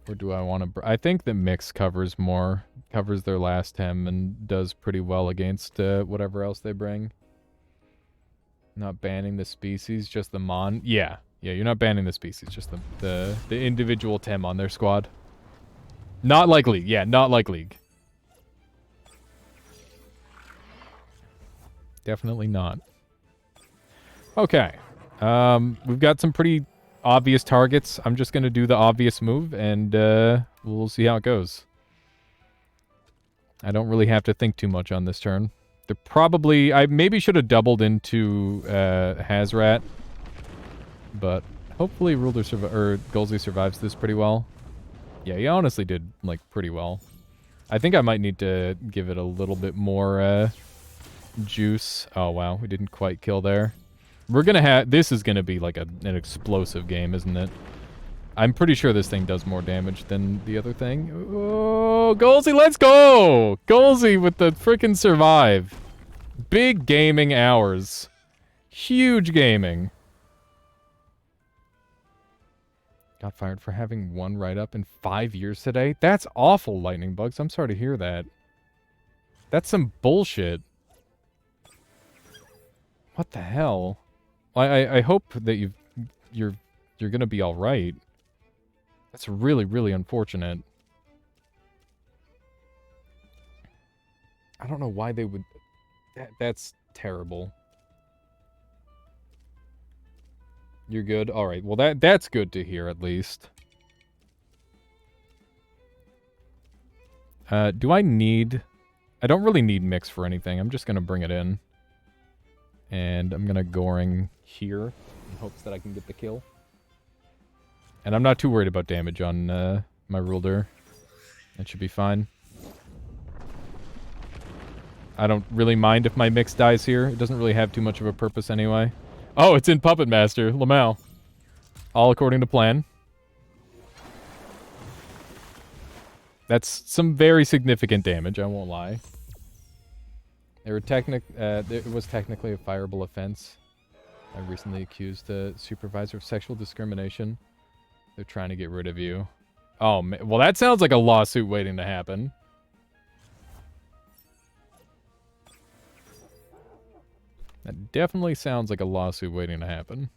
Or do I want to... I think that Mix covers more. Covers their last hem and does pretty well against whatever else they bring. Not banning the species, just the mon. Yeah. Yeah, you're not banning the species, just the individual tem on their squad. Not like League. Yeah, not like League. Definitely not. Okay. We've got some pretty obvious targets. I'm just going to do the obvious move, and we'll see how it goes. I don't really have to think too much on this turn. They're probably... I maybe should have doubled into Hazrat, but hopefully Golsey survives this pretty well. Yeah, he honestly did, like, pretty well. I think I might need to give it a little bit more juice. Oh, wow. We didn't quite kill there. We're going to have... This is going to be, like, an explosive game, isn't it? I'm pretty sure this thing does more damage than the other thing. Oh, Golsey, let's go! Golsey with the frickin' survive. Big gaming hours. Huge gaming. Got fired for having one write-up in 5 years today? That's awful, Lightning Bugs. I'm sorry to hear that. That's some bullshit. What the hell? I hope that you're gonna be all right. That's really, really unfortunate. I don't know why they would... That's terrible. You're good? Alright, well that's good to hear at least. Do I need... I don't really need Mix for anything. I'm just gonna bring it in. And I'm gonna Goring here in hopes that I can get the kill. And I'm not too worried about damage on my Ruler. That should be fine. I don't really mind if my Mix dies here. It doesn't really have too much of a purpose anyway. Oh, it's in Puppet Master, Lamau. All according to plan. That's some very significant damage, I won't lie. It was technically a fireable offense. I recently accused a supervisor of sexual discrimination. They're trying to get rid of you. Oh, man. Well, that sounds like a lawsuit waiting to happen. That definitely sounds like a lawsuit waiting to happen.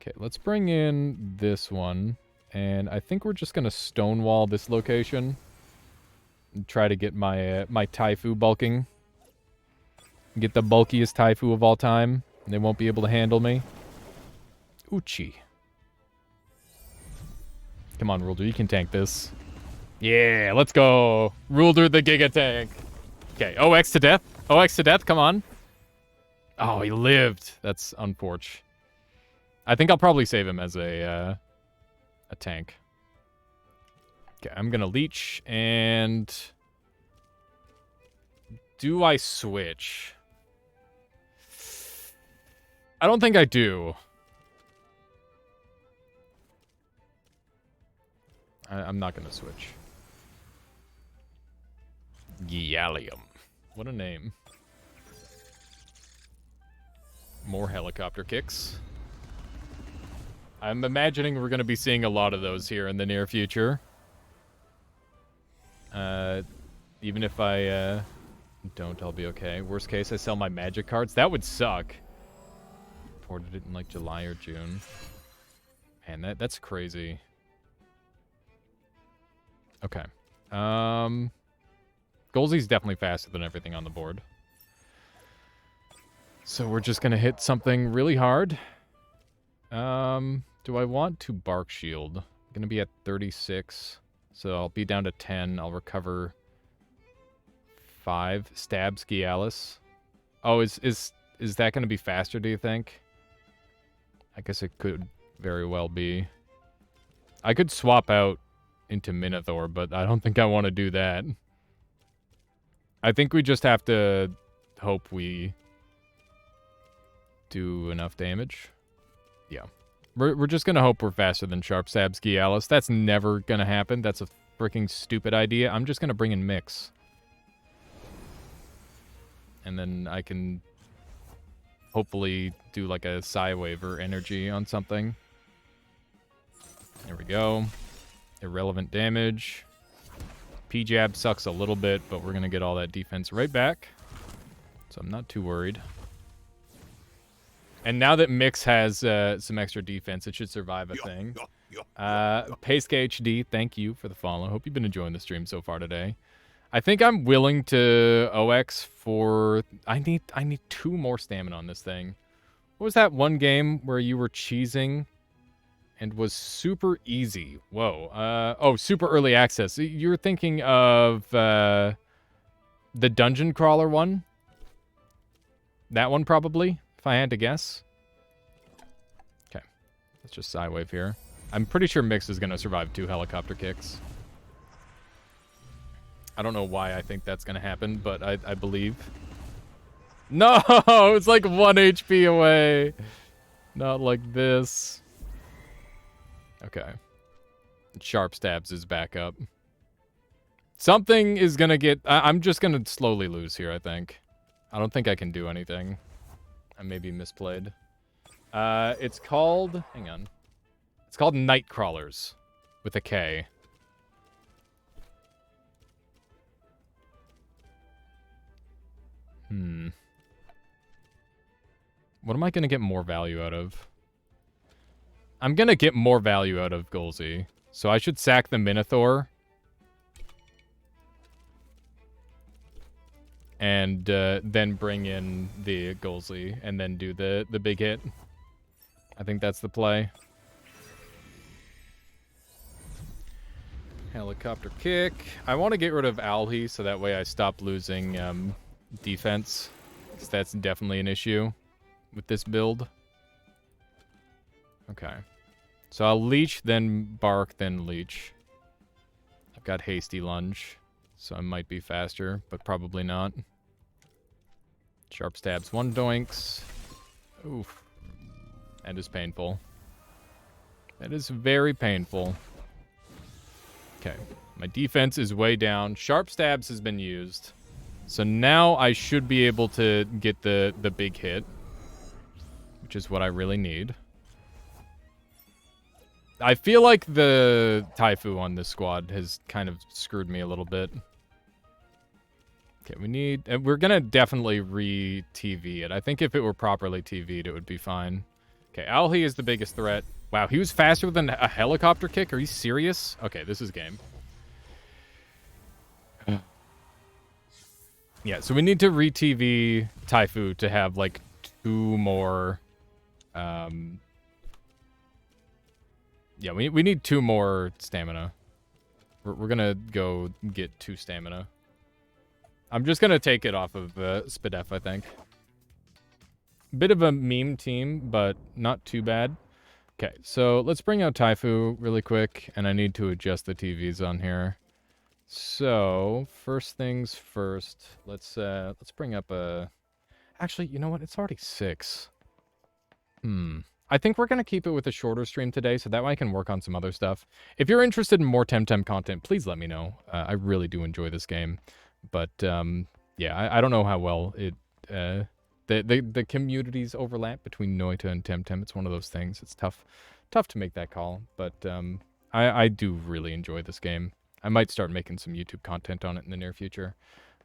Okay, let's bring in this one. And I think we're just going to stonewall this location. And try to get my my Taifu bulking. Get the bulkiest Taifu of all time. And they won't be able to handle me. Uchi. Come on, Ruler, you can tank this. Yeah, let's go. Ruler the Giga Tank. Okay, OX to death. OX to death, come on. Oh, he lived. That's unfortunate. I think I'll probably save him as a tank. Okay, I'm gonna leech, and... Do I switch? I don't think I do. I'm not gonna switch. Giallium. What a name. More helicopter kicks. I'm imagining we're going to be seeing a lot of those here in the near future. Even if I don't, I'll be okay. Worst case, I sell my magic cards. That would suck. Reported it in like July or June. Man, that's crazy. Okay. Golsey's definitely faster than everything on the board. So we're just going to hit something really hard. Do I want to Bark Shield? I'm going to be at 36. So I'll be down to 10. I'll recover 5. Stabs Gialis. Oh, is that going to be faster, do you think? I guess it could very well be. I could swap out into Minotaur, but I don't think I want to do that. I think we just have to hope we do enough damage. Yeah. We're just going to hope we're faster than Sharp Stabs Gialis. That's never going to happen. That's a freaking stupid idea. I'm just going to bring in Mix. And then I can hopefully do like a Psy Wave or energy on something. There we go. irrelevant damage. P-jab sucks a little bit, but we're going to get all that defense right back. So I'm not too worried. And now that Mix has some extra defense, it should survive a thing. Pace HD, thank you for the follow. Hope you've been enjoying the stream so far today. I think I'm willing to OX for... I need 2 more stamina on this thing. What was that one game where you were cheesing and was super easy? Whoa. Oh, super early access. You're thinking of the dungeon crawler one? That one probably, if I had to guess. Okay. Let's just sidewave here. I'm pretty sure Mix is going to survive 2 helicopter kicks. I don't know why I think that's going to happen, but I believe. No! It's like 1 HP away. Not like this. Okay. Sharp Stabs is back up. Something is going to get... I'm just going to slowly lose here, I think. I don't think I can do anything. I may be misplayed. It's called... Hang on. It's called Night Crawlers. With a K. What am I going to get more value out of? I'm going to get more value out of Golzy. So I should sack the Minotaur. And then bring in the Golzy. And then do the big hit. I think that's the play. Helicopter kick. I want to get rid of Alhi so that way I stop losing defense. Because that's definitely an issue with this build. Okay. So I'll leech, then bark, then leech. I've got hasty lunge, so I might be faster, but probably not. Sharp stabs, 1 doinks. Oof. That is painful. That is very painful. Okay. My defense is way down. Sharp stabs has been used. So now I should be able to get the big hit, which is what I really need. I feel like the Taifu on this squad has kind of screwed me a little bit. Okay, we're going to definitely re-TV it. I think if it were properly TV'd, it would be fine. Okay, Alhi is the biggest threat. Wow, he was faster than a helicopter kick? Are you serious? Okay, this is game. Yeah, so we need to re-TV Taifu to have, like, 2 more... Yeah, we need 2 more stamina. We're gonna go get 2 stamina. I'm just gonna take it off of Spidef, I think. Bit of a meme team, but not too bad. Okay, so let's bring out Taifu really quick, and I need to adjust the TVs on here. So, first things first, let's bring up a... Actually, you know what? It's already 6. I think we're going to keep it with a shorter stream today, so that way I can work on some other stuff. If you're interested in more Temtem content, please let me know. I really do enjoy this game. But, yeah, I don't know how well it... The communities overlap between Noita and Temtem. It's one of those things. It's tough to make that call. But I do really enjoy this game. I might start making some YouTube content on it in the near future.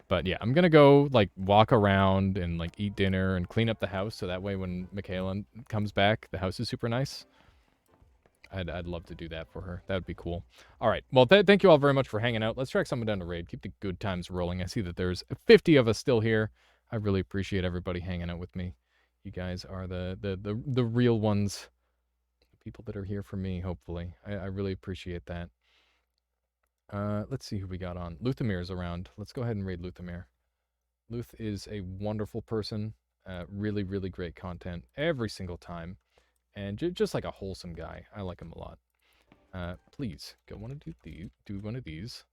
But yeah, I'm going to go like walk around and like eat dinner and clean up the house. So that way when Michaela comes back, the house is super nice. I'd love to do that for her. That would be cool. All right. Well, thank you all very much for hanging out. Let's track someone down to raid. Keep the good times rolling. I see that there's 50 of us still here. I really appreciate everybody hanging out with me. You guys are the real ones. The people that are here for me, hopefully. I really appreciate that. Let's see who we got on. Luthamir's around. Let's go ahead and raid Luthamir. Luth is a wonderful person. Really, really great content every single time. And just like a wholesome guy. I like him a lot. Please, go want to do one of these.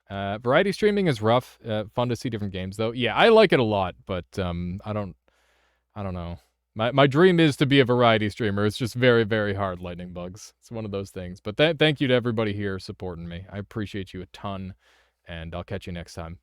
Variety streaming is rough. Fun to see different games, though. Yeah, I like it a lot, but I don't know. My dream is to be a variety streamer. It's just very, very hard, lightning bugs. It's one of those things. But thank you to everybody here supporting me. I appreciate you a ton, and I'll catch you next time.